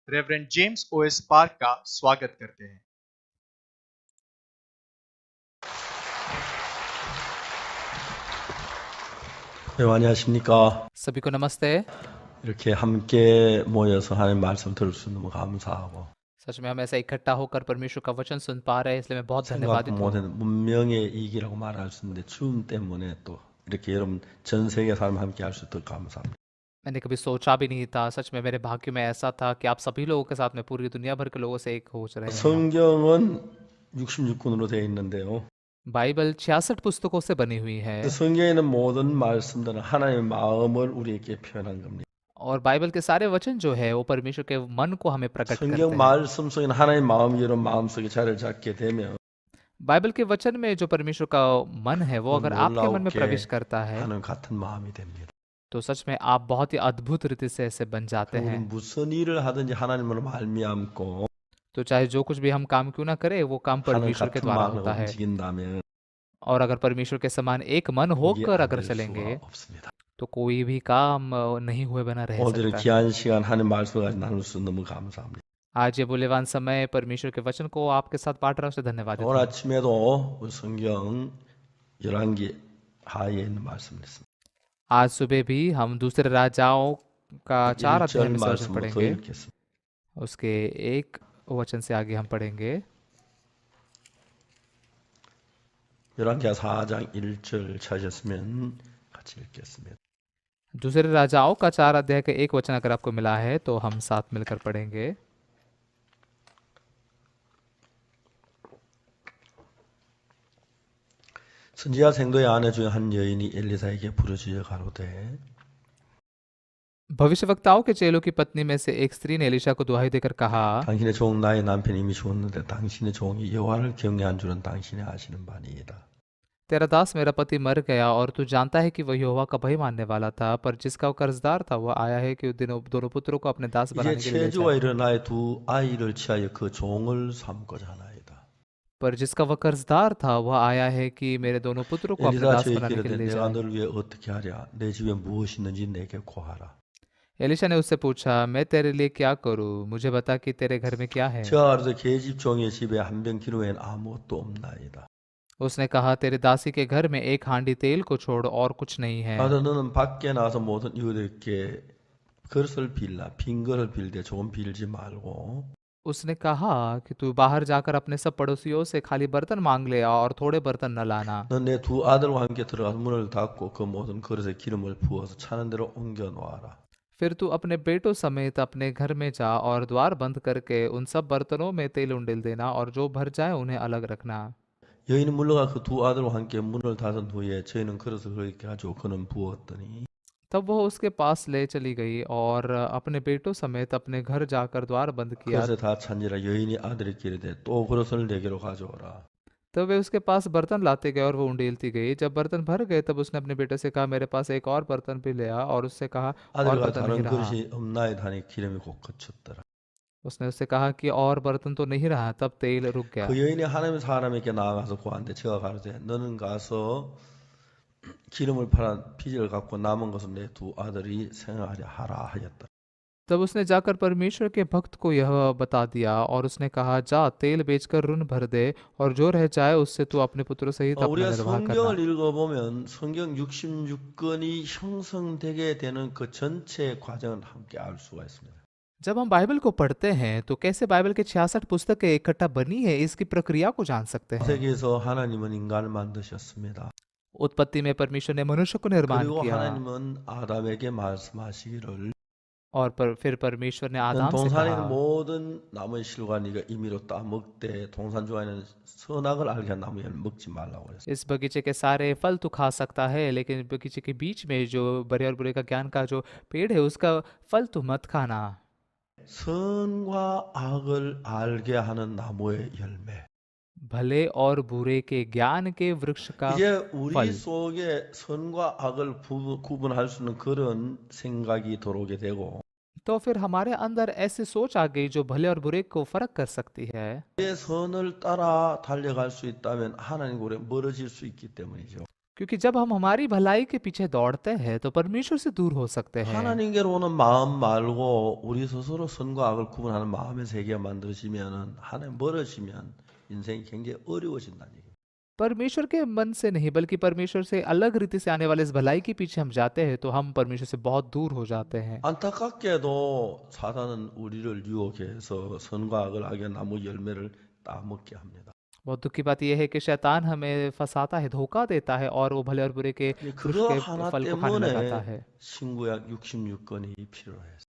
Reverend James OS park का स्वागत करते हैं। 안녕하십니까. सभी को नमस्ते। 이렇게 함께 모여서 하나님 말씀 들을 수 너무 감사하고 सच में हम ऐसा इकट्ठा होकर परमेश्वर का वचन सुन पा रहे हैं, इसलिए मैं बहुत 생각 धन्यवादित हूँ। 못하는 문명의 이기라고 말할 수 있는데 주음 때문에 또 이렇게 여러분 전 세계 사람 함께 할 수 있도록 감사합니다. मैंने कभी सोचा भी नहीं था, सच में मेरे भाग्य में ऐसा था कि आप सभी लोगों के साथ में पूरी दुनिया भर के लोगों से एक हो रहे हैं। 성경은 66권으로 되어 있는데요. बाइबल 66 पुस्तकों से बनी हुई है 성경에 있는 모든 말씀들은 하나님의 마음을 우리에게 표현한 겁니다. और बाइबल के सारे वचन जो है वो परमेश्वर के मन को हमें प्रकट करते 성경 हैं। 말씀 속에는 하나님의 마음이 여러분 마음속에 자리를 잡게 되면 बाइबल के वचन में जो परमेश्वर का मन है वो अगर आपके मन में प्रवेश करता है 하나님 같은 마음이 됩니다. तो सच में आप बहुत ही अद्भुत रीति से ऐसे बन जाते हैं। 우리는 무슨 일을 하든지 하나님으로 말미암고 तो चाहे जो कुछ भी हम काम क्यों ना करें, वो काम 하나님 परमेश्वर के 같은 द्वारा 마음으로 होता है। 움직인다면 और अगर परमेश्वर के समान एक मन 이게 होकर 안 अगर 될 चलेंगे 수가 없습니다. तो कोई भी काम नहीं हुए बना रह 오늘 सकता है। 귀한 시간 하나님 말씀을 가지고 나눌 수 너무 감사합니다. आज ये मूल्यवान समय परमेश्वर के वचन को आपके साथ बांट रहा हूं, उससे धन्यवाद 오늘 देता हूं। 아침에도 우리 성경 11기 하에 있는 말씀을 했습니다. आज सुबह भी हम दूसरे राजाओं का 4 अध्याय 1절 में से वचन 말씀부터 पढ़ेंगे। 읽겠습니다. उसके एक वचन से आगे हम पढ़ेंगे। 11기 4장 1절 찾으셨으면 같이 읽겠습니다. दूसरे राजाओं का 4 अध्याय का एक वचन अगर आपको मिला है तो हम साथ मिलकर पढ़ेंगे। 선지자 생도의 아내 중에 한 여인이 엘리사에게 부르짖어 가로되 भविष्यवक्ताओं के चेलों की पत्नी में से एक स्त्री ने एलीशा को दुहाई देकर कहा, 당신의 종 나의 남편이 이미 죽었는데 당신의 종이 여호와를 경외한 줄은 당신이 아시는 바니이다. तेरा दास मेरा पति मर गया और तू जानता है कि वह यहोवा का भय मानने वाला था, पर जिसका वो कर्जदार था वह आया है कि दोनों पुत्रों को अपने दास 이제 बनाने के लिए ले 체주와 जाए। 일어나의 두 아이를 취하여 그 종을 삼고자 하나이다. पर जिसका वह कर्जदार था वह आया है कि मेरे दोनों पुत्रों को अपने 엘리사 दास 저에게 बनाने के 이르되 लिए ले 내가 जाए। 너를 위해 어떻게 하랴 내 집에 무엇이 있는지 내게 고하라. एलीशा ने उससे पूछा, मैं तेरे लिए क्या करूं, मुझे बता कि तेरे घर में क्या है। 저가 가로되 계집 종의 집에 한 병 기름 외엔 아무것도 없나이다. उसने कहा, तेरे दासी के घर में एक हांडी तेल को छोड़ और कुछ नहीं है। 가서 너는 밖에 나가서 모든 이웃에게 그릇을 빌라 빈 그릇을 빌되 조금 빌지 말고 उसने कहा कि तू बाहर जाकर अपने सब पड़ोसियों से खाली बर्तन मांग ले और थोड़े बर्तन न लाना। 넌 내 두 아들과 함께 들어가서 문을 닫고 그 모든 그릇에 기름을 부어서 차는 대로 옮겨 놓아라. फिर तू अपने बेटों समेत अपने घर में जा और द्वार बंद करके उन सब बर्तनों में तेल उंडेल देना और जो भर जाए उन्हें अलग रखना। 여인은 물러가 그 두 아들과 함께 문을 닫은 후에 저희는 그릇을 그렇게 가지고 그는 부었더니 तब वह उसके पास ले चली गई और अपने बेटों समेत अपने घर जाकर द्वार बंद किया। 그릇에 다 찬지라 여인이 아들에게 이르되 또 그릇을 내게로 가져오라. तब वे उसके पास बर्तन लाते गए और वो उंडेलती गई। जब बर्तन भर गए तब उसने अपने बेटे से कहा, मेरे पास एक और बर्तन भी ले आ, और उससे कहा, और 아들과 बर्तन नहीं 다른 रहा। 그릇이 없나이다 하니 기름이 곧 그쳤더라. उसने उससे कहा कि और बर्तन तो नहीं रहा, तब तेल रुक गया। 그 여인이 하나님의 사람에게 나아가서 고한데 저가 가로되 너는 가서 기름을 팔아 빚을 갚고 남은 것은 내 두 아들이 생활하려 하라 하였다. तब उसने जाकर परमेश्वर के भक्त को यह बता दिया और उसने कहा, जा तेल बेचकर ऋण भर दे और जो रह जाए उससे तू अपने पुत्रों सहित अपना 우리가 निर्वाह करना। 성경을 읽어보면 성경 66권이 형성되게 되는 그 전체 과정을 함께 알 수가 있습니다. जब हम बाइबल को पढ़ते हैं तो कैसे बाइबल के 66 पुस्तकें इकट्ठा बनी है, इसकी प्रक्रिया को जान सकते हैं। 세계에서 하나님은 인간을 만드셨습니다. उत्पत्ति में परमेश्वर ने मनुष्य को निर्माण 그리고 किया 하나님은 아담에게 말씀하시기를 और फिर परमेश्वर ने 넌 आदम से 동산에 있는 कहा, 모든 나무의 실과 네가 임의로 따먹되 동산 중에는 선악을 알게 한 나무를 먹지 말라고 그랬어요. इस बगीचे के सारे फल तू खा सकता है, लेकिन बगीचे के बीच में जो बड़े और बुरे का ज्ञान का जो पेड़ है उसका फल तू मत खाना। 선과 악을 알게 하는 나무의 열매. भले और बुरे के ज्ञान के वृक्ष का 이제 우리 फल। 속에 선과 악을 구분할 수 있는 그런 생각이 들어오게 되고 तो फिर हमारे अंदर ऐसी सोच आ गई जो भले और बुरे को फर्क कर सकती है। 내 선을 따라 달려갈 수 있다면 하나님과 우리 멀어질 수 있기 때문이죠. क्योंकि जब हम हमारी भलाई के पीछे दौड़ते हैं तो परमेश्वर से दूर हो सकते हैं। 하나님께로 오는 마음 말고 우리 스스로 선과 악을 구분하는 마음의 세계가 만들어지면은 하나님 멀어지면 인생이 굉장히 어려워진다는 얘기예요. परमेश्वर के मन से नहीं बल्कि परमेश्वर से अलग रीति से आने वाले इस भलाई के पीछे हम जाते हैं तो हम परमेश्वर से बहुत दूर हो जाते हैं। 안타깝게도 사단은 우리를 유혹해서 선과 악을 악의 나무 열매를 따먹게 합니다. बहुत दुख की बात यह है कि शैतान हमें फंसाता है, धोखा देता है और वो भले और बुरे के वृक्ष 그거 के 하나 फल को खाने लगाता 때문에 है। 신구약 66권이 필요했어요.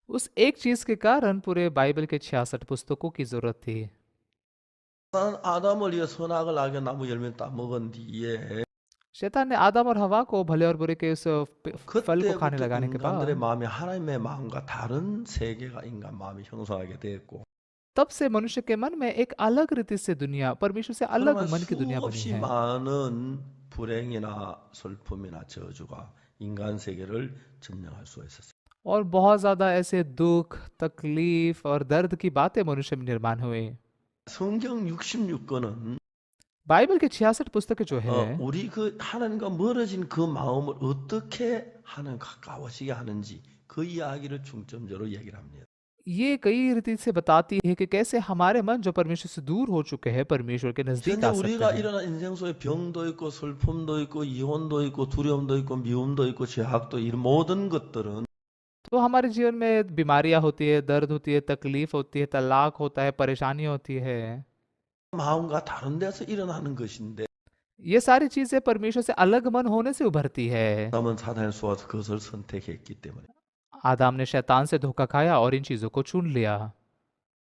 उस एक चीज के कारण पूरे बाइबल के 66 पुस्तकों की जरूरत थी। 아담을 위해 선악을 악의 나무 열매를 따먹은 뒤에 शैतान ने आदम और हवा को भले और बुरे के उस फल को खाने 그때부터 लगाने के 인간들의 बाद 마음이 하나님의 마음과 다른 세계가 인간 마음이 형성하게 됐고 तब से मनुष्य के मन में एक अलग रीति से दुनिया, परमेश्वर से अलग 그러면 मन की दुनिया बनी 수없이 है 많은 불행이나 슬픔이나 저주가 인간 세계를 점령할 수가 있었어요. और बहुत ज्यादा ऐसे दुख, तकलीफ और दर्द की बातें मनुष्य में निर्माण हुए। 성경 66권은 बाइबल के 66 पुस्तकें जो है 우리 그 하나님과 멀어진 그 마음을 어떻게 하나님 가까워지게 하는지 그 이야기를 중점적으로 얘기를 합니다. ये कई रीति से बताती है कि कैसे हमारे मन जो परमेश्वर से दूर हो चुके हैं परमेश्वर के नजदीक 현재 आ सकते 우리가 हैं। 일어난 인생 속에 병도 있고 슬픔도 있고 이혼도 있고 두려움도 있고 미움도 있고 죄악도 이 모든 것들은 तो हमारे जीवन में बीमारियां होती है, दर्द होती है, तकलीफ होती है, तलाक होता है, परेशानी होती है, 마음과 다른 데서 일어나는 것인데 ये सारी चीजें परमेश्वर से अलग मन होने से उभरती है। 사람은 사단에 속아서 그것을 선택했기 때문에 आदम ने शैतान से धोखा खाया और इन चीजों को चुन लिया।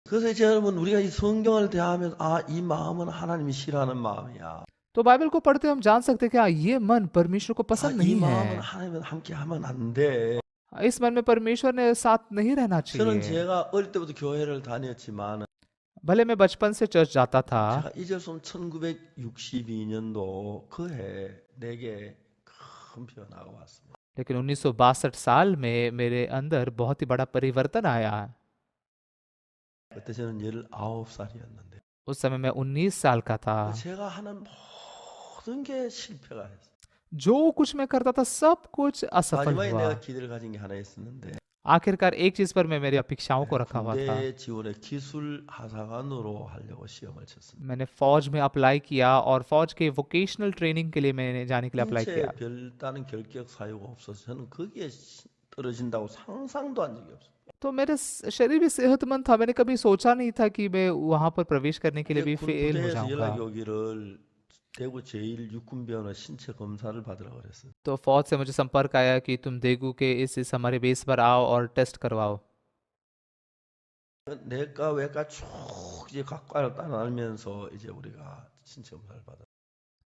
그래서 이제 여러분 우리가 이 성경을 대하면 이 마음은 하나님이 싫어하는 마음이야. तो बाइबल को पढ़ते हुए हम जान सकते हैं कि ये मन परमेश्वर को पसंद 이 नहीं 마음은 है, 하나님은 함께 하면 안 돼. इस मन में परमेश्वर ने साथ नहीं रहना 저는 चाहिए। 제가 어릴 때부터 교회를 다녔지만 भले मैं बचपन से चर्च जाता था, 제가 잊을 수 없는 1962년도 그해 내게 큰 변화가 왔습니다. लेकिन 1962 साल में मेरे अंदर बहुत ही बड़ा परिवर्तन आया। 그때 저는 19살이었는데 उस समय मैं 19 साल का था। 제가 하는 모든 게 실패가 했어요. जो कुछ मैं करता था सब कुछ असफल 마지막에 हुआ। 내가 기대를 가진 게 하나 있었는데 आखिरकार एक चीज पर मैं मेरी अपेक्षाओं को रखा हुआ था। 군대 지원에 기술 하사관으로 하려고 시험을 쳤습니다. मैंने फौज में अप्लाई किया और फौज के वोकेशनल ट्रेनिंग के लिए मैंने जाने के लिए अप्लाई 신체에 किया। 별다른 결격 사유가 없어서 저는 거기에 떨어진다고 상상도 한 적이 없어요. तो मेरा शरीर भी सेहतमंद था, मैंने कभी सोचा नहीं था कि मैं वहां पर प्रवेश करने के लिए भी फेल हो 군대에서 जाऊंगा। 연락이 오기를 대구 제1육군병원에 신체 검사를 받으라고 그랬어요. तो फौज से मुझे संपर्क आया कि तुम देगू के इस हमारे बेस पर आओ और टेस्ट करवाओ। 내과 외과 쭉 이제 각과를 따라다니면서 이제 우리가 신체 검사를 받아.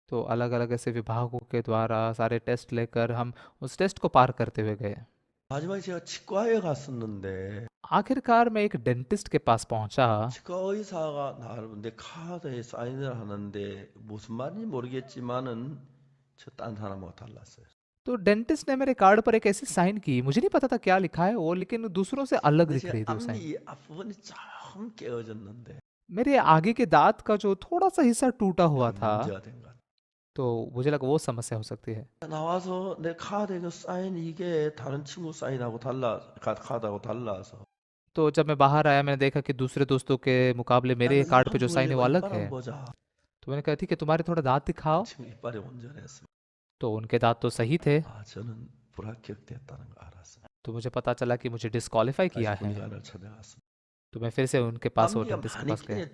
तो अलग अलग ऐसे विभागों के द्वारा सारे टेस्ट लेकर हम उस टेस्ट को पार करते हुए गए। 마지막에 제가 치과에 갔었는데 आखिरकार मैं एक डेंटिस्ट के पास पहुंचा। 치과 의사가 나를 내 카드에 사인을 하는데 무슨 말인지 모르겠지만은 저 딴 사람하고 달랐어요. तो डेंटिस्ट ने मेरे कार्ड पर एक ऐसी साइन की, मुझे नहीं पता था क्या लिखा है वो, लेकिन दूसरों से अलग दिख 제 रही थी वो साइन। 앞니 앞부분이 좀 깨어졌는데 मेरे आगे के दांत का जो थोड़ा सा हिस्सा टूटा हुआ था, 문제가 된 것 같아요. तो मुझे लगा वो समस्या हो सकती है। 나와서 내 카드에 그 사인 이게 다른 친구 사인하고 카드하고 달라서 तो जब मैं बाहर आया मैंने देखा कि दूसरे दोस्तों के मुकाबले मेरे 나는 कार्ड पे जो साइन है वो 이빨 अलग 한번 है। 보자. तो मैंने कहा ठीक है तुम्हारे थोड़ा दांत दिखाओ। 친구 이빨이 온전했어. तो उनके दांत तो सही थे। 저는 불합격됐다는 거 알았어요. तो मुझे पता चला कि मुझे डिस्क्वालीफाई किया 다시 है। 군의관을 찾아갔습니다. तो मैं फिर से उनके पास वो 앞니가 डेंटिस्ट के 많이 पास गया।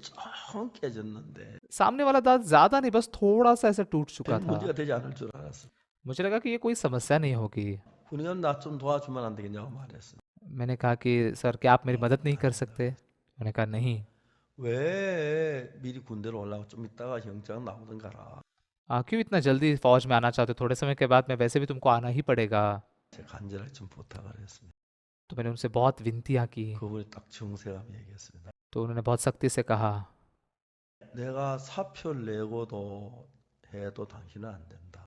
좀 깨졌는데 सामने वाला दांत ज्यादा नहीं, बस थोड़ा सा ऐसे टूट चुका 별 था। 문제가 되지 않을 줄 알았어요. मुझे लगा कि ये कोई समस्या नहीं होगी। 군의관 나 좀 도와주면 안 되겠냐고 말했어요. मैंने कहा कि सर क्या आप मेरी मदद नहीं कर सकते? मैंने कहा नहीं। 왜 미리 군대로 올라고 좀 있다가 영장 나오든 가라. क्यों इतना जल्दी फौज में आना चाहते हो? थोड़े समय के बाद में वैसे भी तुमको आना ही पड़ेगा। 제가 간절하게 좀 부탁을 했습니다. तो मैंने उनसे बहुत विनतियां की। 그분이 딱 정색하며 얘기했습니다. तो उन्होंने बहुत सख्ती से कहा 내가 사표를 내고도 해도 당신은 안 된다.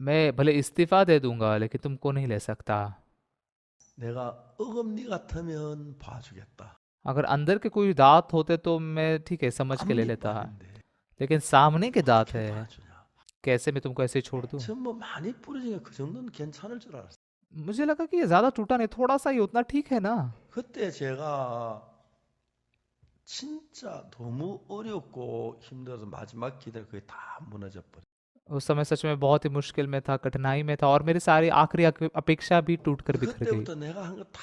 मैं भले इस्तीफा दे दूंगा लेकिन तुमको नहीं ले सकता। 내가 어금니 같으면 봐주겠다. अगर अंदर के कोई दांत होते तो मैं ठीक है समझ के ले 앞니 लेता, 이빨인데 लेकिन सामने के दांत 어떻게 है 봐주냐. कैसे मैं तुमको ऐसे ही छोड़ दूं? 전 뭐 많이 부러지니까 그 정도는 괜찮을 줄 알았어요. मुझे लगा कि ये ज्यादा टूटा नहीं, थोड़ा सा ही, उतना ठीक है ना। 그때 제가 진짜 너무 어렵고 힘들어서 마지막 기대를 거의 다 무너져 버렸어요. उस समय सच में बहुत ही मुश्किल में था, कठिनाई में था, और मेरी सारी आखिरी अपेक्षा भी टूट कर बिखर गई। 그때부터 내가 한 거 다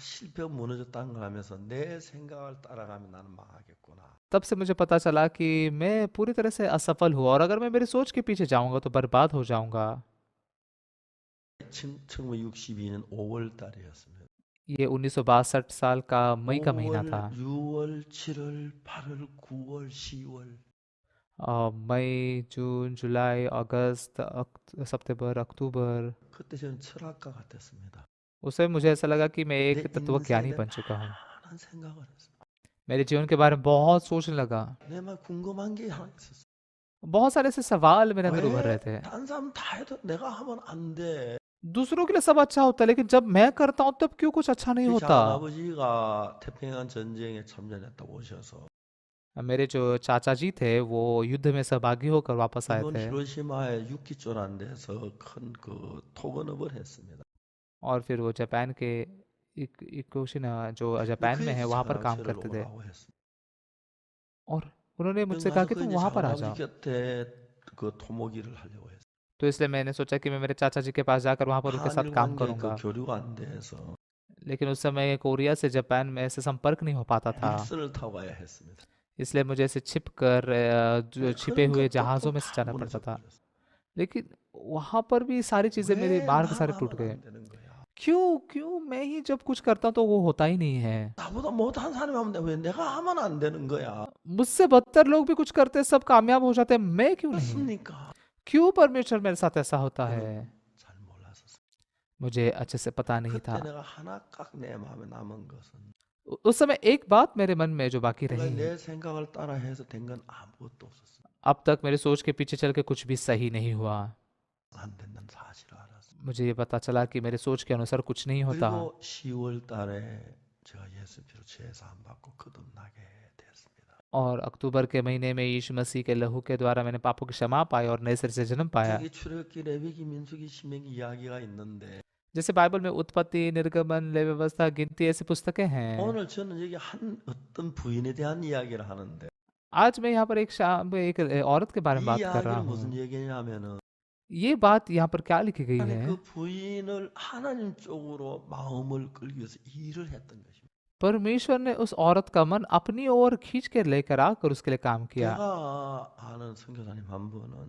실패하고 무너졌다는 걸 하면서 내 생각을 따라가면 나는 망하겠구나. तब से मुझे पता चला कि मैं पूरी तरह से असफल हुआ, और अगर मैं मेरी सोच के पीछे जाऊंगा तो बर्बाद हो जाऊंगा। 1962년 5월 달이었습니다. ये 1962 साल का मई का महीना 5월, था। 6월, 7월, 8월, 9월, 10월. मई, जून, जुलाई, अगस्त, सितंबर, अक्टूबर। 그때 저는 철학가 같았습니다. उस समय मुझे ऐसा लगा कि मैं 내 एक तत्वज्ञानी 인생에 बन चुका हूँ। 많은 생각을 했어요. मेरे जीवन के बारे में बहुत सोचने लगा। 내만 궁금한 게 하나 있었어. बहुत सारे ऐसे सवाल मेरे अंदर उभर रहे थे। 왜 다른 사람 다 해도 내가 하면 안 돼? दूसरों के लिए सब अच्छा होता है, लेकिन जब मैं करता हूँ तब क्यों कुछ अच्छा नहीं 제 होता? 작은아버지가 태평양 전쟁에 참전했다고 오셔서 मेरे जो चाचा जी थे वो युद्ध में सहभागी होकर वापस आए 일본 थे, 히로시마에 육기조라는 데서 큰 그 토건업을 했습니다. और फिर वो जापान के इकोशिना जो जापान में है वहाँ पर काम 전화철을 करते थे, 오라고 했습니다. और उन्होंने मुझसे 그래서 कहा कि 그 तुम 이제 वहाँ पर आ 작은아버지 जाओ। 곁에 그 토목일을 하려고 했어요. तो इसलिए मैंने सोचा कि मैं मेरे चाचा जी के पास जाकर वहाँ पर उनके साथ 한일 काम 관계 그 करूंगा। 교류가 안 돼서 लेकिन उस समय कोरिया से जापान में ऐसे संपर्क नहीं हो पाता था, 밀선을 타고 가야 했습니다. इसलिए मुझे ऐसे छिप कर जो छिपे हुए 그런 जहाज़ों 것도 में से 다 जाना पड़ता 무너져 था। 버렸어요. लेकिन वहां पर भी सारी चीजें मेरे 왜 मार्ग सारे 나만 टूट 하면 गए। 안 되는 거야? क्यों क्यों मैं ही जब कुछ करता हूँ तो वो होता ही नहीं है। 나보다 못한 사람이 하면 돼. 왜 내가 하면 안 되는 거야? मुझसे बदतर लोग भी कुछ करते हैं, सब कामयाब हो जाते हैं, मैं क्यों नहीं? 그렇습니까? क्यों परमेश्वर मेरे साथ ऐसा होता है? 잘 몰랐었어요. मुझे अच्छे से पता नहीं 그때 था। 내가 하나 깍 내 마음에 남은 것은 उस समय एक बात मेरे मन में जो बाकी 내가 रही, 내 생각을 따라 해서 된 건 아무것도 없었어요. अब तक मेरे सोच के पीछे चल के कुछ भी सही नहीं हुआ। 안 된다는 사실을 알았어요. मुझे ये पता चला कि मेरे सोच के अनुसार कुछ नहीं होता। 그리고 10월 달에 제가 예수 피로 제사 안 받고 거듭나게 됐습니다. और अक्टूबर के महीने में यीशु मसीह के लहू के द्वारा मैंने पापों की क्षमा पाई और नए सिर से जन्म पाया। 여기 출애굽기, 레위기, 민수기, 신명기 이야기가 있는데 जैसे बाइबल में उत्पत्ति, निर्गमन, लेवी व्यवस्था, गिनती ऐसी पुस्तकें हैं। 오늘 저는 여기 한 어떤 부인에 대한 이야기를 하는데 आज मैं यहाँ पर एक औरत के बारे में 이 बात कर रहा 이야기는 무슨 हूँ। 얘기냐면은 ये बात यहाँ पर क्या लिखी गई 하나님 है? 그 부인을 하나님 쪽으로 마음을 끌기 위해서 일을 했던 것입니다. परमेश्वर ने उस औरत का मन अपनी ओर खींच कर लेकर आकर उसके लिए काम किया। 제가 아는 선교사님 한 분은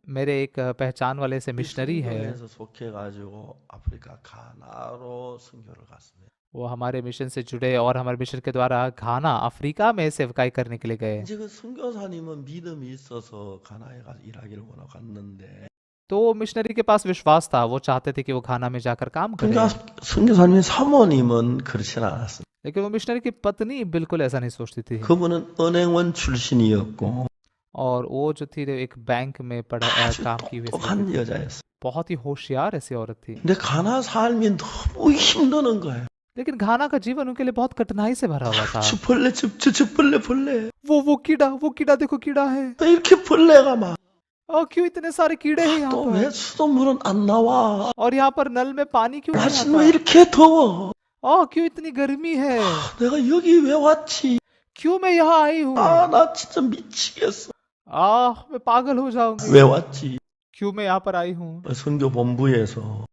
मेरे एक पहचान वाले से 이 मिशनरी है, 선교회에서 속해가지고 아프리카 가나로 선교를 갔습니다. वो हमारे मिशन से जुड़े और हमारे मिशन के द्वारा घाना अफ्रीका में सेवकाई करने के लिए गए। 이제 그 선교사님은 믿음이 있어서 가나에 가서 일하기를 원하고 갔는데 तो मिशनरी के पास विश्वास था, वो चाहते थे कि वो घाना में जाकर काम करे। 선교사님의 사모님은 그렇진 않았습니다. लेकिन वो मिशनरी की पत्नी बिल्कुल ऐसा नहीं सोचती थी, 그분은 은행원 출신이었고 और वो जो थी एक बैंक में 아주 काम की हुई 똑똑한 थी। 여자였어요. बहुत ही होशियार ऐसी औरत थी, 근데 가나 삶이 너무 힘드는 거예요. लेकिन घाना का जीवन उनके लिए बहुत कठिनाई से भरा हुआ था। 벌레 저 벌레 वो कीड़ा देखो, कीड़ा है। 왜 이렇게 벌레가 많아? क्यों इतने सारे कीड़े हैं यहाँ 또 왜 पर? 수돗물은 안 나와? और यहाँ पर नल में पानी क्यों नहीं 날씨는 왜 आता? 이렇게 더워? क्यों इतनी गर्मी है? 내가 여기 왜 왔지? क्यों मैं यहाँ आई हूँ? 나 진짜 미치겠어. मैं पागल हो जाऊंगी। 왜 왔지? क्यों मैं यहाँ पर आई हूँ? 선교 본부에서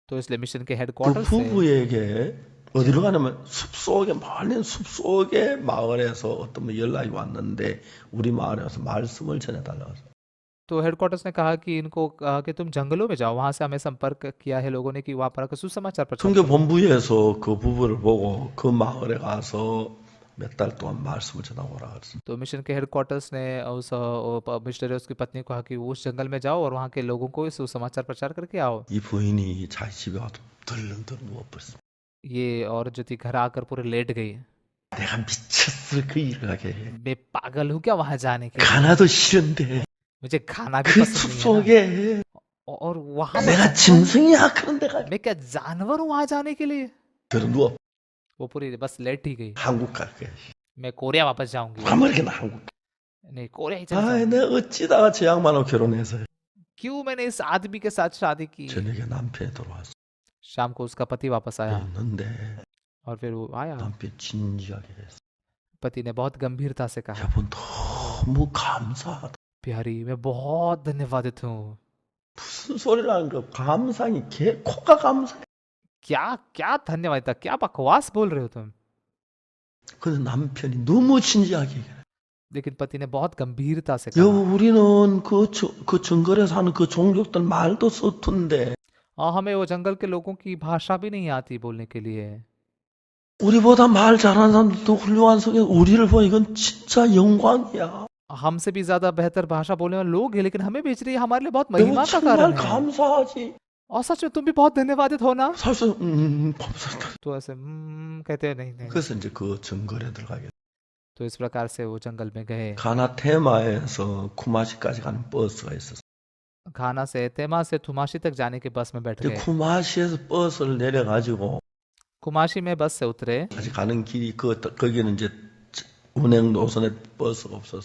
तो इसलिए मिशन के 그 हेडक्वार्टर से 부부에게 어디로 가냐면 숲속에 말린 숲속에 마을에서 어떤 분 연락이 왔는데 우리 마을에 와서 말씀을 전해달라고 해서 तो हेडक्वार्टर्स ने कहा कि इनको कहा कि तुम जंगलों में जाओ। वहां से हमें संपर्क किया है लोगों ने कि वहां पर आकर सुसमाचार प्रचार 선교 करो। 본부에서 그 부부를 보고 그 마을에 가서 몇 달 동안 말씀을 전하고라 그랬어. तो मिशन के हेडक्वार्टर्स ने उस मिशनरी उसकी पत्नी को कहा कि उस जंगल में जाओ और वहाँ के लोगों को इस सुसमाचार प्रचार करके आओ। 이 부인이 자기 집에 와서 덜렁덜렁 누워버렸어. ये औरत जो थी घर आकर पूरे लेट गई। 내가 미쳤어 그 일을 하게. मैं पागल हूँ क्या वहां जाने के लिए? 가나도 싫은데 मुझे खाना भी 그 पसंद नहीं है 숲속에 ना। और वहां 내가 짐승이야 그런 데가 मैं क्या जानवर हूँ वहां जाने के लिए? 들어 누워. वो पूरी बस लेट ही गई। 한국 갈 거야. मैं कोरिया वापस जाऊंगी। 아무렇게나 한국. नहीं, कोरिया ही चली 아, जाऊंगी। 내가 어찌다가 저 양반하고 결혼해서 क्यों मैंने इस आदमी के साथ शादी की। 저녁에 남편이 돌아왔어. शाम को उसका पति वापस आया 있는데 और फिर वो आया। 남편 진지하게 했어. पति ने बहुत गंभीरता से कहा, 여보 너무 감사하다. प्यारी मैं बहुत धन्यवादित हूँ। 무슨 소리라는 거 감상이 개 코가 감사해. क्या क्या धन्यवादिता, क्या बकवास बोल रहे हो तुम। 근데 남편이 너무 진지하게 얘기해. लेकिन पति ने बहुत गंभीरता से 여보 कहा, 우리는 그 정글에 사는 그 종족들 말도 서툰데 हमें वो जंगल के लोगों की भाषा भी नहीं आती बोलने के लिए। 우리보다 말 잘하는 사람들도 훌륭한 성에 우리를 보면 이건 진짜 영광이야. हमसे भी ज्यादा बेहतर भाषा बोलने वाले लोग हैं, लेकिन हमें बेच रही है, हमारे लिए बहुत 여보 महिमा का 정말 कारण है। 감사하지. और सच में तुम भी बहुत धन्यवादित हो ना। 사실 감사하다. तो ऐसे कहते हैं नहीं नहीं। 그래서 이제 그 정글에 들어가게. तो इस प्रकार से वो जंगल में गए। 가나 테마에서 쿠마시까지 가는 버스가 있었어. घाना से तेमा से थुमाशी तक जाने के बस में बैठ 이제 गए। 쿠마시에서 버스를 내려가지고 कुमाशी में बस से उतरे। 다시 가는 길이 거기는 이제 운행 노선에 버스가 없었어.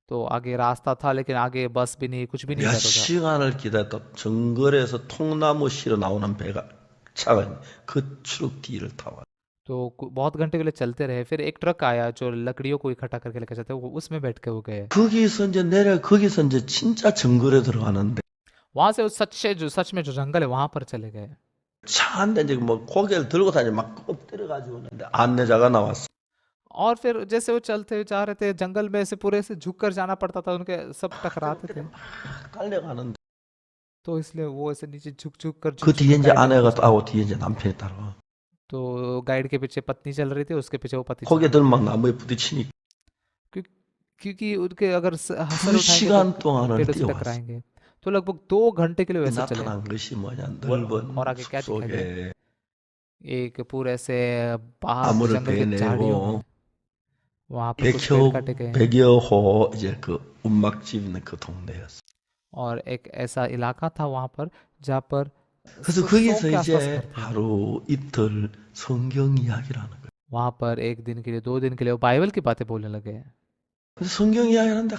तो आगे रास्ता था, लेकिन आगे बस भी नहीं, कुछ भी नहीं 몇 जाता था। 시간을 기다렸다 정글에서 통나무 실어 나오는 차가 그 트럭 뒤를 타와. तो बहुत घंटे के लिए चलते रहे। फिर एक ट्रक आया जो लकड़ियों को इकट्ठा करके लेकर जाते, वो उसमें बैठ के वो गए। 거기서 이제 진짜 정글에 들어가는데 वहां से सच में जो जंगल है वहां पर चले गए। 차 한 대 이제 뭐 고개를 들고 다니 막 엎드려가지고 있는데 안내자가 나왔어. और फिर जैसे वो चलते जा रहे थे, जंगल में से पूरे से झुक कर जाना पड़ता था, उनके सब टकराते थे। 달려가는데 तो इसलिए वो ऐसे नीचे झुक कर 그 뒤에 이제 아내가 따고 뒤에 이제 남편이 따라와. तो गाइड के पीछे पत्नी चल रही थी, उसके पीछे वो पति चल 고개들 막 나무에 부딪히니까 क्योंकि उनके अगर हसल 그 उठाएंगे 시간 तो 동안을 पेड़ों से 뛰어왔어. टकराएंगे। तो लगभग 2 घंटे के लिए वैसे चले। 나타난 것이 뭐냐 넓은 और आगे क्या दिखाई 속에 एक पूरे से बाहर 나무를 जंगल के झाड़ियों में 베내고 वहां पे कुछ पेड़ काटे गए। 100여 호 이제 그 움막집 있는 그 동네였어. और एक ऐसा इलाका था वहां पर जहाँ पर 그래서 100 거기서 के आसपास 이제 घर थे। 하루 이틀 성경 이야기를 하는 거예요. वहां पर एक दिन के लिए 2 दिन के लिए वो बाइबल की बातें बोलने लगे। 그래서 성경 이야기를 하는데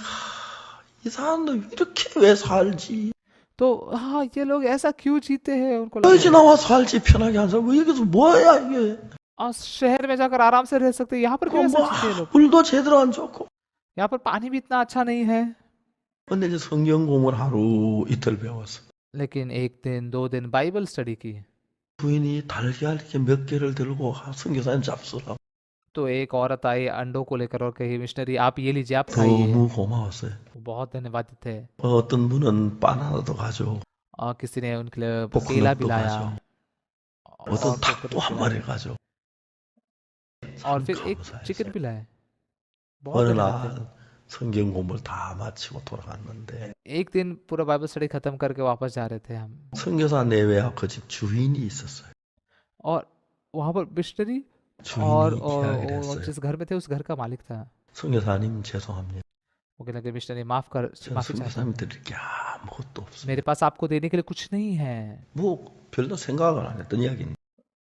이 사람들 이렇게 왜 살지? तो हाँ, ये लोग ऐसा क्यों जीते हैं, उनको 여기 लगा 나와 살지 편하게 한 사람 왜 여기서 뭐야 이게? शहर में जाकर आराम से रह सकते हैं, यहाँ पर क्यों ऐसा जीते हैं लोग। 물도 제대로 안 좋고. यहाँ पर पानी भी इतना अच्छा नहीं है। 근데 이제 성경 공부를 하루 이틀 배웠어. लेकिन 1 दिन 2 दिन बाइबल स्टडी की। 부인이 달걀 이렇게 몇 개를 들고 선교사님 잡수라. तो एक औरत आई अंडों को लेकर और कही, मिशनरी आप ये लीजिए, आप खाइए। 너무 고마웠어요. वो बहुत धन्यवादित थे। 어떤 분은 바나나도 가져오고 और किसी ने उनके लिए 볶음밥도 केला भी लाया 가져오고 और 어떤 닭도 कोकोनट 한 भी 마리 लाया। 가져오고 और फिर एक 감사했어요. चिकन भी लाए। बहुत 어느 धन्यवाद थे। 날 성경 공부를 다 마치고 돌아갔는데 एक दिन पूरा बाइबल स्टडी खत्म करके वापस जा रहे थे हम, 선교사 내외와 그 집 주인이 있었어요. और वहां पर मिशनरी 주인이 이야기를 और 했어요. जिस घर में थे उस घर का मालिक था। 선교사님 죄송합니다. वो कहने लगे, मिशनरी माफी 전 चाहता हूँ, 선교사님 드릴 게 아무것도 없어요. मेरे पास आपको देने के लिए कुछ नहीं है। 뭐 별로 생각을 안 했던 이야기인데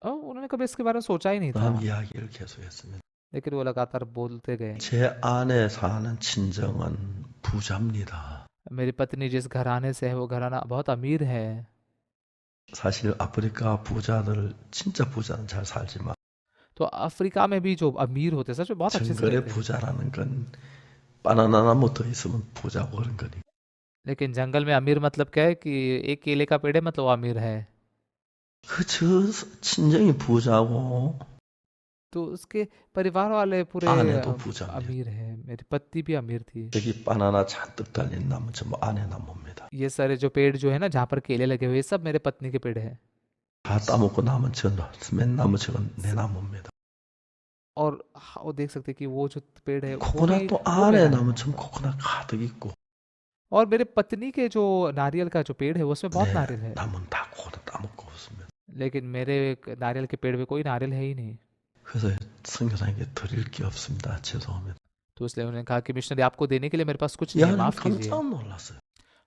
उन्होंने कभी इसके बारे में सोचा ही नहीं था, 다음 이야기를 계속했습니다. लेकिन वो लगातार बोलते गए। 제 안에 사는 친정은 부자입니다. मेरी पत्नी जिस घराने से है वो घराना बहुत अमीर है। 사실 아프리카 부자들 진짜 부자는 잘 살지만 तो अफ्रीका में भी जो अमीर होते हैं सच में बहुत अच्छे से 정글의 रहते हैं। 부자라는 건 바나나 나무 더 있으면 부자고 그런 거니. लेकिन जंगल में अमीर मतलब क्या है कि एक केले का पेड़ है मतलब वो अमीर है। 그저 친정이 부자고 तो उसके परिवार वाले पूरे 아내도 부자입니다. अमीर है। मेरी पत्नी भी अमीर थी। 여기 바나나 잔뜩 달린 나무 전부 아내 나무입니다. ये सारे जो पेड़ जो है ना जहाँ पर केले लगे हुए ये सब मेरे पत्नी के पेड़ है। 다 따먹고 남은 맨 나무 저건 내 ना무입니다. और वो देख सकते हैं कि वो जो पेड़ है वो 코코넛도 वो 아내 मेरा है। 나무 전 코코넛 가득 있고 और मेरे पत्नी के जो नारियल का जो पेड़ है उसमें बहुत 내 नारियल है, 나무는 다 코코넛 따먹고 없습니다. लेकिन मेरे नारियल के पेड़ में कोई नारियल है ही नहीं। 그래서 선교사님께 드릴 게 없습니다. 죄송합니다. तो इसलिए उन्होंने कहा कि मिशनरी आपको देने के लिए मेरे पास कुछ नहीं है, 야는 माफ कीजिए। 깜짝 놀랐어요.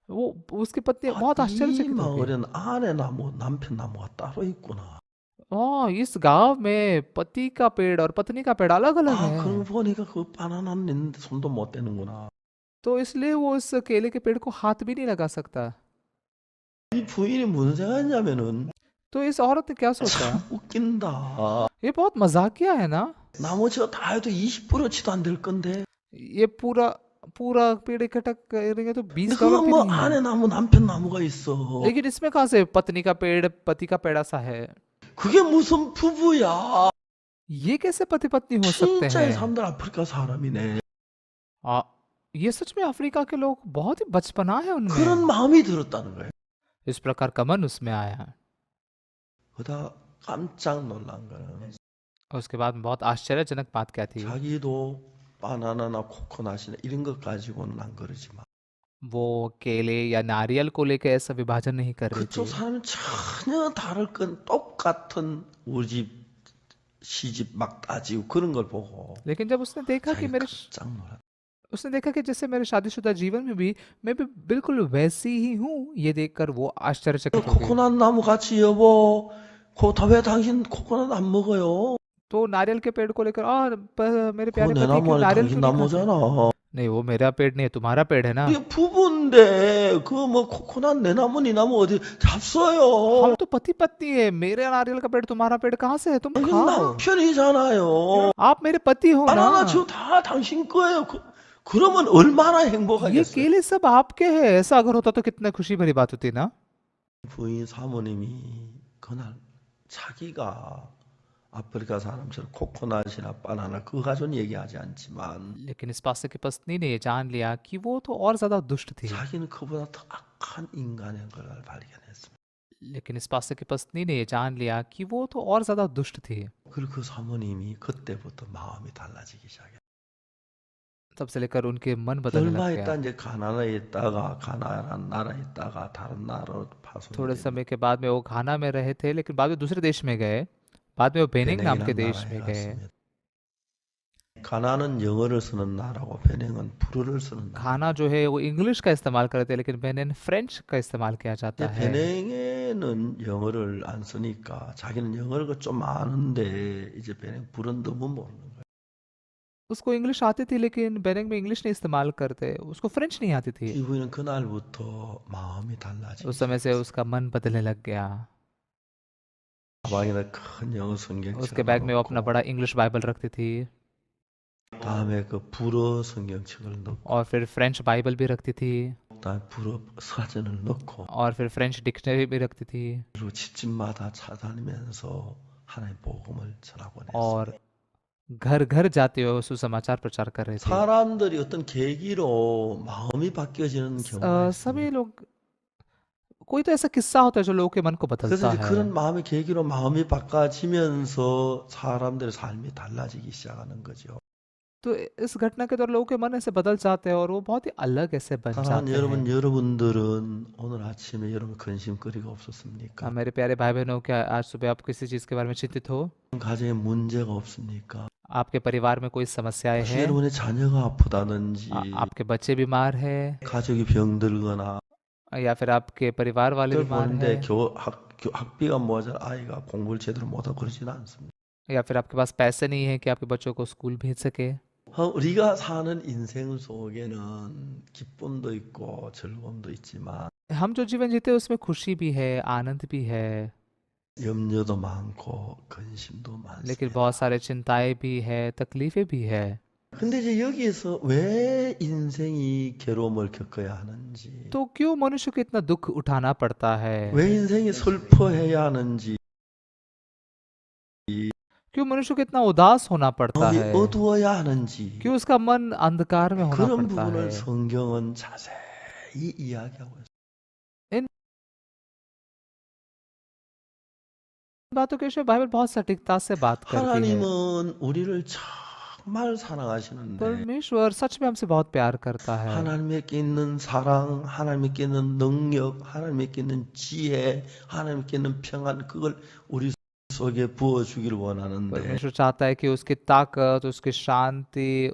वो उसकी पत्नी बहुत 이 आश्चर्यचकित हो गई। 마을엔 아내 나무, 남편 나무가 따로 있구나. इस गांव में पति का पेड़ और पत्नी का पेड़ अलग अलग 아, है। 그러고 보니까 그 바나나는 있는데 손도 못 대는구나. तो इसलिए वो उस केले के पेड़ को हाथ भी नहीं लगा सकता। 이 부인이 무슨 생각했냐면은 तो इस औरत ने क्या सोचा? 참 웃긴다. ये बहुत मजाकिया है ना। 나머지가 다 해도 20%치도 안 될 건데. ये पूरा पूरा पेड़ इकट्ठा करेंगे तो 근데 20 그거 डॉलर भी 뭐 नहीं है। 아내 나무 남편 나무가 있어. लेकिन इसमें कहाँ से पत्नी का पेड़ पति का पेड़ सा है? 그게 무슨 부부야. ये कैसे पति पत्नी हो सकते 진짜 이 हैं? 사람들 아프리카 사람이네. ये सच में अफ्रीका के लोग बहुत ही बचपना है 그런 उनमें। 마음이 들었다는 거예요. इस प्रकार का मन उसमें आया। 그러다 깜짝 놀란 거는 और उसके बाद में बहुत आश्चर्यजनक बात क्या थी? 자기도 바나나나 코코넛이나 이런 것 가지고는 안 그러지만 वो केले या नारियल को लेकर ऐसा विभाजन नहीं कर रही 그쪽 थी। 사람은 전혀 다를 건 똑같은 우리 집 시집 막 따지고 그런 걸 보고 लेकिन जब उसने देखा कि 자기가 मेरे 깜짝 놀랐. उसने देखा कि जैसे मेरे शादीशुदा जीवन में भी मैं भी बिल्कुल वैसी ही हूँ, ये देखकर वो आश्चर्यचकित हो गई। 코코넛 나무 같이 여보. 왜 당신 코코넛 안 먹어요? तो नारियल के पेड़ को लेकर मेरे 그거 प्यारे 내 पति 나무 क्यों 아니라 नारियल 당신 क्यों नहीं खाते? 나무잖아. नहीं, वो मेरा पेड़ नहीं है, तुम्हारा पेड़ है ना। 이게 부부인데 그 뭐 코코넛 내 나무 네 나무 어디 잡숴요. हम तो पति पत्नी है, मेरे नारियल का पेड़ तुम्हारा पेड़ कहाँ से है? तुम 당신 खाओ, 남편이잖아요. आप मेरे पति हो ना। 바나나 저 다 당신 거예요. 그러면 얼마나 ये 행복하겠어요. केले सब आपके हैं। ऐसा अगर होता तो कितना खुशी भरी बात होती ना। 부인 사모님이 그날 자기가 아프리카 사람처럼 코코넛이나 바나나 그거 가지고는 얘기하지 않지만 लेकिन इस पास्टर की पत्नी ने ये जान लिया कि वो तो और ज्यादा दुष्ट थी। 자기는 그보다 더 악한 인간인 걸 발견했습니다. लेकिन इस पास्टर की पत्नी ने ये जान लिया कि वो तो और ज्यादा दुष्ट थी। 그리고 그 사모님이 그때부터 마음이 달라지기 시작해요. तब से लेकर उनके मन बदलने 얼마 लग 있다 गया। 이제 가나다에 있다가 가나안 나라에 있다가 다른 나라로 थोड़े 파송이 समय के बाद में वो घाना में रहे थे, लेकिन बाद में दूसरे देश में गए। बाद में वो बेनिंग नाम के 베냉이라는 देश 나라에 में गए। 갔습니다. 가나는 영어를 쓰는 나라고 베냉은 불어를 쓰는 나라. घाना जो है वो इंग्लिश का इस्तेमाल करते हैं, लेकिन बेनिन फ्रेंच का इस्तेमाल किया जाता 근데 है। 베냉에는 영어를 안 쓰니까 자기는 영어를 좀 아는데 이제 베냉 불은 너무 모르는 거예요. उसको इंग्लिश आती थी, लेकिन बेनिंग में इंग्लिश नहीं इस्तेमाल करते, उसको फ्रेंच नहीं आती थी। 이 부인은 그날부터 마음이 달라지기 उस समय से उसका मन बदलने लग गया। 가방에다 큰 영어 उसके 성경책을 बैग में वो अपना 넣고 बड़ा इंग्लिश बाइबल रखती थी, 다음에 그 불어 성경책을 넣고 और फिर फ्रेंच बाइबल भी रखती थी, 다음에 불어 사전을 넣고 और फिर फ्रेंच डिक्शनरी भी रखती थी, 그리고 집집마다 찾아다니면서 하나님 복음을 전하고 했어요. और घर घर जाते हुए सुसमाचार प्रचार कर रहे थे। 사람들이 어떤 계기로 마음이 바뀌어지는 경우가 있습니다. सभी लोग, कोई तो ऐसा किस्सा होता है जो लोगों के मन को बदलता 그래서 이제 है। 그런 마음의 계기로 마음이 바꿔지면서 사람들의 삶이 달라지기 시작하는 거죠. तो इस घटना के द्वारा लोगों के मन ऐसे बदल जाते हैं और वो बहुत ही अलग ऐसे बन 사랑하는 जाते 여러분, हैं। 여러분들은 오늘 아침에 여러분 근심거리가 없었습니까? मेरे प्यारे भाई बहनों, क्या आज सुबह आप किसी चीज के बारे में चिंतित हो? 가정에 문제가 없습니까? आपके परिवार में कोई समस्याएं 혹시 हैं? 여러분의 자녀가 아프다든지 आपके बच्चे बीमार हैं, 가족이 병들거나 या फिर आपके परिवार वाले 그걸 बीमार 보는데 हैं, 학비가 모자라 아이가 공부를 제대로 못하고 그러지는 않습니다. या फिर आपके पास पैसे नहीं है कि आपके बच्चों को स्कूल भेज सके। 우리가 사는 인생 속에는 기쁨도 있고 즐거움도 있지만 हम जो जीवन जीते हैं उसमें खुशी भी है, आनंद भी है, 염려도 많고 근심도 लेकिन 많습니다. बहुत सारे चिंताएं भी है, तकलीफें भी है। 근데 이제 여기에서 왜 인생이 괴로움을 겪어야 하는지, तो क्यों मनुष्य को इतना दुख उठाना पड़ता है? 왜 인생이 슬퍼해야 하는지, क्यों मनुष्य को इतना उदास होना पड़ता 마음이 है? 어두워야 하는지, क्यों उसका मन अंधकार में होना 그런 पड़ता है? 부분을 성경은 자세히 이야기하고 있어요. इन बातों के विषय बाइबल बहुत सटीकता से बात करती है। 하나님은 우리를 정말 사랑하시는데 परमेश्वर सच में हमसे बहुत प्यार करता है। 하나님께 있는 사랑, 하나님께 있는 능력, 하나님께 있는 지혜, 하나님께 있는 평안, 그걸 우리 속에 부어주기를 원하는데 परमेश्वर चाहता है कि उसकी ताकत, उसकी शांति,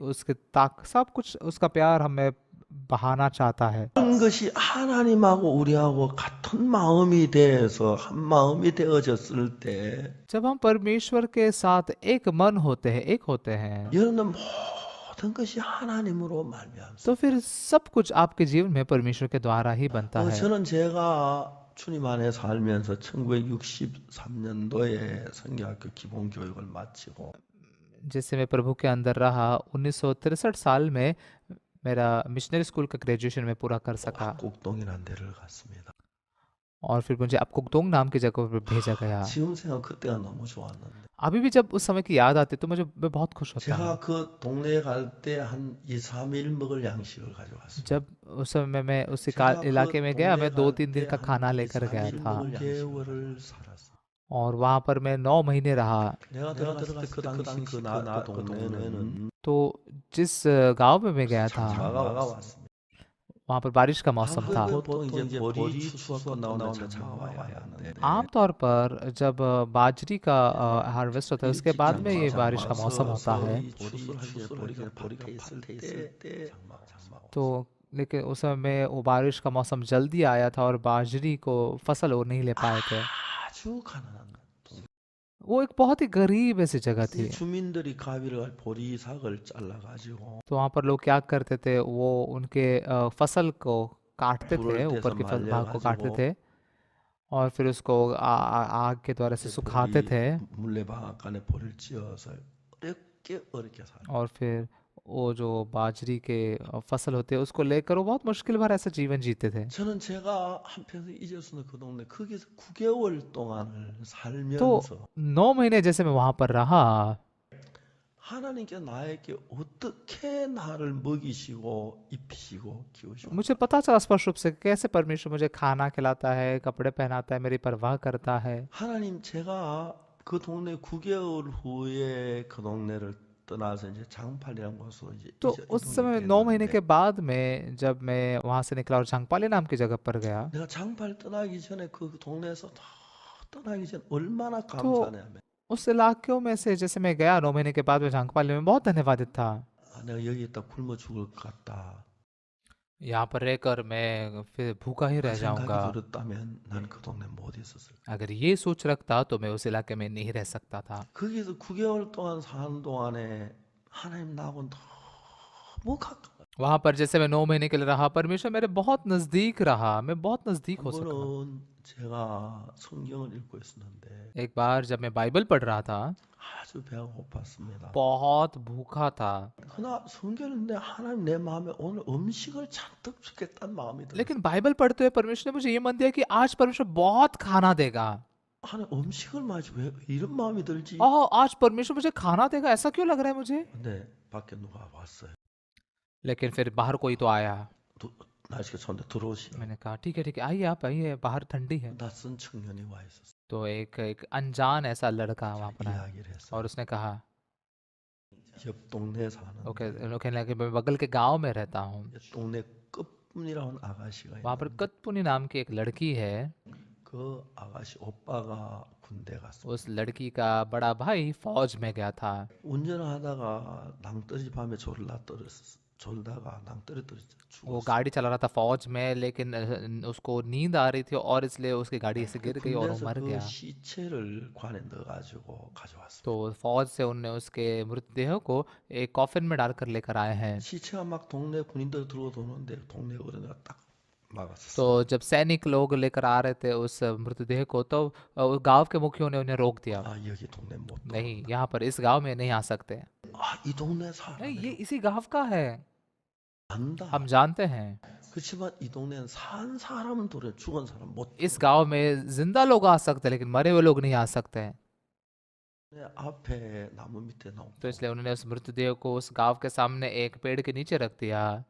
सब कुछ उसका प्यार हमें बहाना चाहता है। 그런 것이 하나님하고 우리하고 같은 마음이 돼서 한 마음이 되어졌을 때 जब हम परमेश्वर के साथ एक मन होते हैं, एक होते हैं, 여러분은 모든 것이 하나님으로 말미암습니다. तो फिर सब कुछ आपके जीवन में परमेश्वर के द्वारा ही बनता है। 저는 제가 주님 안에 살면서 1963년도에 성경학교 기본 교육을 마치고 जैसे मैं प्रभु के अंदर रहा 1963 साल में मेरा मिशनरी स्कूल का ग्रेजुएशन में पूरा कर सका 압곡동이라는 데를 갔습니다. और फिर मुझे अपकुकदोंग नाम की जगह पर भेजा गया। 지금 생각 그때가 너무 좋았는데 अभी भी जब उस समय की याद आती है तो मैं बहुत खुश होता हूँ। 제가 그 동네에 갈 때 한 2, 3일 먹을 양식을 가져갔습니다. जब उस समय मैं उस 제가 इलाके 그 में गया, 동네 मैं 갈 2-3 दिन 때 का 한 खाना 2, लेकर गया 3일 था 먹을 개월을 살았어요. और वहाँ पर मैं 9 महीने रहा। 내가 들어갔을 때 그 당시 그 동네는 तो जिस गांव में मैं गया था 장마가 왔습니다. वहाँ पर बारिश का मौसम था। 보통 이제 보리 추수하고 나오면 장마가 와야 하는데 आमतौर पर जब बाजरी का हार्वेस्ट होता है उसके बाद में ये बारिश का मौसम होता है। 보리가 있을 때 장마가 तो लेकिन उस समय वो बारिश का मौसम जल्दी आया था और बाजरी को फसल वो नहीं ले पाए थे। 아주 가난한 동네. वो एक बहुत ही गरीब ऐसी जगह थी। 이 주민들이 가비를 보리삭을 잘라가지고 तो वहाँ पर लोग क्या करते थे, वो उनके फसल को काटते थे, ऊपर के भाग को काटते थे और फिर उसको आग के द्वारा से सुखाते थे 물레방앗 간에 보리를 찧어서 어렵게 살아요. और फिर वो जो बाजरी के फसल होते हैं उसको लेकर वो बहुत मुश्किल भरा ऐसा जीवन जीते थे। 저는 제가 한평생 잊을 수 없는 그 동네 거기서 9개월 동안을 तो 살면서 9 महीने जैसे मैं वहाँ पर रहा, 하나님께 나에게 어떻게 나를 먹이시고 입히시고 키우시고 मुझे पता चला स्पष्ट रूप से कैसे परमेश्वर मुझे खाना खिलाता है, कपड़े पहनाता है, मेरी परवाह करता है। 하나님 제가 그 동네 9개월 후에 그 동네를 떠나서 이제 장팔이라는 곳으로 이제 तो उस समय 9 महीने के बाद में जब मैं वहाँ से निकला और झांगपाली नाम की जगह पर गया, 내가 장팔 떠나기 전에 그 동네에서 다 떠나기 전 얼마나 감사하냐면 उस इलाकों में से जैसे मैं गया 9 महीने के बाद में झांगपाली में बहुत धन्यवादित था। 내가 여기 있다 굶어 죽을 것 같다. यहाँ पर रहकर मैं फिर भूखा ही 그 रह जाऊंगा। 생각이 들었다면 난 그 동네 못 있었을 거야. अगर ये सोच रखता तो मैं उस इलाके में नहीं रह सकता था। 거기서 9개월 동안 사는 동안에 하나님 나하고 너무 가까워. वहां पर जैसे मैं 9 महीने के लिए रहा, परमेश्वर मेरे बहुत नजदीक रहा, मैं बहुत नजदीक हो सका। 한번은 제가 성경을 읽고 있었는데 एक बार जब मैं बाइबल पढ़ रहा था, 아주 배가 고팠습니다. बहुत भूखा था, 그러나 성경을 읽는데 하나님 내 마음에 오늘 음식을 잔뜩 주겠다는 마음이 들어요. लेकिन बाइबल पढ़ते हुए परमेश्वर ने मुझे ये मन दिया कि आज परमेश्वर बहुत खाना देगा। 하나님 음식을 마치 왜 이런 마음이 들지? आज परमेश्वर मुझे खाना देगा, ऐसा क्यों लग रहा है मुझे? 근데 밖에 누가 왔어요. लेकिन फिर बाहर कोई तो आया। 날씨가 좋은데 들어오시. मैंने कहा ठीक है आइए, आप आइए, बाहर ठंडी है। 낯선 청년이 와 있었어. तो एक अनजान ऐसा लड़का वहां पर आया 이야기를 했어. और उसने कहा, 옆 동네에 사는 ओके, कहने लगे मैं बगल के गांव में रहता हूँ। 옆 동네 끝분이라는 아가씨가 वहां पर 있는데 कतपुनी नाम की एक लड़की है। 그 아가씨 오빠가 군대 갔어. उस लड़की का बड़ा भाई फौज में गया था। 운전하다가 낭떠러지 밤에 졸다가 낭떠러지 वो 죽었어. गाड़ी चला रहा था फौज में, लेकिन उसको नींद आ रही थी और इसलिए उसकी गाड़ी ऐसे गिर गई और वो 군대에서 मर 그 गया। 시체를 관에 넣어가지고 가져왔어. तो फौज से उनने उसके मृतदेह को एक कॉफिन में डालकर लेकर आए हैं। 시체가 막 동네 군인들 들고 도는데 동네 어른가 딱 막았어. तो जब सैनिक लोग लेकर आ रहे थे उस मृतदेह को, तो गांव के मुखियों ने उन्हें रोक दिया। 아 여기 동네 못 들어. नहीं, यहाँ पर इस गांव में नहीं आ सकते। 아이 동네 नहीं, ये 사람 इसी गांव का है, 안다. हम जानते हैं। 그렇지만 이 동네는 산 사람은 돌에 죽은 사람 못. इस गांव में जिंदा लोग आ सकते हैं लेकिन मरे हुए लोग नहीं आ सकते हैं। 내 앞에 나무 밑에 놓고 तो इसलिए उन्होंने उस मृतदेह को उस गांव के सामने एक पेड़ के नीचे रख दिया।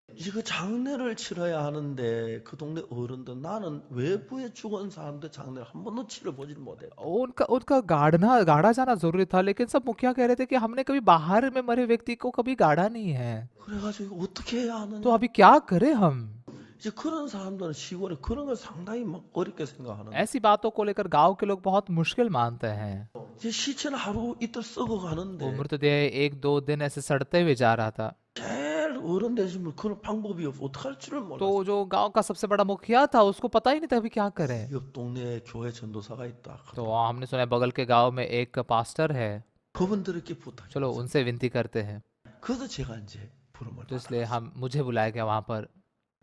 이거 장례를 치러야 하는데 그 동네 어른들 나는 외부에 죽은 사람들 장례를 한 번도 치러보질 못해. उनका उनका गाड़ा जाना जरूरी था, लेकिन सब मुखिया कह रहे थे कि हमने कभी बाहर में मरे व्यक्ति को कभी गाड़ा नहीं है, 그래가지고 이거 어떻게 해야 하느냐. तो अभी क्या करें हम। 이제 그런 사람들은 시골에 그런 걸 상당히 막 어렵게 생각하는. ऐसी बातों को लेकर गांव के लोग बहुत मुश्किल मानते हैं। 이제 시체는 하루 이틀 썩어 वो 가는데 मृतदेह 1-2 दिन ऐसे सड़ते हुए जा रहा था। 제일 어른 되신 분 그런 방법이 없어. 어떡할 줄을 몰라. तो जो गांव का सबसे बड़ा मुखिया था उसको पता ही नहीं था अभी क्या करे। 옆 동네에 교회 전도사가 있다. तो हमने सुना है बगल के गांव में एक पास्टर है, 그분들에게 부탁해. चलो उनसे विनती करते हैं। 그래서 제가 이제 부름을 तो इसलिए मुझे बुलाया गया वहां पर।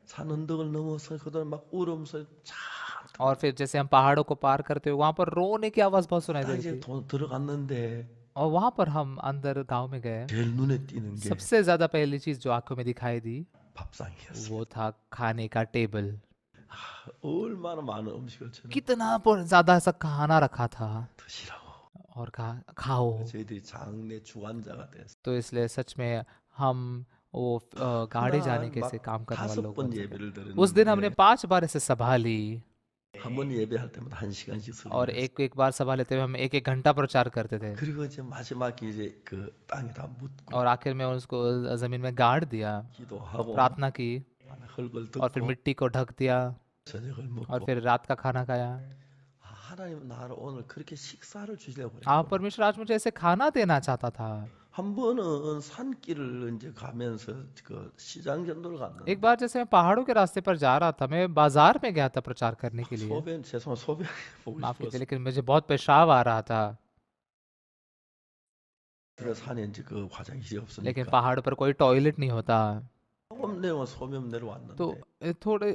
산 언덕을 넘어서 그들 막 울으면서 잔뜩 और फिर जैसे हम पहाड़ों को पार करते हुए वहां पर रोने की आवाज बहुत सुनाई 딱 दे रही 이제 थी। 들어갔는데 और वहां पर हम अंदर गांव में गए। 제일 눈에 띄는 게 सबसे ज्यादा पहली चीज जो आंखों में दिखाई दी 밥상이었어요. वो था खाने का टेबल। 얼마나 많은 음식을 저는 कितना ज्यादा ऐसा खाना रखा था 드시라고. और कहा खाओ। 저희들이 장례 주관자가 됐어요. तो इसलिए सच में हम वो गाड़ी जाने 그날 के से 막 काम करने वाले लोग 5번 बन सके। 예배를 उस दिन हमने 드렸는데 5 बार ऐसे सभा ली 한 번 예배할 때마다 1시간씩 और 설교했어요. एक एक बार सभा लेते हुए हम एक एक घंटा प्रचार करते थे 그리고 이제 마지막에 이제 그 땅에다 묻고 और आखिर में उसको जमीन में गाड़ दिया, 기도하고 प्रार्थना की 흙을 और फिर 덮고 मिट्टी को ढक दिया 저녁을 और 먹고 फिर रात का खाना खाया। 하나님 나를 오늘 그렇게 식사를 주시려고 हाँ, 그랬구나. परमेश्वर आज मुझे ऐसे खाना देना चाहता था। 한 번은 산길을 이제 가면서 그 시장 전도를 갔는데 एक बार जैसे मैं पहाड़ों के रास्ते पर जा रहा था, मैं बाजार में गया था प्रचार करने के लिए। 소변 죄송한 소변 보고 माफ कीजिए, 싶었어. लेकिन मुझे बहुत पेशाब आ रहा था, 그 산에 이제 그 화장실이 लेकिन 없으니까 पहाड़ पर कोई टॉयलेट नहीं होता। 조금 내려 소변 तो 내려왔는데 थोड़े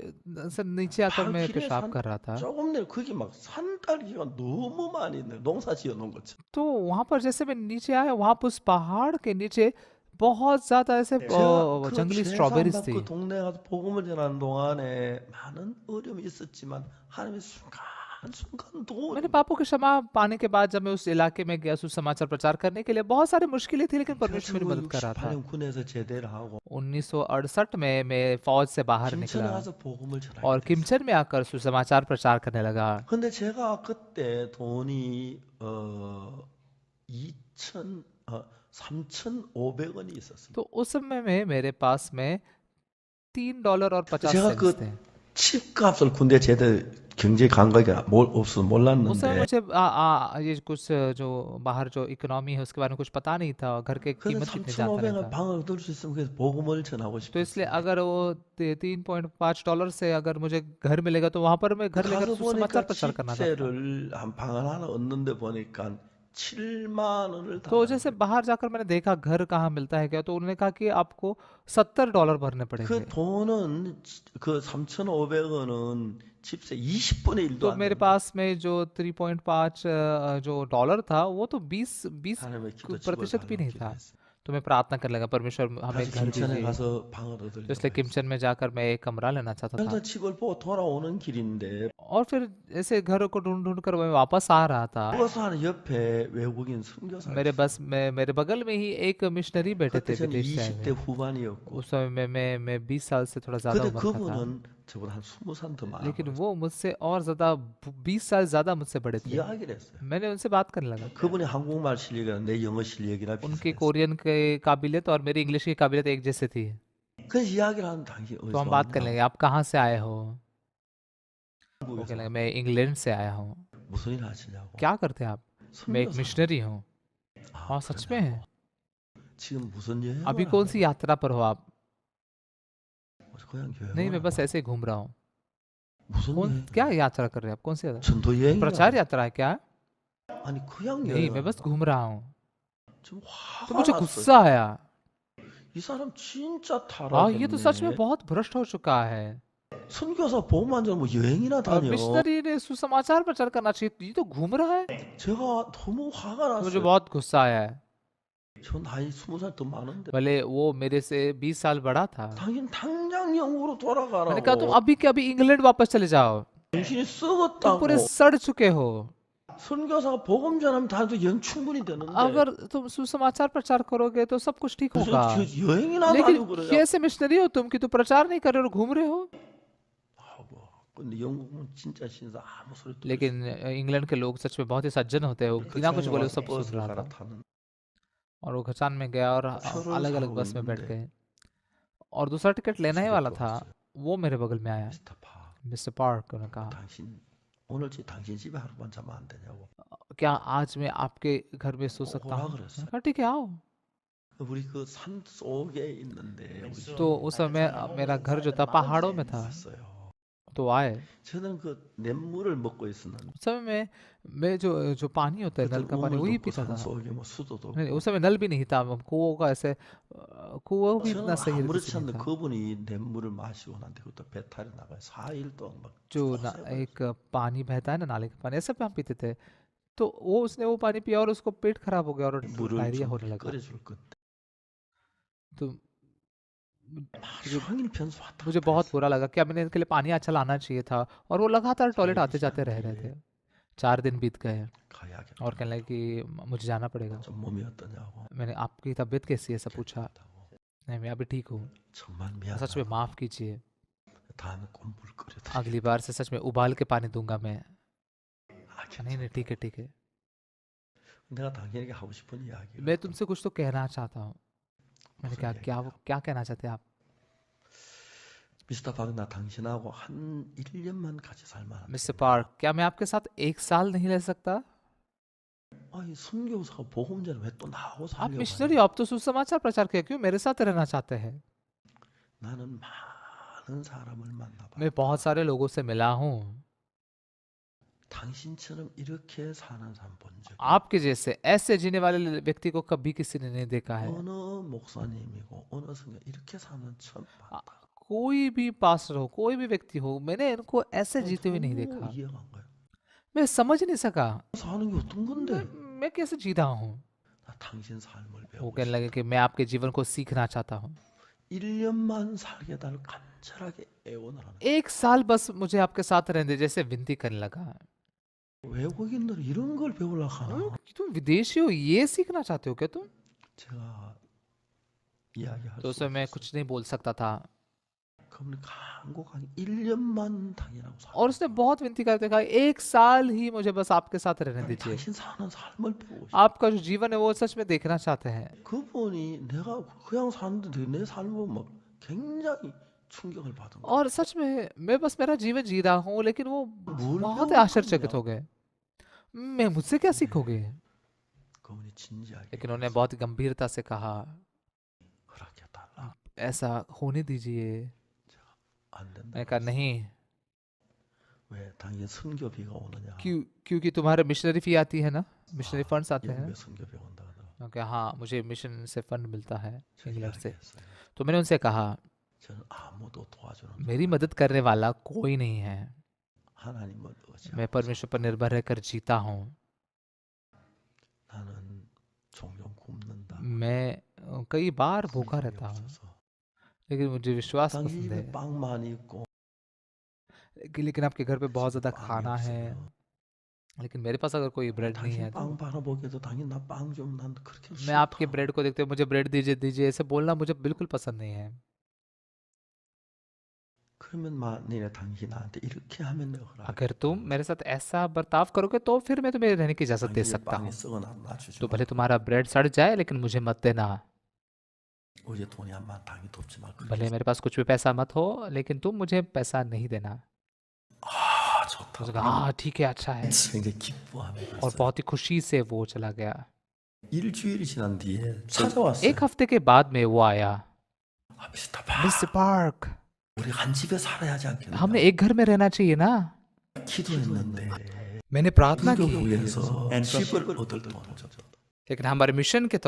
से नीचे आकर मैं 길에 पेशाब 산 कर रहा था। 조금 내려 거기 막 산딸기가 너무 많이 있네. 농사 지어 놓은 것처럼. तो वहां पर जैसे मैं नीचे आया, वहां पर उस पहाड़ के नीचे बहुत ज्यादा ऐसे 제가 그 जंगली 제사 स्ट्रॉबेरीज थी। 받고 동네에 가서 복음을 전하는 동안에 많은 어려움이 있었지만 하나님의 순간 도움을 मैंने पापों की क्षमा पाने के बाद जब मैं उस इलाके में गया सुसमाचार प्रचार करने के लिए, बहुत सारी मुश्किलें थी, लेकिन परमेश्वर मेरी मदद कर रहा था। 1968년 군에서 제대를 하고 1968 में मैं फौज से बाहर 김천에 निकला 가서 복음을 और 전하게 됐어요. किमचन में आकर सुसमाचार प्रचार करने लगा। 근데 제가 그때 돈이 2천 3,500원이 있었습니다. तो उस समय में मेरे पास में $3 और 50 제가 सेंट्स 그 थे। 집값을 군대 제대로 경제 감각이 없어서 उस समय 몰랐는데 मुझे ये कुछ जो बाहर जो इकोनॉमी है उसके बारे में कुछ पता नहीं था, घर के 근데 कीमत कितने जानता नहीं 3,500원 था। 방을 얻을 수 있으면 그래서 복음을 전하고 तो इसलिए 싶었어요. अगर वो $3.5 से अगर मुझे घर मिलेगा तो वहां पर मैं घर लेकर 가서 सुसमाचार 보니까 प्रचार करना चाहता था। 집세를 한 방을 하나 얻는데 보니까 7만 원을 다 तो जैसे बाहर जाकर मैंने देखा घर कहाँ मिलता है क्या, तो उन्होंने कहा कि आपको $70 भरने 그 पड़ेंगे। 돈은 그 3,500원은 집세 20분의 1도 तो 안 मेरे 됩니다. पास में जो 3.5 जो डॉलर था वो तो 20 하나님의 기도 집을 प्रतिशत भी 달라고 नहीं था। 기도했어요. तो मैं प्रार्थना करने लगा, परमेश्वर हमें 다시 घर 김천에 दीजिए। 가서 방을 तो 얻으려고 इसलिए 했어요. किमचन में जाकर मैं एक कमरा लेना चाहता था 그래서 집을 보고 돌아오는 길인데 और फिर ऐसे घर को ढूंढ ढूंढ कर मैं वापस आ रहा था। 버스 하는 옆에 외국인 선교사가 मेरे 있어요. बस में मेरे बगल में ही एक मिशनरी बैठे 그때 थे 저는 विदेश से आए 20대 हुए। 후반이었고 उस समय में मैं 20 साल से थोड़ा ज्यादा 근데 उम्र का था, 그분은 저보다 한 20살 더 많아 लेकिन 보였어요. वो मुझसे और ज्यादा 20 साल ज्यादा मुझसे बड़े थे। 이야기를 했어요. मैंने उनसे बात करने लगा। 그분이 한국말 실력이랑 내 영어 실력이나 उनकी 비슷했어요. कोरियन के काबिलियत और मेरी इंग्लिश की काबिलियत एक जैसे थी। 그래서 이야기를 하면 당신 तो 어디서 हम बात कर लेंगे, 왔냐고 आप कहाँ से आए हो? वो 한국에서 कहने लगे मैं इंग्लैंड से आया हूँ। 무슨 일 하시냐고 क्या करते हैं आप? मैं एक 선교사 मिशनरी हूँ। 아, हाँ, सच में 그러냐고. है। 지금 무슨 여행을 अभी कौन सी 하냐고. यात्रा पर हो आप? 그냥 नहीं, 여행을 मैं बस 하고. ऐसे ही घूम रहा हूँ। 무슨 क्या 여행 यात्रा कर रहे हैं आप? कौन सी यात्रा? 전도 여행이라고 प्रचार यात्रा है क्या? 아니 그냥 नहीं, मैं 여행을 बस घूम रहा हूँ। 좀 तो 화가 मुझे 났어요. गुस्सा आया। 이 사람 진짜 हाँ, ये तो सच में 타락했네. बहुत भ्रष्ट हो चुका है। 선교사 복음만 전하면 뭐 여행이나 다녀. मिशनरी ने सुसमाचार प्रचार करना चाहिए, ये तो घूम रहा है। 제가 너무 화가 तो मुझे 났어요. बहुत गुस्सा आया है। 저 ना이 20살 더 많은데. भले वो मेरे से 20 साल बड़ा था। 당신 당장 영국으로 मैंने कहा तुम 돌아가라고. अभी के अभी इंग्लैंड वापस चले जाओ, 당신이 तुम पूरे 썩었다고. सड़ चुके हो। 선교사가 복음 전하면 다도 영 충분히 되는데. अगर तुम सुसमाचार प्रचार करोगे तो सब कुछ ठीक 무슨 होगा, 여행이나 लेकिन 다니고 그러냐. कैसे मिशनरी हो तुम कि तुम प्रचार नहीं कर रहे हो और घूम रहे हो? 하고. 근데 영국은 진짜 신사 아무 소리도 लेकिन इंग्लैंड के लोग सच में बहुत ही सज्जन होते हैं, वो बिना कुछ बोले वो सब सुन 버스를 रहा था। 갈아타는 और वो खचान में गया और 표를 अलग अलग 사고 बस में बैठ 있는데 गए और दूसरा टिकट लेना ही वाला 집에 था, 왔어요. वो मेरे बगल में आया। 미스터 파. मिस्टर पार्क ने कहा, 당신 오늘 당신 집에 하루만 자면 안 되냐고. क्या आज मैं आपके घर में सो सकता 오라 हूँ? 그랬어요. मैंने कहा ठीक है आओ। 우리 그 산 속에 있는데 우리 तो उस समय मेरा घर जो था पहाड़ों में था, 있었어요. तो आए। 저는 그 냇물을 먹고 있었는데 उस समय में मैं जो पानी होता है, नल 그때는 का पानी, 우물도 वही 없고 पीता था। 산속에 뭐 수도도 नहीं, 없고 उस समय नल भी नहीं था, कुओं का ऐसे कुआं भी इतना 저는 सही तरीके 아무렇지 से नहीं 않은데 था। 그분이 냇물을 마시고 난데 그것도 배탈이 나가요. 4일 동안 막 जो 쪼세버렸어요. एक पानी बहता है ना, नाले का पानी, ऐसा भी हम पीते थे। तो वो उसने वो पानी पिया और उसको पेट खराब हो गया और 물을 डायरिया 좀 होने लगा। 끓여줄 건데 तो मुझे 종일 변수 왔다 मुझे 갔다 बहुत 했어요. बुरा लगा, क्या मैंने इनके लिए पानी अच्छा लाना चाहिए था। और वो लगातार टॉयलेट आते जाते रह रहे थे। 4 दिन बीत गए 가야겠다. और कहने लगे कि मुझे जाना पड़ेगा। 좀 몸이 어떠냐고. मैंने आपकी तबीयत कैसी है सब पूछा। 괜찮다고. नहीं, मैं अभी ठीक हूँ। 정말 सच में 미안하고. माफ़ कीजिए, 다음에 꼭 물 끓여 अगली बार से सच में उबाल के पानी दूंगा मैं। 아, नहीं नहीं, ठीक है ठीक है। 내가 당신에게 하고 싶은 이야기를 मैं तुमसे कुछ तो कहना चाहता हूँ। मैंने 무슨 कहा, 이야기야? क्या कहना चाहते हैं आप? 미스터 박, 나 당신하고 한 1년만 같이 살만 मिस्टर पार्क, क्या मैं आपके साथ 1 साल नहीं रह सकता? 아니 선교사가 복음자를 왜 또 나하고 आप 살려고 मिशनरी, 하냐? आप तो सुसमाचार प्रचार किया, क्यों मेरे साथ रहना चाहते हैं? 나는 많은 사람을 만나봐. मैं बहुत सारे लोगों से मिला हूँ। 당신처럼 이렇게 사는 사람 본 적이 आपके जैसे ऐसे जीने वाले व्यक्ति को कभी किसी ने नहीं देखा है। 어느 목사님이고 어느 성경 이렇게 사는 처음 आ- 봤다. कोई भी पास्टर हो, कोई भी व्यक्ति हो, मैंने इनको ऐसे जीते हुए नहीं 너무 देखा। 이해가 안 가요. मैं समझ नहीं सका, 사는 게 어떤 건데? मैं कैसे जी रहा हूँ। 나 당신 삶을 वो 배우고 कहने 싶어. लगे कि मैं आपके जीवन को सीखना चाहता हूँ। 1년만 살게 달라고 간절하게 애원을 하는. 1 साल बस मुझे आपके साथ रहने दे, जैसे विनती करने लगा। 외국인들은 이런 걸 배우려고 하나? तुम विदेशी हो, ये सीखना चाहते हो क्या तुम? 제가 이야기할 तो 수 उसमें मैं 없었어요. कुछ नहीं बोल सकता था। 그분이 간곡하게 1년만 당신하고 살고 और उसने बहुत विनती करते कहा, 1 साल ही मुझे बस आपके साथ रहने दीजिए। 당신 사는 삶을 보고 싶어. आपका जो जीवन है वो सच में देखना चाहते हैं। 그분이 내가 그냥 사는데 내 삶은 막 굉장히 충격을 받은 거야. और सच में मैं बस मेरा जीवन जी रहा हूँ, लेकिन वो 뭘 बहुत ही 배우는 आश्चर्यचकित 거냐? हो गए। मैं मुझसे क्या सीखोगे? 그분이 진지하게 लेकिन उन्होंने बहुत ही गंभीरता से कहा, 허락해달라. ऐसा होने दीजिए। 안 된다. मैंने कहा नहीं, 왜 당신 선교비가 오느냐? क्योंकि तुम्हारे मिशनरी फी आती है ना, मिशनरी फंड्स आते हैं। 영국에 선교비가 온다 하더라고. मैं कहा हाँ, मुझे मिशन से फंड मिलता है 제가 इंग्लैंड से। 이야기했어요. तो मैंने उनसे कहा, 저는 아무도 도와주는 मेरी मदद करने वाला कोई नहीं है, 하나님을 의지하고 मैं परमेश्वर पर निर्भर रहकर जीता हूँ। 나는 종종 굶는다. मैं कई बार भूखा 생각이 रहता हूँ, 없어서. लेकिन मुझे विश्वास 당신 पसंद 집에 है। 빵 많이 있고 लेकिन आपके घर पे बहुत 집에 ज़्यादा 빵이 खाना है, 없어요. लेकिन मेरे पास अगर कोई ब्रेड नहीं 당신 है तो 빵 바라보기에도 당신 나 빵 좀 난 그렇게 मैं आपके 싫다. ब्रेड को देखते हुए मुझे ब्रेड दीजिए दीजिए ऐसे बोलना मुझे बिल्कुल पसंद नहीं है। 그러면 만일에 당신 나한테 이렇게 하면 내가 허락. अगर तुम मेरे साथ ऐसा बर्ताव करोगे तो फिर मैं तुम्हें रहने की इजाज़त दे 당신의 सकता 빵이 हूँ। 썩어나 주지 तो 마. भले तुम्हारा ब्रेड सड़ जाए, लेकिन मुझे मत देना। 어제 돈이 안 많아 당신 돕지 마. भले मेरे पास कुछ भी पैसा मत हो, लेकिन तुम मुझे पैसा नहीं देना। 아 좋다. उसने कहा, हाँ ठीक है, अच्छा है। 굉장히 기뻐하며 और 있어요. बहुत ही खुशी से वो चला गया। 일주일이 지난 뒤에 찾아왔어요. 1 हफ्ते के बाद में वो आया। 아, 미스터 박, मिस्टर पार्क, 우리 한 집에 살아야 하지 않겠나? हमने एक घर में रहना चाहिए ना। 기도했는데 मैंने प्रार्थना की, 기도부에서 집을 얻을 돈 줬죠. लेकिन हमारे मिशन के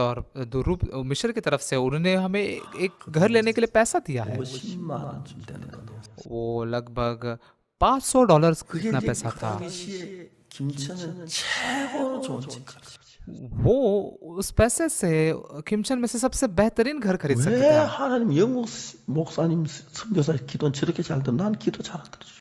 मिशन की तरफ से उन्होंने हमें एक घर लेने के लिए पैसा दिया है। 50만 원쯤 되는 건데. वो लगभग $500 그게 कितना 이제 पैसा 그 था। 당시에 김천은 최고로 좋은 집값이에요. वो उस पैसे से किमचन में से सबसे बेहतरीन घर खरीद सकते 왜 थे। 하나님 영국 목사님 선교사 기도는 저렇게 잘 들어? 난 기도 잘 안 들어줘.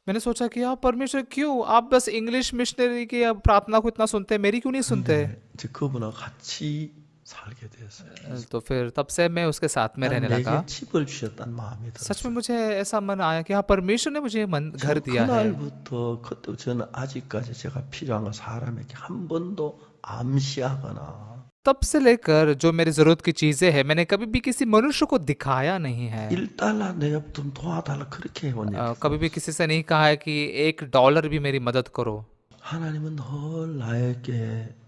मैंने सोचा कि आप परमेश्वर क्यों आप बस इंग्लिश मिशनरी की प्रार्थना को इतना सुनते हैं, मेरी क्यों नहीं सुनते? 이제 그분하고 같이 살게 됐어요. तो फिर तब से मैं उसके साथ में रहने लगा। 내게 집을 주셨다는 마음이 सच में 들었어요. मुझे ऐसा मन आया कि हाँ, परमेश्वर ने मुझे घर दिया है। 그날부터 그때 저는 아직까지 제가 필요한 거 사람에게 한 번도 암시하거나 तब से लेकर जो मेरी जरूरत की चीजें हैं, मैंने कभी भी किसी मनुष्य को दिखाया नहीं है। 1달러 내가 좀 도와달라 그렇게 해본 적 कभी भी किसी से नहीं कहा है कि $1 भी मेरी मदद करो। 하나님은 늘 나에게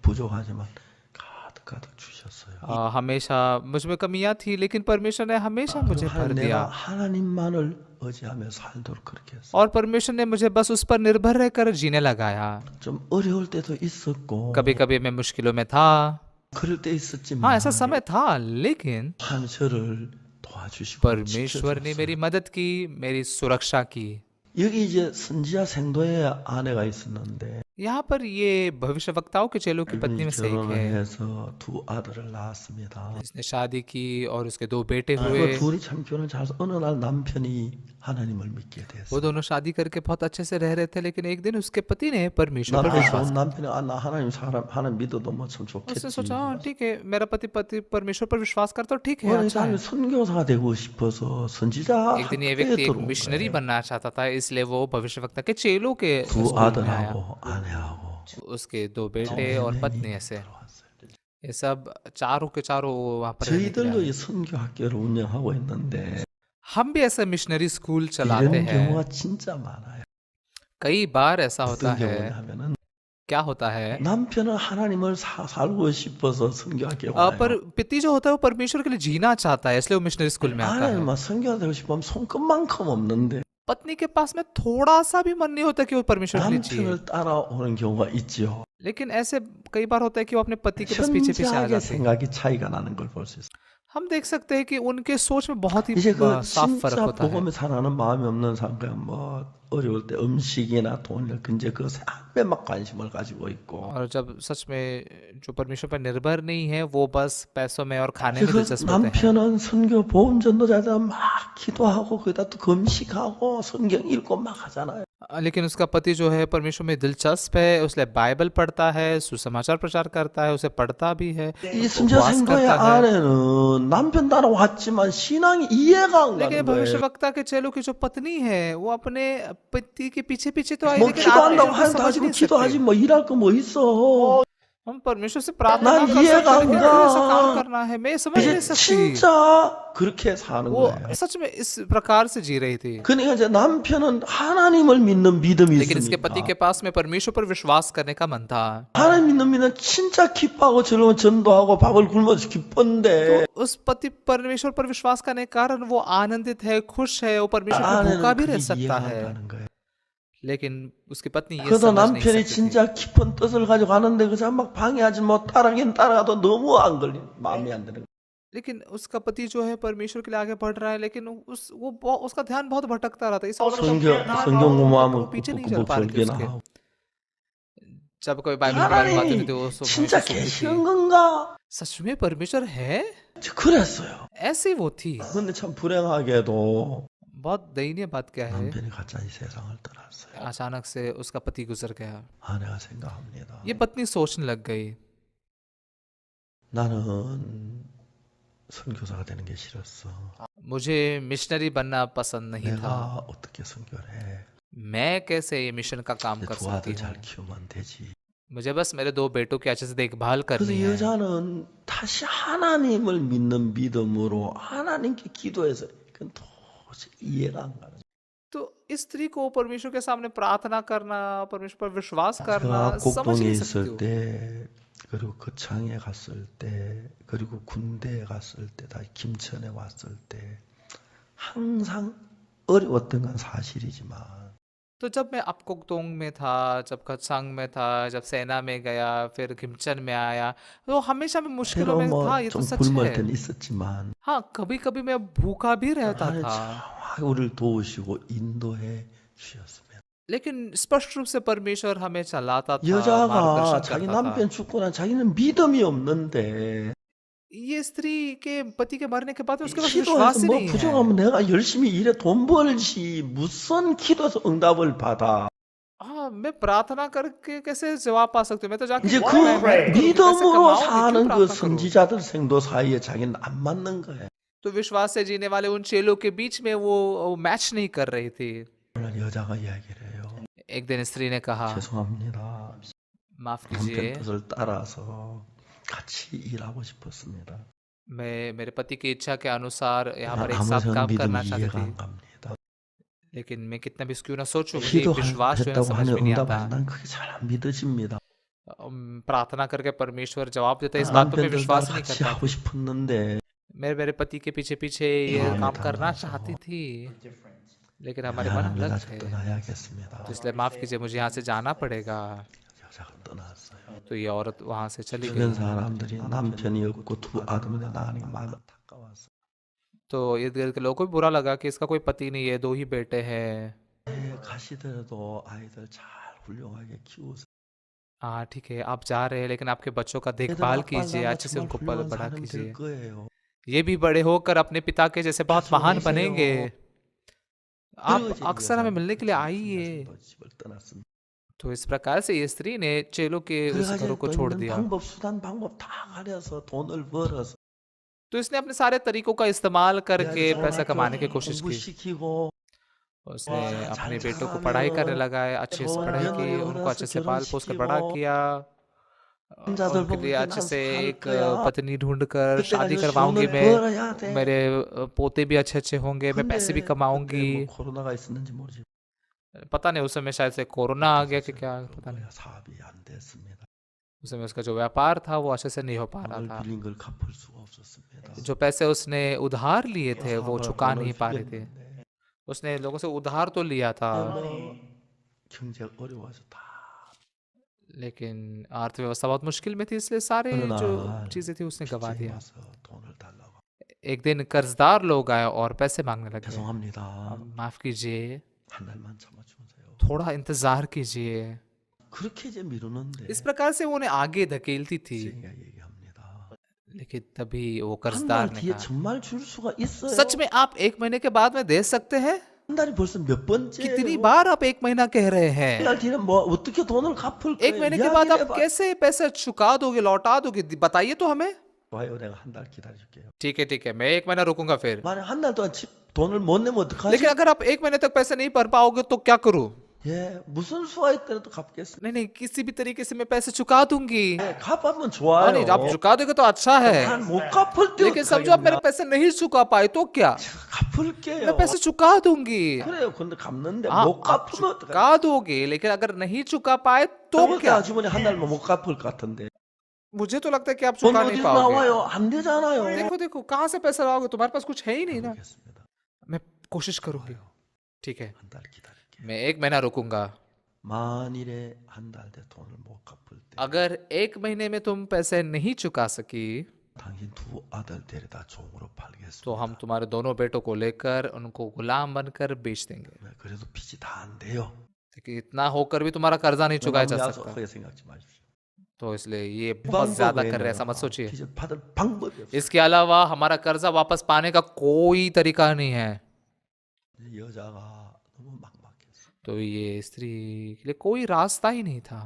부족하지만 가득한 가득 주셨어요. हमेशा मुझ में कमियां थी, लेकिन परमेश्वर ने हमेशा 그리고 मुझे भर 내가 दिया। 하나님만을 의지하며 살도록 그렇게 했어요. और परमेश्वर ने मुझे बस उस पर निर्भर रहकर जीने लगाया। 좀 어려울 때도 있었고 कभी कभी मैं मुश्किलों में था, 그럴 때 हाँ 있었지만 ऐसा समय था, लेकिन 하나님 저를 도와주시고 परमेश्वर ने मेरी 지켜줬어요. मदद की, मेरी सुरक्षा की। 여기 이제 선지자 생도의 아내가 있었는데 यहाँ पर ये भविष्यवक्ताओं के चेलों की पत्नी 이분이 में से एक 결혼을 है। 해서 두 아들을 낳았습니다. इसने शादी की और उसके 2 बेटे 그 हुए। 둘이 참 결혼 잘해서 어느 날 남편이 하나님을 믿게 वो 됐어요. दोनों शादी करके बहुत अच्छे से रह रहे थे, लेकिन एक दिन उसके पति ने परमेश्वर पर 남편 विश्वास 좋은 남편이 나 하나님 믿어도 뭐 참 उसने 좋겠지. सोचा हाँ ठीक है, मेरा पति परमेश्वर पर विश्वास करता, तो ठीक है, 오늘 अच्छा 사람이 है। 선교사가 되고 싶어서 선지자 एक दिन ये 학교에 व्यक्ति एक 들어온 मिशनरी 거예요. बनना चाहता था, इसलिए वो भविष्यवक्ता के चेलों के 두 स्कूल में आया। 아들하고 아내하고 उसके 2 बेटे और पत्नी ऐसे, 들어왔어요. ये सब चारों के चारों वहाँ पर रहने के लिए 저희들도 आए। 이 선교 학교를 운영하고 있는데 हम भी ऐसा मिशनरी स्कूल चलाते 이런 हैं। 경우가 진짜 많아요. कई बार ऐसा होता 어떤 है, 경우냐면은 क्या होता है, 남편은 하나님을 살고 싶어서 선교학교에 와요. पर पति जो होता है वो परमेश्वर के लिए जीना चाहता है, इसलिए वो मिशनरी स्कूल में आता है। 아내는 막 선교가 되고 싶으면 손끝만큼 없는데 पत्नी के पास में थोड़ा सा भी मन नहीं होता कि वो परमेश्वर के लिए जिए, 남편을 따라오는 경우가 있죠. लेकिन ऐसे कई बार होता है कि वो अपने पति के बस पीछे पीछे आ 현저하게 जाते हैं। 생각이 차이가 나는 걸 볼 수 있어요. हम देख सकते हैं कि उनके सोच में बहुत ही 이제 그 साफ फर्क 진짜 होता है। 복음에 사랑하는 마음이 없는 사람 그냥 뭐 어려울 때 음식이나 돈을 근데 그 삶에 막 관심을 가지고 있고 और जब सच में जो परमेश्वर पर निर्भर नहीं है, वो बस पैसों में और खाने में 그 दिलचस्प होते हैं। 남편은 선교 보험 전도자들 막 기도하고 거기다 또 금식하고 성경 읽고 막 하잖아요. लेकिन उसका पति जो है परमेश्वर में दिलचस्प है, उसलिए बाइबल पढ़ता है, सुसमाचार प्रचार करता है, उसे पढ़ता भी है, 이 순자 उपवास 생도의 करता है। 아내는 남편 따라왔지만 신앙이 इ해가 안 लेकिन 가는 거예요. भविष्यवक्ता के चेलों की जो पत्नी है, वो अपने पति के पीछे पीछे तो आई, 뭐 लेकिन 기도한다고 आत्मिक 하는 समझ 가지고 नहीं 기도하지 सकते। 뭐 일할 거 뭐 있어. हम परमेश्वर से प्रार्थना 난 कर 이해가 सकते हैं, 안 लेकिन 가। क्यों ऐसा काम करना है, मैं समझ 이제 नहीं सकती। 진짜 그렇게 사는 वो 거예요. सच में इस प्रकार से जी रही थी। 그러니까 이제 남편은 하나님을 믿는 믿음이 लेकिन इसके पति 있으니까 के पास में परमेश्वर पर विश्वास करने का मन था। 하나님 믿는 믿음 진짜 기뻐하고 저러면 전도하고 밥을 굶어서 기쁜데 तो उस पति परमेश्वर पर विश्वास करने के कारण वो आनंदित है, खुश है, वो परमेश्वर को 아내는 भूखा भी रह 그게 सकता 이해가 안 है। 가는 거예요. लेकिन उसकी पत्नी ये 그래도 समझ नहीं 남편이 सकती थी। 진짜 깊은 뜻을 가지고 가는데 그 사람 막 방해하지 뭐 따라긴 따라가도 너무 안 걸린 마음이 안 드는 거예요. लेकिन उसका पति जो है परमेश्वर के लिए आगे बढ़ रहा है, लेकिन उसका ध्यान बहुत भटकता रहता है। इस औरत का ध्यान 성경 공부하면 पीछे नहीं 그 चल पा रही थी 절개나 उसके। 하고 जब कोई बाइबल के बारे में बात होती 하나님 थी, वो 진짜 सुनती 계시는 थी। 건가? सच में परमेश्वर है? 그랬어요. ऐसी वो थी। 근데 참 불행하게도 बहुत दयनीय बात क्या है, 남편이 갑자기 세상을 떠났어요. अचानक से उसका पति गुजर गया। 아내가 생각합니다. ये पत्नी सोचने लग गई, 나는 선교사가 되는 게 싫었어. मुझे मिशनरी बनना पसंद नहीं था। 내가 어떻게 선교를 해? मैं कैसे ये मिशन का काम 내 कर 두 सकती 아들 हूँ? 잘 키우면 되지. मुझे बस मेरे 2 बेटों की अच्छे से देखभाल 그래서 करनी है। 여자는 다시 하나님을 믿는 믿음으로 하나님께 기도해서 그건 도저히 이해가 안 가는. तो इस स्त्री को परमेश्वर के सामने प्रार्थना करना, परमेश्वर पर विश्वास करना 제가 समझ 곡동에 नहीं 있을 सकती हूँ। 때 그리고 거창에 갔을 때 그리고 군대에 갔을 때 다 김천에 왔을 때 항상 어려웠던 건 사실이지만 तो जब मैं अपकोक्तोंग में था, जब खत्सांग में था, जब सेना में गया, फिर खिमचन में आया, तो हमेशा मैं मुश्किलों 때로 में था, ये तो 뭐좀 सच 굶을 है। 때는 있었지만 हाँ, कभी कभी मैं भूखा भी रहता 하나님 था, 정확하게 우리를 도우시고 인도해 주셨으면 लेकिन स्पष्ट रूप से परमेश्वर हमें चलाता था, 여자가 मार्गदर्शन 자기 करता था। 남편 죽고 난 자기는 믿음이 없는데 ये स्त्री के पति के मरने के बाद उसके पास विश्वास 기도해서 ही 뭐 नहीं है। 부정하면 내가 열심히 일해 돈 벌지 무슨 기도해서 응답을 받아. हाँ, मैं प्रार्थना करके कैसे जवाब पा सकती हूँ? मैं तो जाके 이제 그 मैं कैसे 믿음으로 कमाऊं? मैं 사는 क्यों 그 प्रार्थना करूं? 선지자들 생도 사이에 자기는 안 맞는 거예요. तो विश्वास से जीने वाले उन चेलों के बीच में वो मैच नहीं कर रही थी। 오늘 여자가 이야기를 해요. एक दिन स्त्री ने कहा, 죄송합니다. माफ 남편 कीजिए, 뜻을 따라서 같이 일하고 싶었습니다. मैं मेरे पति की इच्छा के अनुसार यहाँ पर एक 아무 साथ 생각 काम 믿음이 करना चाहती 이해가 थी, 안 갑니다. लेकिन मैं कितना भी क्यों ना सोचूं, मुझे विश्वास जो है 기도했다고 समझ 하는 में नहीं 응답 आता। 난 그게 잘 안 믿어집니다. प्रार्थना करके परमेश्वर जवाब देता है, इस बात पर मैं 남편들 विश्वास 날 नहीं 같이 करता 하고 था। 싶었는데 मैं मेरे पति के पीछे पीछे ये 마음이 काम करना 달라서 चाहती थी, लेकिन हमारे मन 미안합니다. अलग 저 थे, 떠나야겠습니다. तो इसलिए माफ कीजिए, मुझे यहाँ से जाना पड़ेगा। 여자가 떠났어요. तो ये औरत वहां से चली 주변 गई। 사람들이 남편이 없고 두 아들인데 나니 마음이 안타까웠어. तो इर्द गिर्द के लोगों को भी बुरा लगा कि इसका कोई पति नहीं है, 2 ही बेटे हैं। 가시더라도 아이들 잘 훌륭하게 키우세요. हाँ ठीक है, आप जा रहे हैं, लेकिन आपके बच्चों का 애들 देखभाल 아빠 कीजिए, 낳으면 अच्छे से 정말 उनको 훌륭한 बड़ा 사람이 될 कीजिए। 거예요. ये भी बड़े होकर अपने पिता के जैसे बहुत 가서 महान 오세요. बनेंगे। आप 그리고 이제 अक्सर हमें मिलने के लिए 여자는 आइए। 또 집을 떠났습니다. तो इस प्रकार से ये स्त्री ने चेलों के उस घरों 그래가지고 को 또 छोड़ 있는 दिया। 방법 수단 방법 다 가려서 돈을 벌어서 तो इसने अपने सारे तरीकों का इस्तेमाल करके 아들 पैसा कमाने की 초등학교 कोशिश की। 공부시키고 उसने 잘 अपने बेटों को पढ़ाई 자라면 करने लगा है, अच्छे से 좋은 पढ़ाई की, 며느리 उनको अच्छे 얻어서 से पाल पोस कर बड़ा 결혼시키고 किया, 남자들 उनके 보고 लिए 난 अच्छे से 살 एक 거야. पत्नी ढूंढकर 그때 शादी 가지고 करवाऊंगी 돈을 मैं, 벌어야 돼. मेरे पोते भी अच्छे अच्छे होंगे, मैं पैसे भी 근데 그때 कमाऊंगी। 뭐 코로나가 있었는지 모르지. पता नहीं उस समय शायद से कोरोना आ गया कि क्या, पता नहीं। 사업이 안 됐습니다. उस समय उसका जो व्यापार था वो अच्छे से नहीं हो पा रहा 돈을 था। 빌린 걸 갚을 수가 없었습니다. जो पैसे उसने उधार लिए थे वो 사업을 चुका 돈을 नहीं पा रहे थे। 빌렸는데 उसने लोगों से उधार तो लिया था, 뭐 경제가 어려워서 다 लेकिन अर्थव्यवस्था बहुत मुश्किल में थी, इसलिए सारे 어느 जो 날 चीजें थी उसने गवा 빚쟁이 दिया। 와서 돈을 달라고. एक दिन कर्जदार लोग आए और पैसे मांगने लगे। 죄송합니다. माफ कीजिए, 한 달만 참아주세요. थोड़ा इंतजार कीजिए। 그렇게 이제 미루는데 इस प्रकार से वो उन्हें आगे धकेलती थी, 빚쟁이가 얘기합니다. लेकिन तभी वो 한 कर्जदार 달 ने 뒤에 कहा, 정말 줄 수가 있어요. सच में आप 1 महीने के बाद में दे सकते हैं? 한 달이 벌써 몇 कितनी 번째예요? बार आप 1 महीना कह रहे हैं? 한 달 뒤에 뭐 어떻게 돈을 갚을 1 거예요? महीने के बाद 이야기를 आप 해봐. कैसे पैसे चुका दोगे, लौटा दोगे, बताइए तो हमें। 좋아요, 내가 한 달 기다릴게요. ठीक है, मैं 1 महीना रुकूंगा फिर। 만약 한 달 동안 돈을 못 내면 어떡하지? लेकिन अगर आप 1 महीने तक पैसे नहीं भर पाओगे तो क्या करूं? 예, 무슨 수가 있더라도 갚겠습니다. नहीं, किसी भी तरीके से मैं पैसे चुका दूंगी। 예, 갚으면 हाँ, 좋아요. नहीं, आप चुका दोगे तो अच्छा है, 난못 갚을 때 लेकिन समझो आप मेरे पैसे नहीं चुका पाए तो क्या? 갚을게요. मैं पैसे चुका दूंगी। 그래요. 근데 갚는데 हाँ, 못 आप 갚으면 어떡하지? चुका दोगे, लेकिन अगर नहीं चुका पाए तो 저밖에 क्या? 아주머니 한 달만 못 갚을 것 같은데. मुझे तो लगता है कि आप 돈 चुका नहीं 어디서 पाओगे। 나와요? 안 되잖아요. देखो कहाँ से पैसा लाओगे, तुम्हारे पास कुछ है ही नहीं ना। 모르겠습니다. मैं कोशिश करूंगी, ठीक है, 한 달 기다릴게요. मैं 1 महीना रुकूंगा। 만일에 한 달 돼 돈을 못 갚을 때 अगर 1 महीने में तुम पैसे नहीं चुका सकी 당신 두 아들 데려다 종으로 팔겠습니다. तो हम तुम्हारे दोनों बेटों को लेकर उनको गुलाम बनकर बेच देंगे। 그래도 빚이 다 안 돼요. लेकिन इतना होकर भी तुम्हारा कर्जा नहीं चुकाया जा सकता, 약속하게 생각지 마십시오. तो इसलिए ये बहुत ज्यादा कर रहे हैं, ऐसा मत सोचिए। 빚을 받을 방법이 없어요. इसके अलावा हमारा कर्जा वापस पाने का कोई तरीका नहीं है। 여자가 너무 막막했어. तो ये स्त्री के लिए कोई रास्ता ही नहीं था।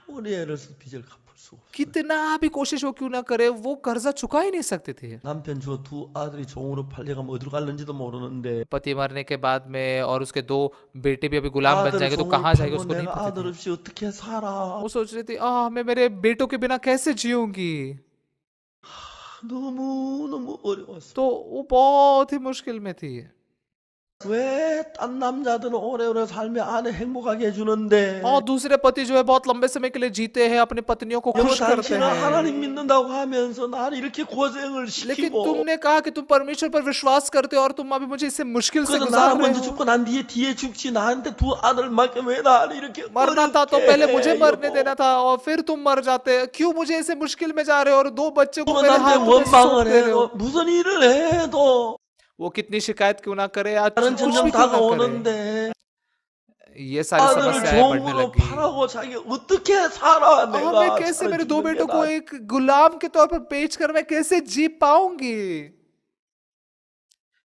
아무리 애를 써서 빚을 갚을 수가 없어요. कितना भी कोशिश वो क्यों ना करे, वो कर्जा चुका ही नहीं सकते थे। 남편 저 두 아들이 종으로 팔려가면 어디로 갈는지도 모르는데 पति मरने के बाद में और उसके 2 बेटे भी अभी गुलाम बन 아들 जाएंगे तो 종으로 कहाँ जाएंगे 팔고 उसको नहीं 내가 पता 아들 था। 없이 어떻게 살아? वो सोच रही थी, मैं मेरे बेटों के बिना कैसे जीऊंगी। 너무 어려웠어. तो वो बहुत ही मुश्किल में थी। 왜 딴 남자들은 오래오래 살며 아내 행복하게 해주는데 और दूसरे पति जो है बहुत लंबे समय के लिए जीते हैं, अपनी पत्नियों को 여보 खुश करते 당신은 हैं। 하나님 믿는다고 하면서 나를 이렇게 고생을 लेकिन 시키고 तुमने कहा कि तुम परमेश्वर पर विश्वास करते हो और तुम अभी मुझे इससे मुश्किल से 그래서 गुजार 나는 रहे 먼저 हो। 죽고 난 뒤에 죽지 나한테 두 아들 맡겨 왜 나를 이렇게 मरना था तो 어렵게 पहले मुझे 해, मरने 여보. देना था और फिर तुम मर जाते, क्यों मुझे ऐसे मुश्किल में जा रहे हो और 2 बच्चों को 또 मेरे 나한테 हाथ में सौंप 원망을 दे रहे हो। 해도 무슨 일을 해도 वो कितनी शिकायत क्यों ना करे या 다른 कुछ भी 점점 क्यों ना करे, 다가오는데 ये सारी 아들을 समस्याएं बढ़ने 종으로 लगी। 팔아고 자기 어떻게 살아 내가 मैं कैसे मेरे 2 बेटों को एक गुलाम के तौर पर बेचकर मैं कैसे जी पाऊंगी।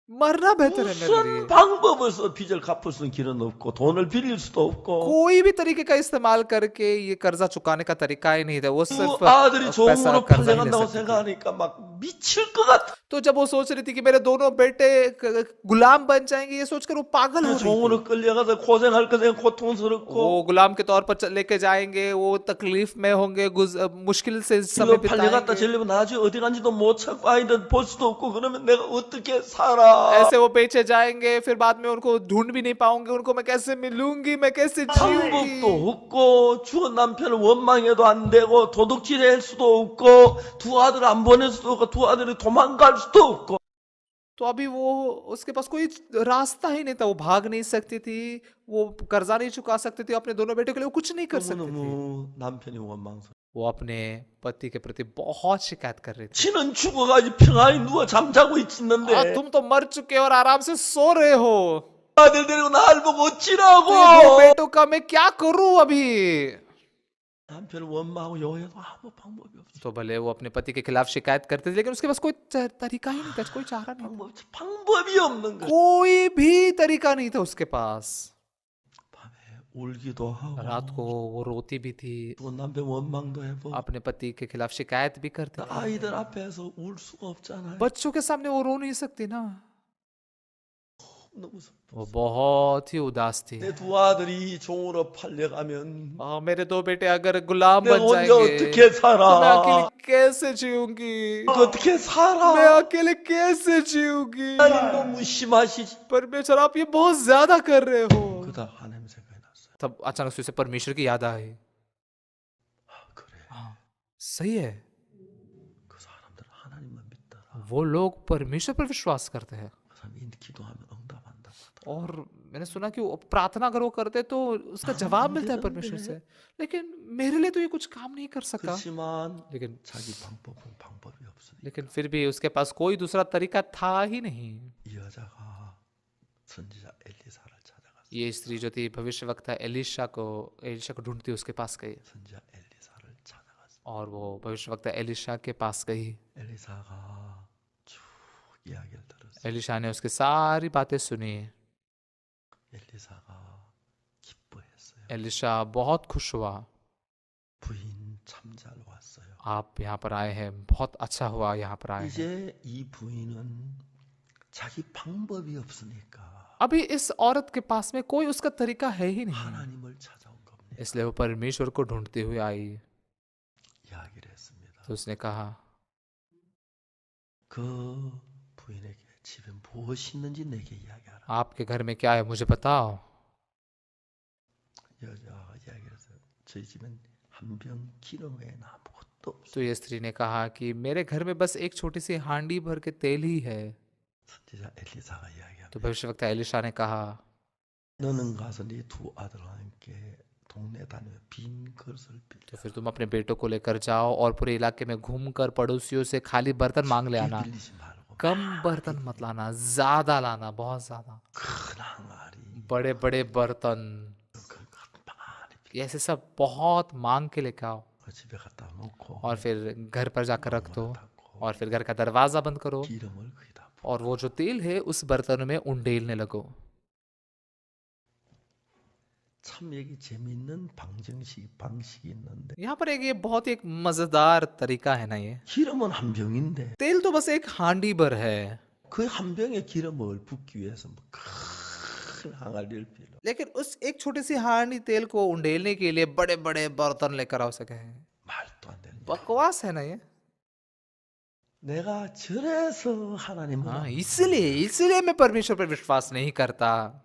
मरना बेहतर है मेरे लिए। 무슨 방법을 써 빚을 갚을 수 있는 길은 없고 돈을 빌릴 수도 없고 कोई भी तरीके का इस्तेमाल करके ये कर्जा चुकाने का तरीका ही नहीं था। वो 두 सिर्फ 아들이 पैसा 종으로 कर्जा ही ले 팔려간다고 सकती थी। 생각하니까 막 미칠 것 같아. तो जब वो सोच रही थी कि मेरे दोनों बेटे गुलाम बन जाएंगे, ये सोचकर वो पागल हो रही थी। 종으로 끌려가서 고생할 거 생각 고통스럽고 वो गुलाम के तौर पर लेके जाएंगे, वो तकलीफ में होंगे, मुश्किल से समय 이거 팔려갔다 बिताएंगे। 질리면 나중에 어디 간지도 못 찾고 아이들 볼 수도 없고 그러면 내가 어떻게 살아? ऐसे वो बेचे जाएंगे, फिर बाद में उनको ढूंढ भी नहीं पाऊंगी, उनको मैं कैसे मिलूंगी, मैं कैसे 방법도 जीऊंगी। 없고 죽은 남편을 원망해도 안 되고 도둑질할 수도 없고 두 아들 안 보낼 수도 없고 두 아들이 도망갈 수도 없고 तो अभी वो उसके पास कोई रास्ता ही नहीं था, वो भाग नहीं सकती थी, वो कर्जा नहीं चुका सकती थी, अपने दोनों बेटों के लिए वो कुछ नहीं कर सकती थी। 너무너무 남편이 원망스러워. वो अपने पति के प्रति बहुत शिकायत कर रही थी। 지는 죽어가지고 평안히 누워 잠자고 있는데 तुम तो मर चुके हो और आराम से सो रहे हो, 아들 데리고 날 보고 तो ये दो 어찌라고. बेटों का मैं क्या करूं अभी। 남편을 원망하고 요해도 아무 방법이 없어. तो भले वो अपने पति के खिलाफ शिकायत करते थे, लेकिन उसके पास कोई तरीका ही नहीं था, कोई चारा नहीं था, 방법이 없는 거야. कोई भी तरीका नहीं था उसके पास। 밤에 울기도 하고 रात को वो रोती भी थी, 또 남편 원망도 해보고 अपने पति के खिलाफ शिकायत भी करती थी। 아이들 앞에서 울 수가 없잖아요. बच्चों के सामने वो रो नहीं सकती ना, 너무 슬퍼. वो बहुत ही उदास थी। 내 두 아들이 종으로 팔려가면 मेरे दो बेटे अगर गुलाम 내가 बन 혼자 जाएंगे 어떻게 तो मैं 살아? अकेले कैसे जीऊंगी, 어떻게 मैं 살아? अकेले कैसे जीऊंगी। 하나님 너무 심하시지. परमेश्वर आप ये बहुत ज्यादा कर रहे हो। 그다 하나님 생각이 났어요. तब अचानक से उसे परमेश्वर की याद आई। 그래. हाँ, सही है, 그 사람들은 하나님만 믿더라. वो लोग परमेश्वर पर विश्वास करते हैं। 그 사람이 기도하면 응답한다. और मैंने सुना कि वो प्रार्थना अगर वो करते तो उसका जवाब मिलता है परमेश्वर से, लेकिन मेरे लिए तो ये कुछ काम नहीं कर सका। 그렇지만 लेकिन 자기 방법이 없으니 लेकिन फिर भी उसके पास कोई दूसरा तरीका था ही नहीं। 이 여자가 선지자 엘리사를 찾아갔어. ये स्त्री जो थी भविष्यवक्ता एलिशा को ढूंढती उसके पास गई, 선지자 엘리사를 찾아갔어. और वो भविष्यवक्ता एलिशा के पास गई। 엘리사가 쭉 이야기를 들었어. एलिशा ने उसकी सारी बातें सुनी। 엘리사가 기뻐했어요. एलिशा बहुत खुश हुआ, 부인 참 잘 왔어요. आप यहाँ पर आए हैं, बहुत अच्छा हुआ यहाँ पर आए हैं। 이제 이 부인은 자기 방법이 없으니까 अभी इस औरत के पास में कोई उसका तरीका है ही नहीं, 하나님을 찾아온 겁니다. इसलिए वो परमेश्वर को ढूंढते हुए आई। 이야기를 했습니다. तो उसने कहा, 그 부인에게 집에 무엇이 있는지 내게 이야기하라. आपके घर में क्या है मुझे बताओ। 여자가 이야기했어요. 저희 집엔 한 병 기름 외에는 아무것도 없어요. तो ये स्त्री ने कहा कि मेरे घर में बस एक छोटी सी हांडी भर के तेल ही है। 선지자 엘리사가 이야기합니다. तो भविष्यवक्ता एलिशा ने कहा, 너는 가서 네 두 아들과 함께 동네 다니며 빈 그릇을 빌려. तो फिर तुम अपने बेटों को लेकर जाओ और पूरे इलाके में घूमकर पड़ोसियों से खाली बर्तन मांग ले आना। 빌리지 말고 कम बर्तन मत लाना, ज्यादा लाना, बहुत ज्यादा, 큰 항아리 बड़े बड़े बर्तन, 많이 빌려. ये ऐसे सब बहुत मांग के लेकर आओ, 그 집에 갖다 놓고 और फिर घर पर जाकर रख दो, 닫고 और फिर घर का दरवाजा बंद करो, 기름을 거기다 부어. और वो जो तेल है उस बर्तन में उंडेलने लगो। 참 여기 재밌는 방식이 있는데 यहाँ पर एक ये बहुत एक मजेदार तरीका है ना, ये 기름은 한 병인데 तेल तो बस एक हांडी भर है, 그 한 병의 기름을 붓기 위해서 뭐 큰 항아리를 빌려. लेकिन उस एक छोटी सी हांडी तेल को उंडेलने के लिए बड़े बड़े बर्तन लेकर आ सके हैं। 말도 안 되는. बकवास है ना ये। 내가 저래서 하나님을 हाँ, इसलिए मैं परमेश्वर पर विश्वास नहीं करता।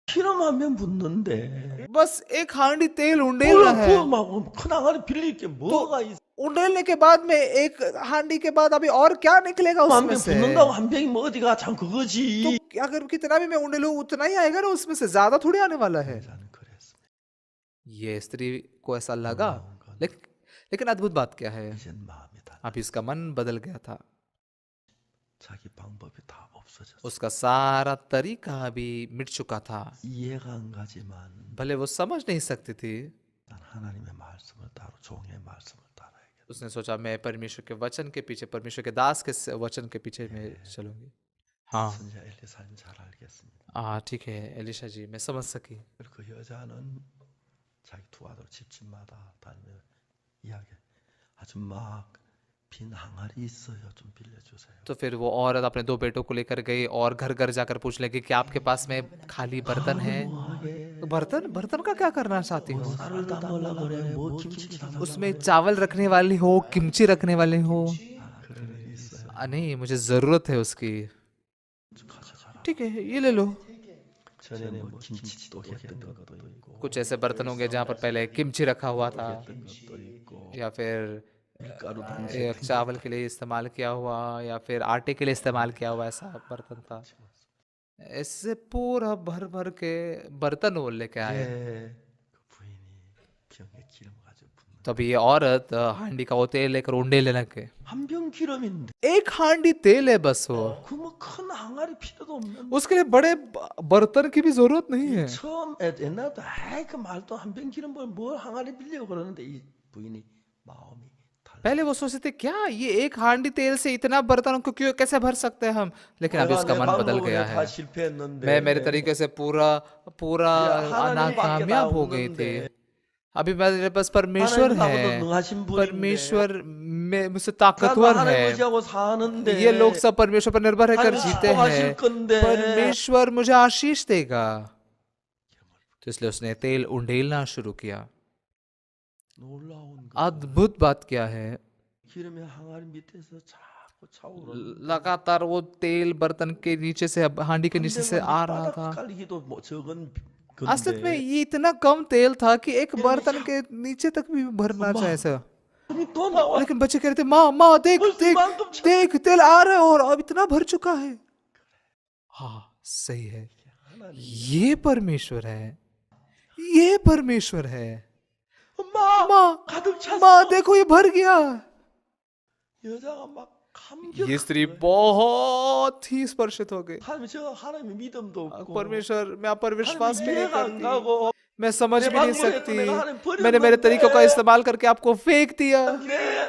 기름하면 붓는데 बस एक हांडी तेल उंडेलना है, 부어하고 큰 항아리 빌릴 게 뭐가 있어? उंडेलने के बाद में एक हांडी के बाद अभी और क्या निकलेगा 한 उसमें 병 से। 붓는다고 한 병이 뭐 어디가 참 तो 그거지. अगर कितना भी मैं उंडेलूं उतना ही आएगा ना, उसमें से ज्यादा थोड़ी आने वाला है। 여자는 그랬습니다. ये स्त्री को ऐसा लगा, 놀라운 건 लेकिन अद्भुत बात क्या है, 이젠 마음이 달라. अभी उसका मन बदल गया था, 자기 방법이 다 없어졌어. उसका सारा तरीका अभी मिट चुका था। 이해가 안 가지만 भले वो समझ नहीं सकती थी, 난 하나님의 말씀을 따로 종의 말씀을 따라야겠다. उसने सोचा मैं परमेश्वर के वचन के पीछे, परमेश्वर के दास के वचन के पीछे मैं चलूंगी। हाँ 선지자 엘리사는 잘 알겠습니다. हाँ, ठीक है एलिशा जी, मैं समझ सकी। 그리고 그 여자는 자기 두 아들 집집마다 다니며 이야기. 아주 막 빈 항아리 있어요. 좀 빌려주세요. तो फिर वो औरत अपने दो बेटों को लेकर गई और घर घर जाकर पूछ लगी कि आपके पास में खाली बर्तन है। 뭐하게 तो बर्तन का क्या करना चाहती हो? 쌀을 담으려고 그래. 뭐 김치 담으려고 उसमें चावल रखने वाली हो, किमची रखने वाली हो? 그럴 일이 있어요. नहीं, मुझे जरूरत है उसकी। 가져가라. ठीक है ये ले लो। 전에 뭐 김치도 했던 것도 있고 कुछ ऐसे बर्तन होंगे जहाँ पर पहले किमची रखा हुआ था, 했던 것도 있고 या फिर 밀가루 एक चावल के लिए इस्तेमाल किया हुआ, या फिर आटे के लिए इस्तेमाल किया हुआ ऐसा बर्तन था। इससे पूरा भर भर के बर्तन वो लेके आए। 그 부인이 병에 기름 가지고 붓는 तब ये औरत हांडी का वो तेल लेकर उंडेलने लगे। 한 병 기름인데 एक हांडी तेल है बस वो, 그 뭐 큰 항아리 필요도 없는 उसके लिए बड़े बर्तन की भी जरूरत नहीं है। 처음 옛날부터 아이 그 말도 한 병 기름 뭘 항아리 빌려고 그러는데 이 부인이 마음이 달라. पहले वो सोचते थे क्या ये एक हांडी तेल से इतना बर्तनों को क्यों कैसे भर सकते हैं हम, लेकिन अभी 내가 उसका 내 मन बदल 방법으로 गया 다 है। 실패했는데 मैं मेरे तरीके से पूरा पूरा 하나님밖에 다 नाकामयाब हो गई थी। 없는데 अभी मेरे पास परमेश्वर 하나님 나보다 है, 능하신 분인데 परमेश्वर मुझसे 나도 ताकतवर 하나님 है। 의지하고 사는데 ये लोग सब परमेश्वर पर निर्भर रहकर 하나님 जीते 축복하실 हैं, 건데 परमेश्वर मुझे आशीष देगा। तो इसलिए उसने तेल उंडेलना शुरू किया। 놀라운 거 अद्भुत बात क्या है, 기름의 항아리 밑에서 자꾸 차오르는 लगातार वो तेल बर्तन के नीचे से, हांडी के नीचे से आ रहा था। 깔리기도 뭐 적은 असल में 건데 ये इतना कम तेल था कि एक बर्तन के नीचे तक भी भरना चाहिए ऐसा। 기름이 또 나와 लेकिन बच्चे कह रहे थे माँ माँ देख देख 이만큼 차- देख तेल आ रहा है और अब इतना भर चुका है। हाँ सही है, 하나님 ये परमेश्वर है, ये परमेश्वर है। 엄마 माँ 가득 찼어 माँ देखो ये भर गया। 여자가 막 감격 ये स्त्री बहुत ही स्पर्शित हो गई। 하나님 저 하나님의 믿음도 없고 परमेश्वर मैं आप पर विश्वास भी नहीं 이해가 안 करती, 가고 मैं समझ 내 भी नहीं 방법에 सकती, 내가 하나님 मैंने मेरे 버렸는데 तरीकों का इस्तेमाल करके आपको फेंक दिया।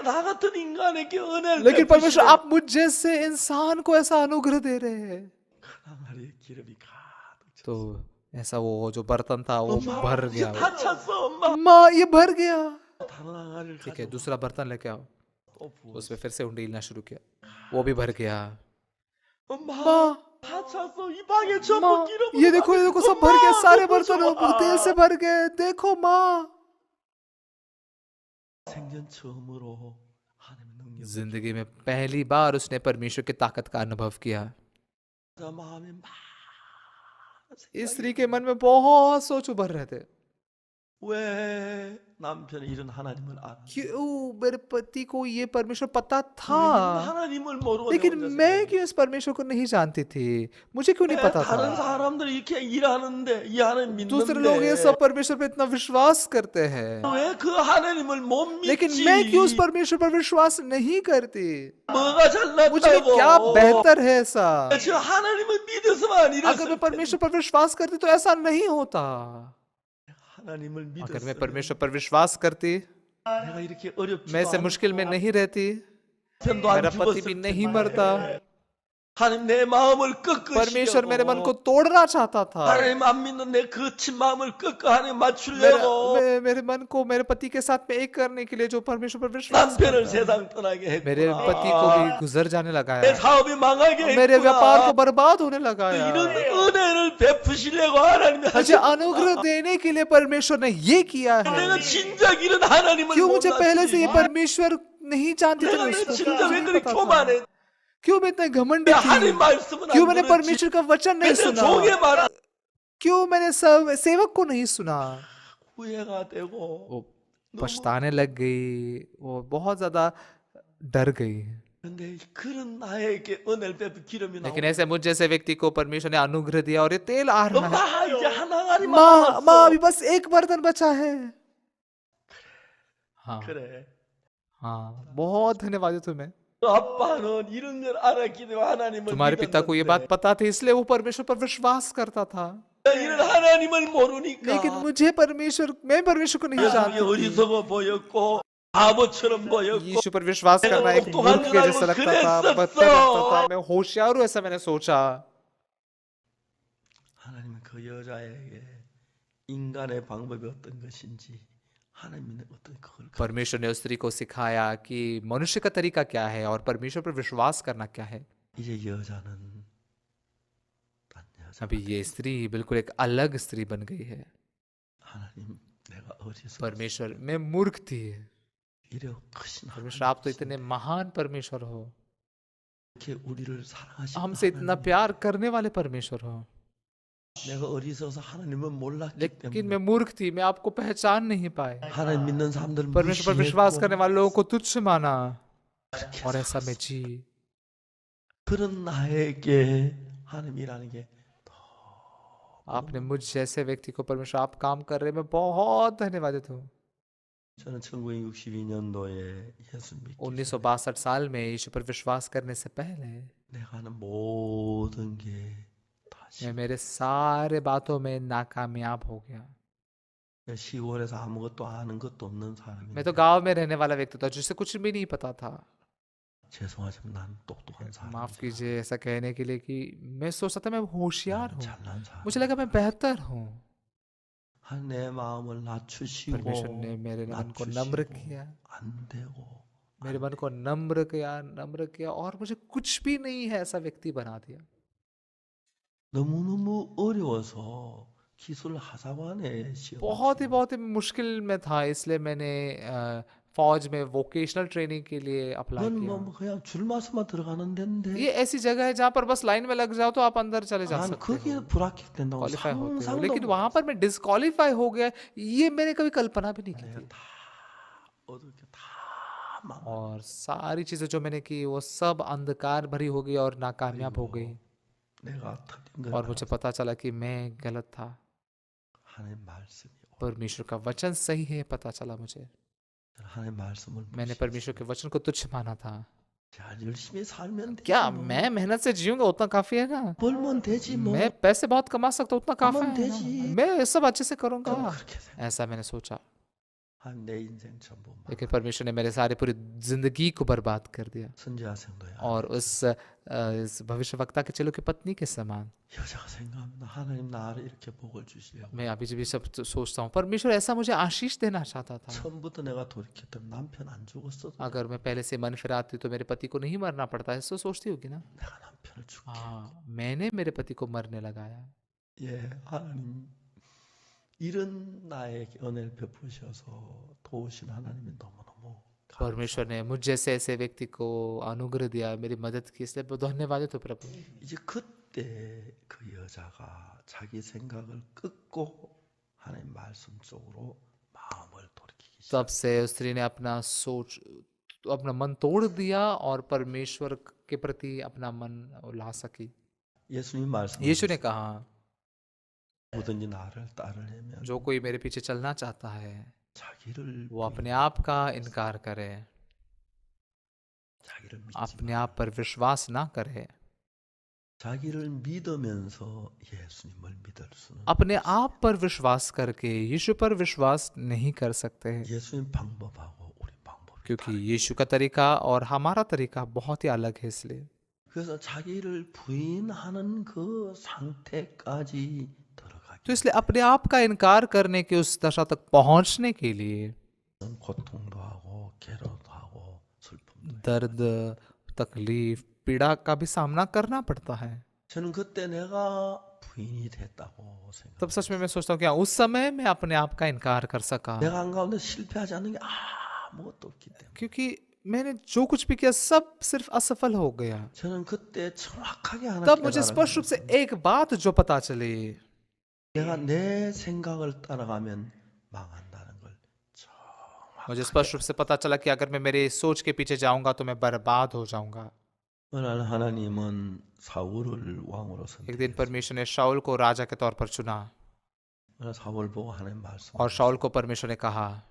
나 같은 इं간에게 은혜를 लेकिन परमेश्वर 베푸시네. आप मुझ जैसे इंसान को ऐसा अनुग्रह दे रहे हैं। 항아리에 기름이 가득 찼어 तो ऐसा वो जो बर्तन था वो 엄마 भर 이제 गया। 다 찼어 엄마 माँ ये भर गया। 다른 항아리를 ठीक है 가지고 दूसरा बर्तन लेके आओ। 또 부어 उसमें फिर से उंडेलना शुरू किया, वो भी भर गया। 엄마 माँ 다 찼어 이 방에 माँ 전부 기름 ये देखो सब भर गया, सारे बर्तन तेल से भर गए, देखो माँ। 생전 처음으로 하나님의 능력 जिंदगी में पहली बार उसने परमेश्वर की ताकत का अनुभव किया। 마음에 막 इस स्त्री के मन में बहुत सोच उभर रहे थे, 왜 남편이 이런 하나님을 알아? क्यों मेरे पति को ये परमेश्वर पता 왜 था, 하나님을 모르고 लेकिन 내 혼자서 मैं 그래? क्यों इस परमेश्वर को नहीं जानती थी, मुझे क्यों नहीं 왜 पता 다른 था। 사람들이 이렇게 일하는데 이 하나님 दूसरे लोग ये 믿는데 सब परमेश्वर पे इतना विश्वास करते हैं, 왜 그 하나님을 못 लेकिन 믿지? मैं क्यों उस परमेश्वर पर विश्वास नहीं करती। 뭐가 मुझे 잘났다고? क्या बेहतर है ऐसा। 저 하나님을 믿어서만 अगर मैं 이랬을 때 परमेश्वर पर विश्वास करती तो ऐसा नहीं होता। 하나님을 अगर मैं 믿었어. परमेश्वर पर विश्वास करती, 내가 이렇게 어렵지도 मैं ऐसे मुश्किल में नहीं रहती, 않고 मेरा 안 पति 죽었을 भी 텐데. नहीं मरता। 하나님 내 마음을 परमेश्वर मेरे मन को 꺾으시려고 तोड़ना चाहता था। 하나님 안 믿는 내 거친 마음을 꺾어 하나님 मेरे, 맞추려고 मेरे मन को मेरे पति के साथ में एक करने के लिए जो परमेश्वर पर विश्वास 남편을 करता है, 세상 떠나게 मेरे पति को 했구나. भी गुजर जाने 내 लगाया, 사업이 망하게 मेरे व्यापार को 했구나. बर्बाद होने लगाया। 이런 은혜를 베푸시려고 하나님이 मुझे 하셨구나. अनुग्रह देने के लिए परमेश्वर ने ये किया है। 내가 진작 이런 하나님을 क्यों मुझे पहले से ये 몰랐지? परमेश्वर नहीं जानती थी 내가 내 उसको, क्यों 진작 मुझे 왜 नहीं 그리 पता था? 교만해? क्यों मैं इतना घमंडी 내가 थी? 하나님 말씀은 क्यों 안 मैंने 들었지? परमेश्वर का वचन नहीं 내가 सुना? 종의 말 क्यों मैंने सब सेवक को नहीं सुना? 후회가 되고 वो पछताने लग गई, वो बहुत ज्यादा डर गई। 근데 그런 나에게 은혜를 베푼 기름이 लेकिन 나오고 ऐसे मुझ जैसे व्यक्ति को परमेश्वर ने अनुग्रह दिया और ये तेल आ रहा है। 엄마 이제 하나님만 माँ माँ अभी 남았어. बस एक बर्तन बचा है। हाँ 그래 हाँ बहुत धन्यवाद है तुम्हें। 아빠는 이런 걸 알았기 때문에 하나님을 तुम्हारे पिता को ये बात 믿었는데 पता थी इसलिए वो परमेश्वर पर विश्वास करता था, 이런 하나님을 모르니까 लेकिन मैं परमेश्वर को नहीं 여성이 जानती थी। 어리석어 보였고 바보처럼 보였고 यीशु पर विश्वास करना एक मूर्ख के जैसा लगता था, बदतर लगता था, मैं होशियार हूँ ऐसा मैंने सोचा। 하나님은 그 여자에게 인간의 방법이 어떤 것인지 하나님은 어떤 그걸 परमेश्वर ने उस स्त्री को सिखाया कि मनुष्य का तरीका क्या है और परमेश्वर पर विश्वास करना क्या है। 이제 여자는 딴 여자 अभी ये स्त्री बिल्कुल एक अलग स्त्री बन गई है। 하나님 내가 어리석어 परमेश्वर मैं मूर्ख थी, 이래 크신 परमेश्वर आप तो इतने महान परमेश्वर हो, 이렇게 우리를 사랑하시는 हमसे इतना 하나님, प्यार करने वाले परमेश्वर हो। 내가 어리석어서 하나님을 몰랐기 लेकिन 때문에 मैं मूर्ख थी, मैं आपको पहचान नहीं पाए। 하나님 믿는 사람들을 परमेश्वर पर विश्वास करने 무시했고 वाले लोगों को तुच्छ माना 그렇게 और ऐसा मैं 살았어. जी। 그런 나에게 하나님이라는 게 आपने मुझ जैसे व्यक्ति को परमेश्वर आप काम कर रहे, मैं बहुत धन्यवादित हूँ। 저는 1962년도에 예수 믿기 전에 1962 साल में यीशु पर विश्वास करने से पहले 내가 하는 모든 게 다 मैं मेरे सारे बातों में नाकामयाब हो गया। 시골에서 아무것도 아는 것도 없는 मैं 사람인데 तो गांव में रहने वाला व्यक्ति था जिसे कुछ भी नहीं पता था। 죄송하지만 난 똑똑한 माफ 사람이야. कीजिए ऐसा कहने के लिए कि मैं सोचता था मैं होशियार हूँ, 잘난 사람. मुझे लगा मैं बेहतर हूँ। 내 마음을 낮추시고 परमेश्वर ने मेरे मन को नम्र 낮추시고 किया, 안 되고 मेरे मन को नम्र किया और मुझे कुछ भी नहीं है ऐसा व्यक्ति बना दिया। 너무너무 어려워서 기술 하사관에 시험 बहुत ही मुश्किल में था, इसलिए मैंने फौज में वोकेशनल ट्रेनिंग के लिए अप्लाई 그건 किया। 뭐 그냥 줄 맞으면 들어가는 데인데 ये ऐसी जगह है जहाँ पर बस लाइन में लग जाओ तो आप अंदर चले जा 난 सकते 거기에 हो, 불합격된다고 क्वालिफाई होते हो। 상상도 लेकिन 못 वहां पर मैं डिस्क्वालीफाई हो गया, ये मैंने कभी कल्पना भी नहीं की 내가 थी। 다 어둡게 다 망. और सारी चीजें जो मैंने की वो सब अंधकार भरी हो गई और नाकामयाब हो गई। 내가 틀린 걸 और मुझे 알아서 पता चला कि मैं गलत था, 하나님 말씀이 परमेश्वर का वचन सही है पता चला मुझे। 하나님 말씀을 मैंने 무시했어. परमेश्वर के वचन को तुच्छ माना था। 잘 열심히 살면 되지 क्या 뭐. मैं मेहनत से जीऊंगा उतना काफी है ना, 벌면 되지 뭐. मैं पैसे बहुत कमा सकता हूँ उतना काफी कमा है देजी। ना, मैं ये सब अच्छे से करूंगा, 그렇게 생각. ऐसा मैंने सोचा। 내 인생 전부 막. लेकिन परमेश्वर ने मेरे सारी पूरी जिंदगी को बर्बाद कर दिया। 선지자 생도야. और इस भविष्यवक्ता के चेलों की पत्नी के समान 여자가 생각합니다. 하나님 나를 이렇게 복을 주시려고. मैं अभी जब ये सब सोचता हूँ, परमेश्वर ऐसा मुझे आशीष देना चाहता था। 처음부터 내가 돌이켰던 남편 안 죽었어도 अगर मैं पहले से मन फिराती तो मेरे पति को नहीं मरना पड़ता, ऐसा सोचती होगी ना। 내가 남편을 죽게. हाँ, मैंने मेरे पति को मरने लगाया। 예, 하나님 이런 나에게 은혜를 베푸셔서 도우신 하나님이 너무너무 परमेश्वर ने मुझ जैसे ऐसे व्यक्ति को अनुग्रह दिया, मेरी मदद की, इसलिए बहुत धन्यवादित हो प्रभु। 이제 그때 그 여자가 자기 생각을 끊고 하나님 말씀 쪽으로 마음을 돌이키기 시작. तब से उस स्त्री ने अपना मन तोड़ दिया और परमेश्वर के प्रति अपना मन ला सकी। 예수님 말씀. यीशु ने कहा, 누구든지 나를 따르려면 जो कोई मेरे पीछे चलना चाहता है 자기를 वो अपने आप का इनकार करे, 자기를 믿지 अपने 마. आप पर विश्वास ना करे। 자기를 믿으면서 예수님을 믿을 수는 अपने आप पर विश्वास करके यीशु पर विश्वास नहीं कर सकते हैं, 예수님 방법하고 우리 방법이 क्योंकि 다르죠. यीशु का तरीका और हमारा तरीका बहुत ही अलग है। इसलिए 그래서 자기를 부인하는 그 상태까지 들어가기 तो इसलिए अपने आप का इनकार करने की उस दशा तक पहुंचने के लिए 위해서는 고통도 하고 괴로움도 하고 슬픔도 해요. दर्द, तकलीफ, पीड़ा का भी सामना करना पड़ता है। 저는 그때 내가 부인이 됐다고 तब 생각해요. सच में मैं सोचता हूँ क्या उस समय मैं अपने आप का इनकार कर सका, 내가 한가운데 실패하지 않는 게 아무것도 없기 때문에 क्योंकि मैंने जो कुछ भी किया सब सिर्फ असफल हो गया। 저는 그때 정확하게 하나 तब मुझे 깨달은 स्पष्ट रूप 거예요. से एक बात जो पता चली, 내가 내 생각을 따라가면 망한다는 걸 मुझे स्पष्ट रूप से पता चला कि अगर मैं मेरे सोच के पीछे जाऊंगा तो मैं बर्बाद हो जाऊंगा। 어느 날 하나님은 사울을 왕으로 एक दिन 선택했어요. परमेश्वर ने शाऊल को राजा के तौर पर चुना 어느 날 사울 보고 하나님 말씀. और शाऊल को परमेश्वर ने कहा,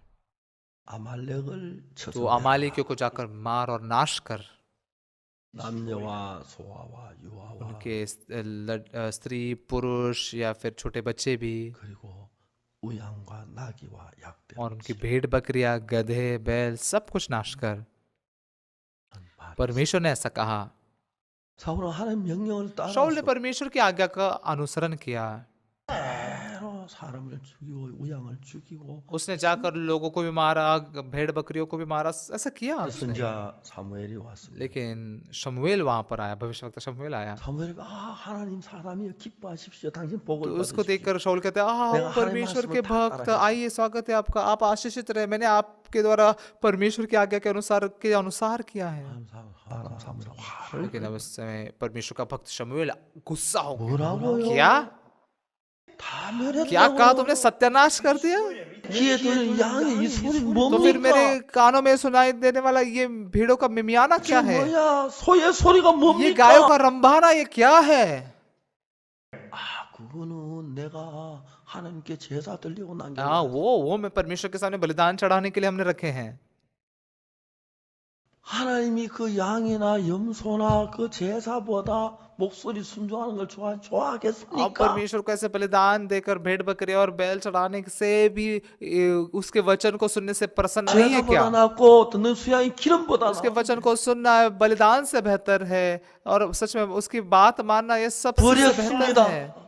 아말렉을 तो 쳐서 अमालेकियों को जाकर मार और नाश कर, 남녀와 소아와 유아와 उनके स्त्री पुरुष या फिर छोटे बच्चे भी, 그리고 우양과 나귀와 약대. और उनकी भेड़ बकरियां, गधे, बैल, सब कुछ नाश कर। परमेश्वर ने ऐसा कहा। 사울은 하나님 명령을 शाऊल ने 따라서 परमेश्वर की आज्ञा का अनुसरण किया, 그대로 사람을 죽이고 우양을 죽이고 उसने जाकर लोगों को भी मारा, भेड़ बकरियों को भी मारा, ऐसा किया उसने। 선지자 사무엘이 왔습니다. लेकिन शमूएल वहां पर आया, भविष्यवक्ता शमूएल आया। 사무엘이 하나님 사람이여 기뻐하십시오. 당신 복을 तो उसको 받으십시오. देखकर शाऊल कहते हैं 내가 परमेश्वर 하나님 के 말씀을 다 भक्त, 따라했어요. आइए स्वागत है आपका, आप आशीषित रहे, मैंने आपके द्वारा परमेश्वर की आज्ञा के अनुसार किया है। 하나님 사무엘 화를 लेकिन अब उस समय परमेश्वर का भक्त शमूएल गुस्सा हो गया। 뭐라고요? क्या 다 क्या कहा 멸했다고. तुमने, सत्यानाश कर दिया? 귀에 들린 양의 이 소리 तो फिर मेरे 뭡니까? कानों में सुनाई देने वाला ये भेड़ों का मिमियाना क्या है? 뭐야? 소의 소리가 ये गायों 뭡니까? का रंभाना ये क्या है? 그거는 내가 하나님께 제사 드리고 남긴 हाँ, 거야. वो मैं परमेश्वर के सामने बलिदान चढ़ाने के लिए हमने रखे हैं। 하나님이 그 양이나 염소나 그 제사보다 목소리 순종하는 걸 अब 좋아하겠습니까? परमेश्वर को ऐसे बलिदान देकर भेड़ बकरी और बैल चढ़ाने से भी उसके वचन को सुनने से प्रसन्न नहीं है क्या? 제사보다 낫고 듣는 수양이 기름보다 उसके 낫고 वचन को सुनना है बलिदान से बेहतर है, और सच में उसकी बात मानना ये सबसे बेहतर 버렸습니다. है।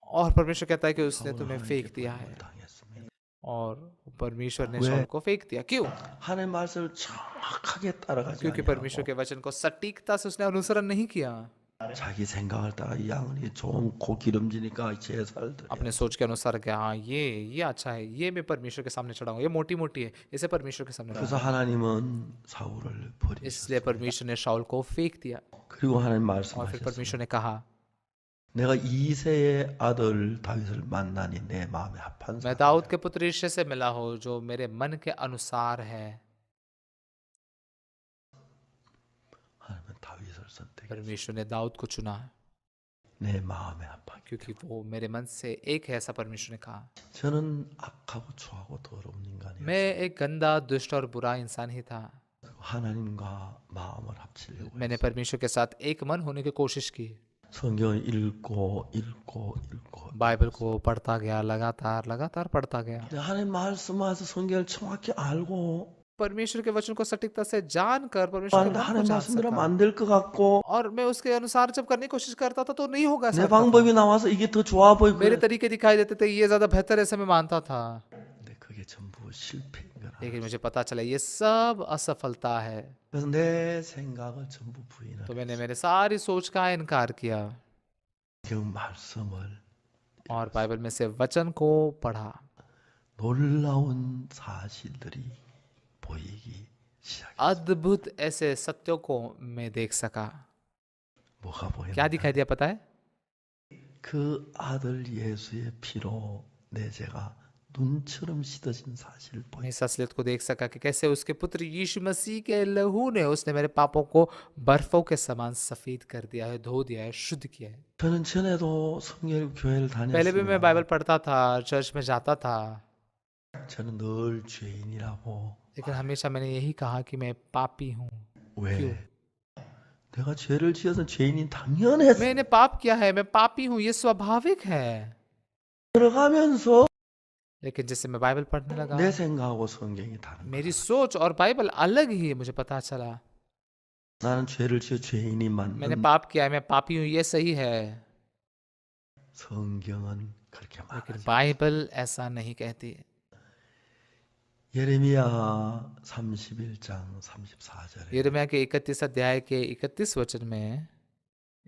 और परमेश्वर कहता है कि उसने 사울은 तुम्हें 하나님께 फेंक दिया है, 버림을 당했습니다. और परमेश्वर ने 왜? शाऊल को फेंक दिया। क्यों? 하나님 말씀을 정확하게 따라가지 क्योंकि परमेश्वर 아니하고 के वचन को सटीकता से उसने अनुसरण नहीं किया। 자기 생각을 따라 이 양이 좀 고기름지니까 제사를 드려. अपने सोच के अनुसार क्या, हाँ ये अच्छा है, ये मैं परमेश्वर के सामने चढ़ाऊंगा, ये मोटी मोटी है, इसे परमेश्वर के सामने 그래서 चढ़ाऊंगा। 하나님은 사울을 버리셨어요. इसलिए परमेश्वर ने शाऊल को फेंक दिया। 그리고 하나님 और फिर 말씀하셨어요. परमेश्वर ने कहा, 내가 이새의 아들 다윗을 만나니 내 마음에 합한 मैं 사람. दाऊद के पुत्र यिशै से मिला हूँ जो मेरे मन के अनुसार है। 하나님은 다윗을 선택했어요. परमेश्वर ने दाऊद को चुना है, 내 마음에 합한. क्योंकि वो मेरे मन से एक है, ऐसा परमेश्वर ने कहा। 저는 악하고 추하고 더러운 인간이에요. मैं एक गंदा, दुष्ट और बुरा इंसान ही था। 하나님과 마음을 합치려고 मैंने परमेश्वर के साथ एक मन होने की कोशिश की। 성경을 읽고 बाइबल को पढ़ता गया, लगातार पढ़ता गया। 하나님 말씀하셔서 성경을 정확히 알고 परमेश्वर के वचन को सटीकता से जानकर परमेश्वर के मन को 하나님 जान 말씀대로 सका। 안 될 것 같고 और मैं उसके अनुसार जब करने की कोशिश करता था तो नहीं होगा ऐसा 내 लगता था। 방법이 나와서 이게 더 좋아 보이고 मेरे तरीके दिखाई देते थे, ये ज्यादा बेहतर ऐसे मैं मानता था। 근데 그게 전부 실패인 거라. लेकिन मुझे पता चला ये सब असफलता है। 그래서 내 생각을 전부 부인을 तो मैंने मेरे सारी सोच का इनकार किया 그 말씀을 और बाइबल में से वचन को पढ़ा। 놀라운 사실들이 보이기 시작했어요. अद्भुत ऐसे सत्यों को मैं देख सका। 뭐가 क्या 보였냐? दिखाई दिया पता है? 그 아들 예수의 피로 내 죄가 눈처럼 씻어진 사실을 मैं 보였어요. इस असलियत को देख सका कि कैसे उसके पुत्र यीशु मसीह के लहू ने उसने मेरे पापों को बर्फों के समान सफेद कर दिया है, धो दिया है, शुद्ध किया है। 저는 전에도 성경 교회를 पहले भी मैं 다녔습니다. बाइबल पढ़ता था, चर्च में जाता था, 저는 늘 죄인이라고. लेकिन हमेशा मैंने यही कहा कि मैं पापी हूँ। 왜? क्यों? 내가 죄를 지어서 죄인이 당연했어. मैंने पाप किया है, मैं पापी हूँ, ये स्वाभाविक है। 들어가면서 लेकिन जैसे मैं बाइबल पढ़ने लगा, 내 생각하고 성경이 다른 거야. मेरी सोच और बाइबल अलग ही है, मुझे पता चला। 나는 죄를 지어 죄인이 मैंने 만든 पाप किया है, मैं पापी हूँ, ये सही है। 성경은 그렇게 लेकिन 말하지. बाइबल ऐसा नहीं कहती। 예레미야 31장 34절에 यिर्मयाह के 31 अध्याय के 31 वचन में,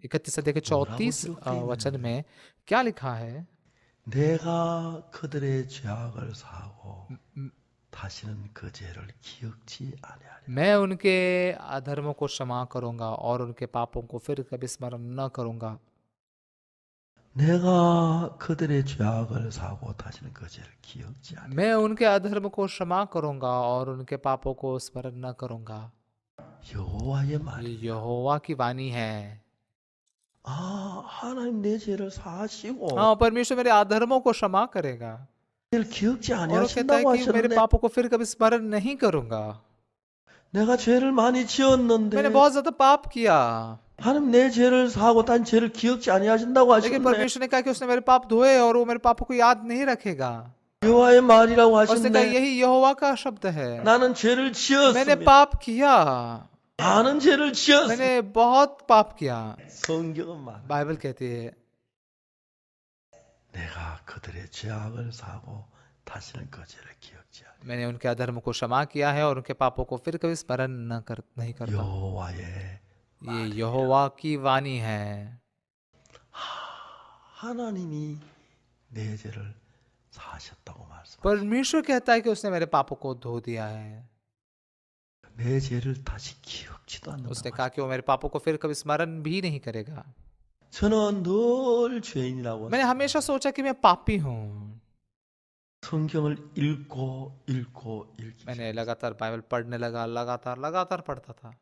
31 अध्याय के 34 वचन में क्या लिखा है? 내가 그들의 죄악을 사하고 다시는 그 죄를 기억지 아니하리라. मैं उनके अधर्मों को क्षमा करूंगा और उनके पापों को फिर कभी स्मरण न करूंगा। 내가 그들의 죄악을 사하고 다시는 그 죄를 기억지 아니하리라. मैं उनके अधर्म को क्षमा करूंगा और उनके पापों को स्मरण न करूंगा। 여호와의 ये 말이. यहोवा की वाणी है। 하나님 내 죄를 사하시고 हाँ, परमेश्वर मेरे अधर्मों को क्षमा करेगा 죄를 기억지 और वो कहता है 아니하신다고 कि मेरे 하셨는데 पापों को फिर कभी स्मरण नहीं करूंगा। 내가 죄를 많이 지었는데 मैंने बहुत ज्यादा पाप किया, 하나님 내 죄를 사하고 단 죄를 기억지 아니하신다고 लेकिन 하셨는데 परमेश्वर ने कहा कि उसने मेरे पाप धोए और वो मेरे पापों को याद नहीं रखेगा। 여호와의 말이라고 और उसने कहा 하셨는데 यही यहोवा का शब्द है। 나는 죄를 मैंने 지었습니다. पाप किया, 많은 죄를 지었습니다. मैंने बहुत पाप किया। 성경은 말 बाइबल कहती है 내가 내가 그들의 죄악을 사고 다시는 그 죄를 기억지 않으리. मैंने उनके अधर्म को क्षमा किया है और उनके पापों को फिर कभी स्मरण नहीं करता। 여호와의 ये यहोवा की वाणी है। 하나님이 내 죄를 사하셨다고 말씀. परमेश्वर कहता है कि उसने मेरे पापों को धो दिया है। 내 죄를 다시 기억지도 않는다. उसने कहा कि वो मेरे पापों को फिर कभी स्मरण भी नहीं करेगा। 저는 늘 죄인이라고 मैंने हमेशा सोचा कि मैं पापी हूँ। 성경을 읽고 읽기 मैंने लगातार बाइबल पढ़ने लगा, लगातार पढ़ता था।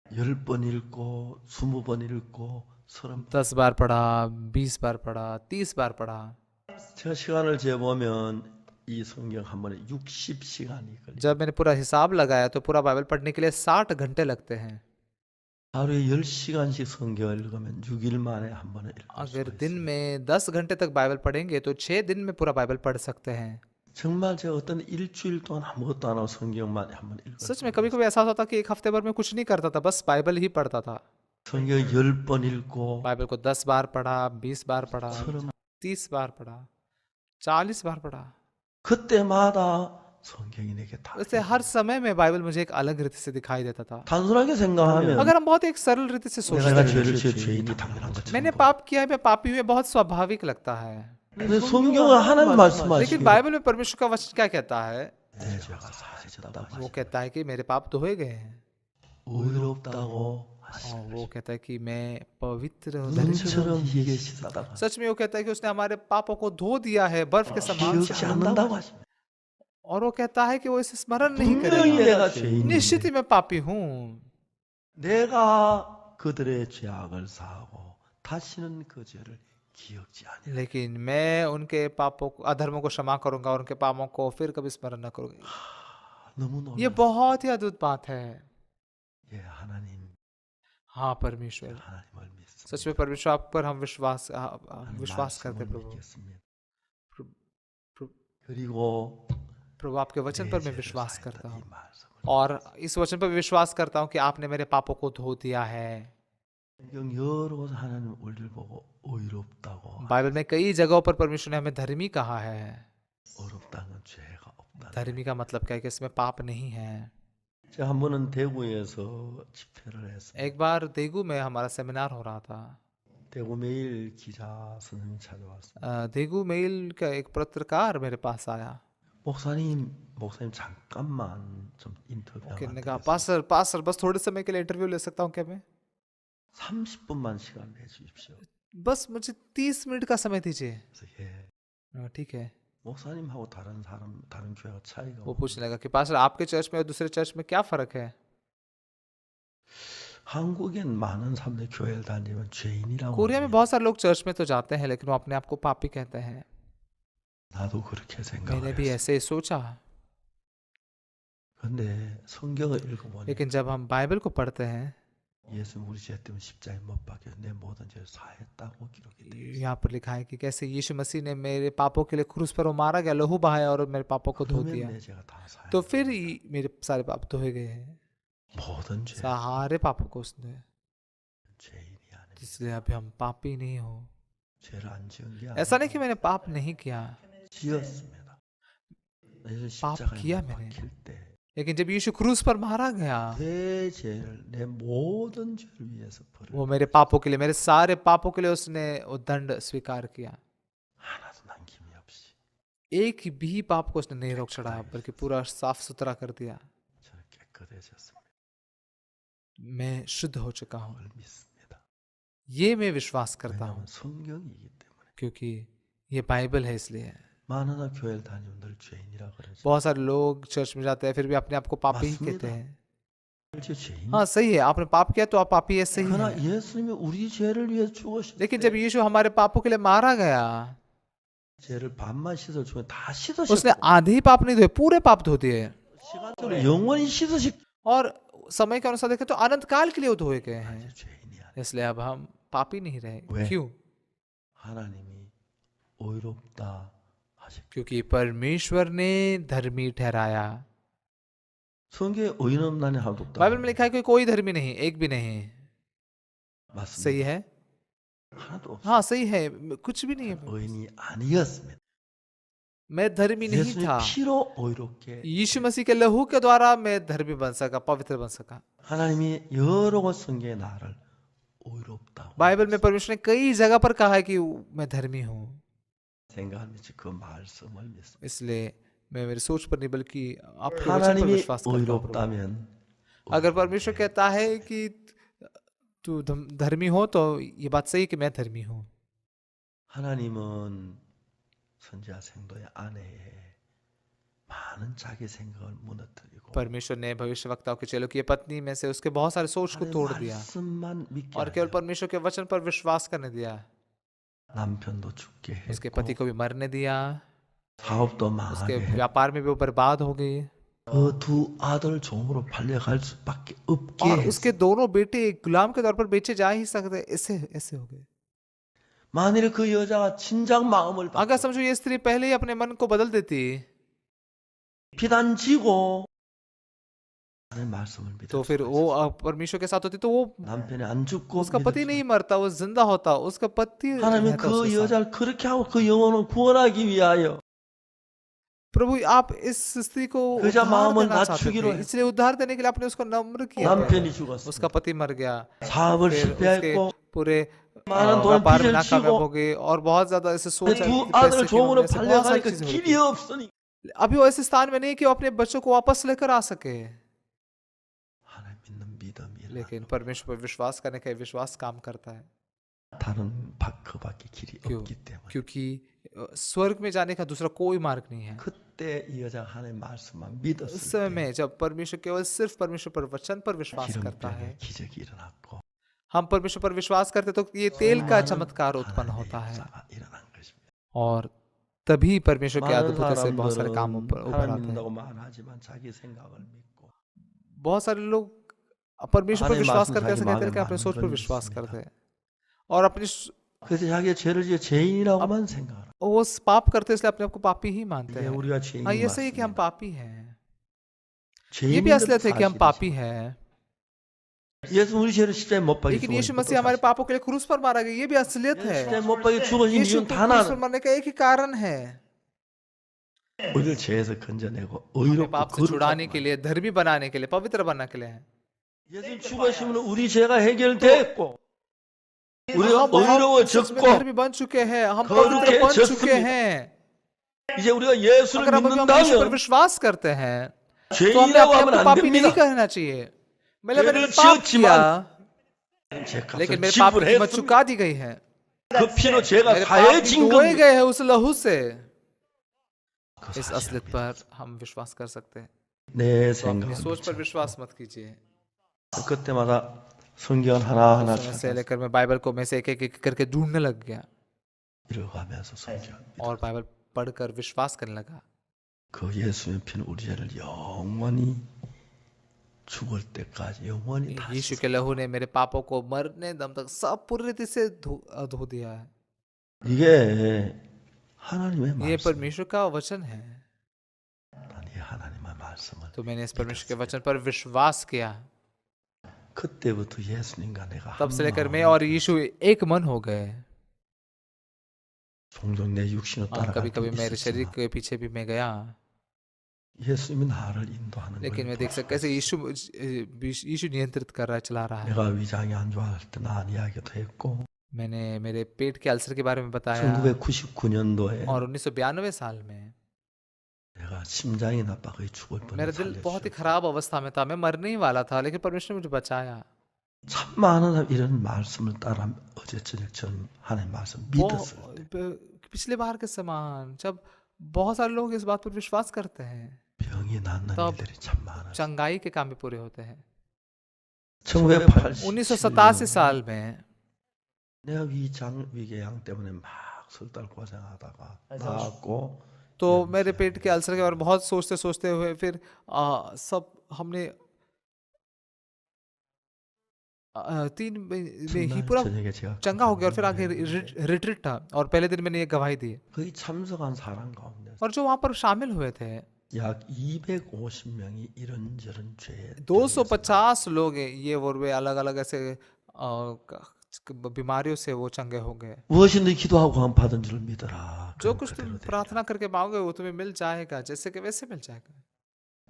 10번 읽고 20번 읽고 30번 10 बार पढ़ा, 20 बार पढ़ा, 30 बार पढ़ा। 제가 시간을 재보면 이 성경 한 번에 60시간이 걸려요. जब मैंने पूरा हिसाब लगाया तो पूरा बाइबल पढ़ने के लिए 60 घंटे लगते हैं। 하루에 10시간씩 성경을 읽으면 6일 만에 한 번에 읽을 수 अगर 있어요. दिन में 10 घंटे तक बाइबल पढ़ेंगे तो 6 दिन में पूरा बाइबल पढ़ सकते हैं। 정말 제가 어떤 일주일 동안 아무것도 안 하고 성경만 한 번 읽었어요. सच में कभी कभी ऐसा होता था कि एक हफ्ते भर में कुछ नहीं करता था, बस बाइबल ही पढ़ता था। 성경 10번 읽고 बाइबल को 10 बार पढ़ा, 20 बार पढ़ा, 30 बार पढ़ा, 40 बार पढ़ा। 그때마다 성경이 내게 다 वैसे हर समय में बाइबल मुझे एक अलग रीति से दिखाई देता था। 단순하게 생각하면 अगर हम बहुत एक सरल रीति से सोचते 내가 हैं, 죄를 지어 죄인이 당연한 것처럼 मैंने पाप किया है, मैं पापी हूँ, ये बहुत स्वाभाविक लगता है। 근데 성경은 하나님 लेकिन 말씀하시기를 बाइबल में परमेश्वर का वचन क्या कहता है? 내 죄가 사해졌다고 वो कहता है कि मेरे पाप धोए गए हैं। 의롭다고 और वो कहता है कि मैं पवित्र हूँ। 눈처럼 희게 씻었다고 सच में वो कहता है कि उसने हमारे पापों को धो दिया है बर्फ के समान। 기억지 않는다고 하십니다. और वो कहता है कि वो इसे स्मरण नहीं 분명히 करेगा। 내가 죄인인데 निश्चित ही मैं पापी हूँ, 내가 그들의 죄악을 사하고 다시는 그 죄를 기억지 않으리. लेकिन मैं उनके पापों को, अधर्मों को क्षमा करूंगा और उनके पापों को फिर कभी स्मरण न करूंगा। 너무 ये 놀라. बहुत ही अद्भुत बात है। 예, 하나님, हाँ परमेश्वर, 하나님을 믿습니다. सच में परमेश्वर आप पर हम विश्वास 하나님 विश्वास करते 말씀을 प्रभु। 믿겠습니다. प्रभु 그리고 प्रभु आपके वचन 내 पर मैं 죄를 विश्वास 사했던 करता 이 हूँ 말씀을 और इस वचन पर विश्वास करता हूँ कि आपने मेरे पापों को धो दिया है। 성경 여러 곳 하나님 우리를 보고 의롭다고 बाइबल में कई जगहों पर परमेश्वर ने हमें धर्मी कहा है। 의롭다는 건 죄가 없다. धर्मी का मतलब क्या है कि इसमें पाप नहीं है। 제가 한 번은 대구에서 집회를 했습니다. एक बार देगू में हमारा सेमिनार हो रहा था। 대구 매일 기자 선생님 찾아왔습니다. देगू मेल का एक पत्रकार मेरे पास आया। 목사님 잠깐만 좀 인터뷰 कहने 한번 कहा 드리겠습니다. पास्टर बस थोड़े समय के लिए इंटरव्यू ले सकता हूँ क्या मैं? 30분만 시간 내주십시오. बस मुझे 30 मिनट का समय दीजिए। 그래서 예, ठीक है। 목사님하고 다른 교회가 차이가 वो 뭐예요? पूछने लगा कि पास्टर आपके चर्च में और दूसरे चर्च में क्या फर्क है? 한국엔 많은 사람들이 교회를 다니면 죄인이라고 कोरिया में 합니다. बहुत सारे लोग चर्च में तो जाते हैं लेकिन वो अपने आप को पापी कहते हैं। 나도 그렇게 मैंने भी 생각했어요. ऐसे ही सोचा। 근데 성경을 읽어보니 लेकिन जब हम बाइबल को पढ़ते हैं, 예수 우리 죄 때문에 십자가에 못 박혀 내 모든 죄를 사했다고 기록이 되어 있어요. यहाँ पर लिखा है कि कैसे यीशु मसीह ने मेरे पापों के लिए क्रूस पर वो मारा गया, लहू बहाया और मेरे पापों को धो दिया। 그러면 내 죄가 다 사해. तो फिर मेरे सारे पाप धोए गए हैं। 모든 죄 सारे पापों को उसने, 죄인이 아니에요. इसलिए अभी हम पापी नहीं हो। 죄를 안 지은 게 ऐसा नहीं 아니고 कि मैंने पाप नहीं किया, 지었습니다. 예수 पाप 십자가에 किया 못 मैंने। 박힐 때 लेकिन जब यीशु क्रूस पर मारा गया, 내 죄를 내 모든 죄를 위해서 벌을 वो मेरे पापों के लिए, मेरे सारे पापों के लिए उसने वो दंड स्वीकार किया। 하나도 남김이 없이 एक भी पाप को उसने नहीं रोक चढ़ाया बल्कि पूरा साफ सुथरा कर दिया। 저는 깨끗해졌습니다. मैं शुद्ध हो चुका हूँ, 그걸 믿습니다. ये मैं विश्वास करता हूँ, 왜냐하면 성경이기 때문에. क्योंकि ये बाइबल है इसलिए। 많은 교회를 다니면 늘 죄인이라 그러죠. बहुत सारे लोग चर्च में जाते हैं फिर भी अपने आप को पापी ही 맞습니다. कहते हैं। 실제 죄인. हाँ सही है, आपने पाप किया तो आप पापी ऐसे ही 그러나 हैं। 예수님이 우리 죄를 위해 죽으셨어요. लेकिन जब यीशु हमारे पापों के लिए मारा गया, 죄를 반만 씻어주면 다 उसने 씻으셨어요. आधे ही पाप नहीं धोए, पूरे पाप धो दिए। 시간적으로 영원히 씻으시. और समय के अनुसार देखें तो अनंत काल के लिए वो धोए गए हैं। 이제 죄인이 아니에요. इसलिए अब हम पापी नहीं रहे। 왜? क्यों? 하나님이 의롭다 하셨기. क्योंकि परमेश्वर ने धर्मी ठहराया। 성경에 의인 없나니 하나도 없다. बाइबल में लिखा है कि कोई धर्मी नहीं, एक भी नहीं। 맞습니다. सही है, 하나도 없어. हाँ सही है, कुछ भी नहीं है। 의인이 아니었습니다. मैं धर्मी नहीं 예수님의 था, 피로 의롭게 यीशु मसीह के लहू के द्वारा मैं धर्मी बन सका, पवित्र बन सका। 하나님이 여러 곳 성경에 나를 의롭다고 बाइबल में परमेश्वर ने कई जगह पर कहा है कि मैं धर्मी हूँ। 생각하면서 그 말씀을 믿습니다. इसलिए मैं मेरी सोच पर नहीं बल्कि आपके वचन पर 하나님이 विश्वास करता हूँ। 의롭다면 अगर परमेश्वर कहता है कि तू धर्मी हो तो ये बात सही है कि मैं धर्मी हूँ। 하나님은 선지자 생도의 아내에 많은 자기 생각을 무너뜨리고 परमेश्वर ने भविष्यवक्ताओं के चेलों की पत्नी में से उसके बहुत सारे सोच को 하나님의 तोड़ दिया 말씀만 믿게 और केवल 하죠. परमेश्वर के वचन पर विश्वास करने दिया। 남편도 죽게 उसके 했고 पति को भी मरने दिया, 사업도 उसके 망하게 했고 व्यापार में भी वो बर्बाद हो गई 그 두 아들 종으로 팔려갈 수밖에 없게 और 했어요. उसके दोनों बेटे एक गुलाम के तौर पर बेचे जा ही सकते, ऐसे हो गए। 만일 그 여자가 진작 마음을 अगर 바꿔 समझो ये स्त्री पहले ही अपने मन को बदल देती 비단지고 하나님의 말씀을 तो फिर 믿었어요. वो परमेश्वर के साथ होती तो वो 남편이 안 죽고 उसका पति 믿었어요. नहीं मरता, वो जिंदा होता, उसका पति 하나님은 रहता 그 उसके साथ। 여자를 그렇게 하고 그 영혼을 구원하기 위하여 प्रभु आप इस स्त्री को 그 여자 उद्धार 마음을 देना चाहते 낮추기로 थे, इसलिए उद्धार देने के लिए आपने उसको नम्र किया। 남편이 죽었어요. उसका पति मर गया, 사업을 फिर उसके 실패했고 पूरे 많은 돈을 व्यापार में 빚을 नाकामयाब 지고 हो गए और बहुत ज्यादा ऐसे सोच 두 पैसे 아들 की 종으로 वजह से बहुत सारी 팔려가니까 चीजें हो 길이 गई। 없으니 अभी वो ऐसे स्थान में नहीं कि वो अपने बच्चों को वापस लेकर आ सके, 하나님 믿는 믿음이 लेकिन परमेश्वर पर विश्वास करने का विश्वास काम करता है। 다른 그 밖에 길이 क्यों? 없기 때문에 क्योंकि स्वर्ग में जाने का दूसरा कोई मार्ग नहीं है। 그때 이 여자가 하나님 말씀만 उस 믿었을 समय 때 में जब परमेश्वर केवल सिर्फ परमेश्वर पर वचन पर विश्वास करता है, 기름병에 기적이 일어났고 हम परमेश्वर पर विश्वास करते तो ये तेल का 수많은 चमत्कार उत्पन्न 하나님의 होता है 역사가 일어난 것입니다. और तभी परमेश्वर के 많은 अद्भुत से बहुत सारे काम 사람들은 ऊपर 하나님 आते हैं। 믿는다고 말하지만 자기 생각을 믿고 बहुत सारे लोग परमेश्वर पर 하나님 विश्वास 말씀 करते ऐसे 자기 कहते हैं कि 마음에 अपने 맞는 सोच पर 걸 विश्वास 믿습니다. करते हैं और अपनी 그래서 자기가 죄를 지어 죄인이라고만 생각하라. वो पाप करते इसलिए अपने आप को पापी ही मानते 이게 हैं। 우리가 죄인이 हाँ ये सही है कि हम 맞습니다. पापी हैं, ये 죄인인 भी 것도 असलियत है कि हम पापी 사실이지만 हैं, 예수 우리 죄를 십자가에 못 박혀 लेकिन यीशु 죽은 मसीह 것도 हमारे 사실. पापों के लिए क्रूस पर मारा गया, ये भी असलियत है। 십자가에 못 박혀 죽으신 यीशु 이유는 को 단 क्रूस पर 하나. मारने का एक ही कारण है, 우리를 죄에서 건져내고 हमें 의롭고 पाप से छुड़ाने 거룩하게 के लिए, धर्मी बनाने के लिए, पवित्र बनने के लिए है। 예수님 죽으시면 우리 죄가 해결됐고 우리가 हम सच में 의로워졌고 धर्मी बन चुके हैं, हम पवित्र बन चुके हैं। 이제 우리가 예수를 अगर हम यीशु पर 믿는다면 विश्वास करते हैं तो हमने 죄인이라고 अपने आप 하면 को 안 पापी नहीं 됩니다. कहना चाहिए। मैंने 죄를 पाप किया, 죄값을 लेकिन मेरे पाप की कीमत 지불했습니다. चुका दी गई है, 그 피로 죄가 मेरे पाप 사해진 धोए 겁니다. गए हैं उस लहू से। 그 इस 사실을 असलियत पर हम विश्वास कर सकते हैं। 내 तो अपनी 생각을 सोच पर 믿지 विश्वास मत कीजिए। 않고 그때마다 성경 하나하나 उस समय से 찾아서 लेकर मैं बाइबल को में से एक करके ढूंढने लग गया 읽어가면서 성경 और बाइबल पढ़कर विश्वास करने लगा। 그 예수의 피는 우리 죄를 영원히 죽을 때까지 영원히 다 यीशु 씻어. के लहू ने मेरे पापों को मरने दम तक सब पूरी रीति से धो दिया है। 이게 하나님의 ये 말씀. परमेश्वर का वचन है, 난 이 하나님의 말씀을 तो मैंने इस परमेश्वर के वचन पर विश्वास किया। 그때부터 예수님과 내가 तब से 한 लेकर मैं 마음이 और यीशु एक मन हो गए। 종종 내 육신으로 और कभी 따라갈 कभी 때 मेरे शरीर 있었지만 के पीछे भी मैं गया, 예수님이 나를 인도하는 लेकिन 걸 मैं देख सकता कैसे यीशु नियंत्रित कर रहा चला रहा है। 내가 위장이 안 좋아할 때 난 이야기도 했고 मैंने मेरे पेट के अल्सर के बारे में बताया 1999년도에 और 1992 साल में 내가 심장이 나빠 거의 죽을 मेरा दिल 뻔했어. बहुत ही खराब अवस्था में था, मैं मरने ही वाला था, लेकिन परमेश्वर ने मुझे बचाया। 참 많은 사람 이런 말씀을 따라 어제 저녁처럼 하나님 말씀 믿었을 때 पिछले बार के समान जब बहुत सारे लोग इस बात पर विश्वास करते हैं 병이 낫는 तब 일들이 참 많아. चंगाई के काम भी पूरे होते हैं। 1987 1987 साल में 내가 위궤양 때문에 막 석 달 고생하다가 나왔고 तो मेरे पेट के अल्सर के बारे में बहुत सोचते सोचते हुए फिर सब हमने 3 में ही पूरा 저녁에 제가 चंगा हो गया और फिर आगे रिट्रीट था और पहले दिन मैंने ये गवाही दी 거의 참석한 사람 가운데 और जो वहां पर शामिल हुए थे 약 250명이 इ런저런 죄 250 लोग हैं, ये वो वे अलग अलग ऐसे बीमारियों से वो चंगे हो गए। 무엇이 너 기도하고 한 받은 줄 믿어라. जो 그럼 कुछ तुम 그대로 되리라. प्रार्थना करके मांगोगे वो तुम्हें मिल जाएगा, जैसे कि वैसे मिल जाएगा।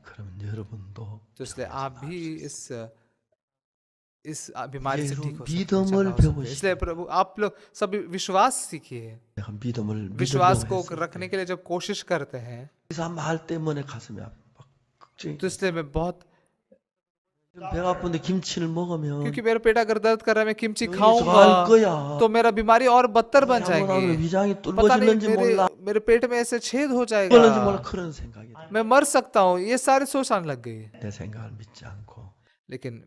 그러면 여러분도 तो इसलिए 병에서 आप भी 나을 수 있어요. इस बीमारी से 이제로 ठीक हो सकते हैं, 믿음을 चंगा हो सकते हैं। 배우시고 इसलिए प्रभु आप लोग सब विश्वास सीखिए। 내가 믿음을 विश्वास 믿으려고 को 했을 रखने 때 के लिए जब कोशिश करते हैं, 이사 말 때문에 가슴이 막 걱정이 तो इसलिए मैं बहुत, 배가 아픈데 김치를 먹으면 क्योंकि मेरा पेट अगर दर्द कर रहा है, मैं किमची 병이 갈 खाऊंगा 거야. तो मेरा बीमारी और बदतर बन 잘못하면 जाएंगी। 위장이 पता नहीं 뚫어질는지 몰라. मेरे पेट में ऐसे छेद हो 그런지 जाएगा, 몰라. 그런 생각이 들어. मैं मर सकता हूँ, ये सारी सोच आने लग गई। 내 생각을 믿지 않고 लेकिन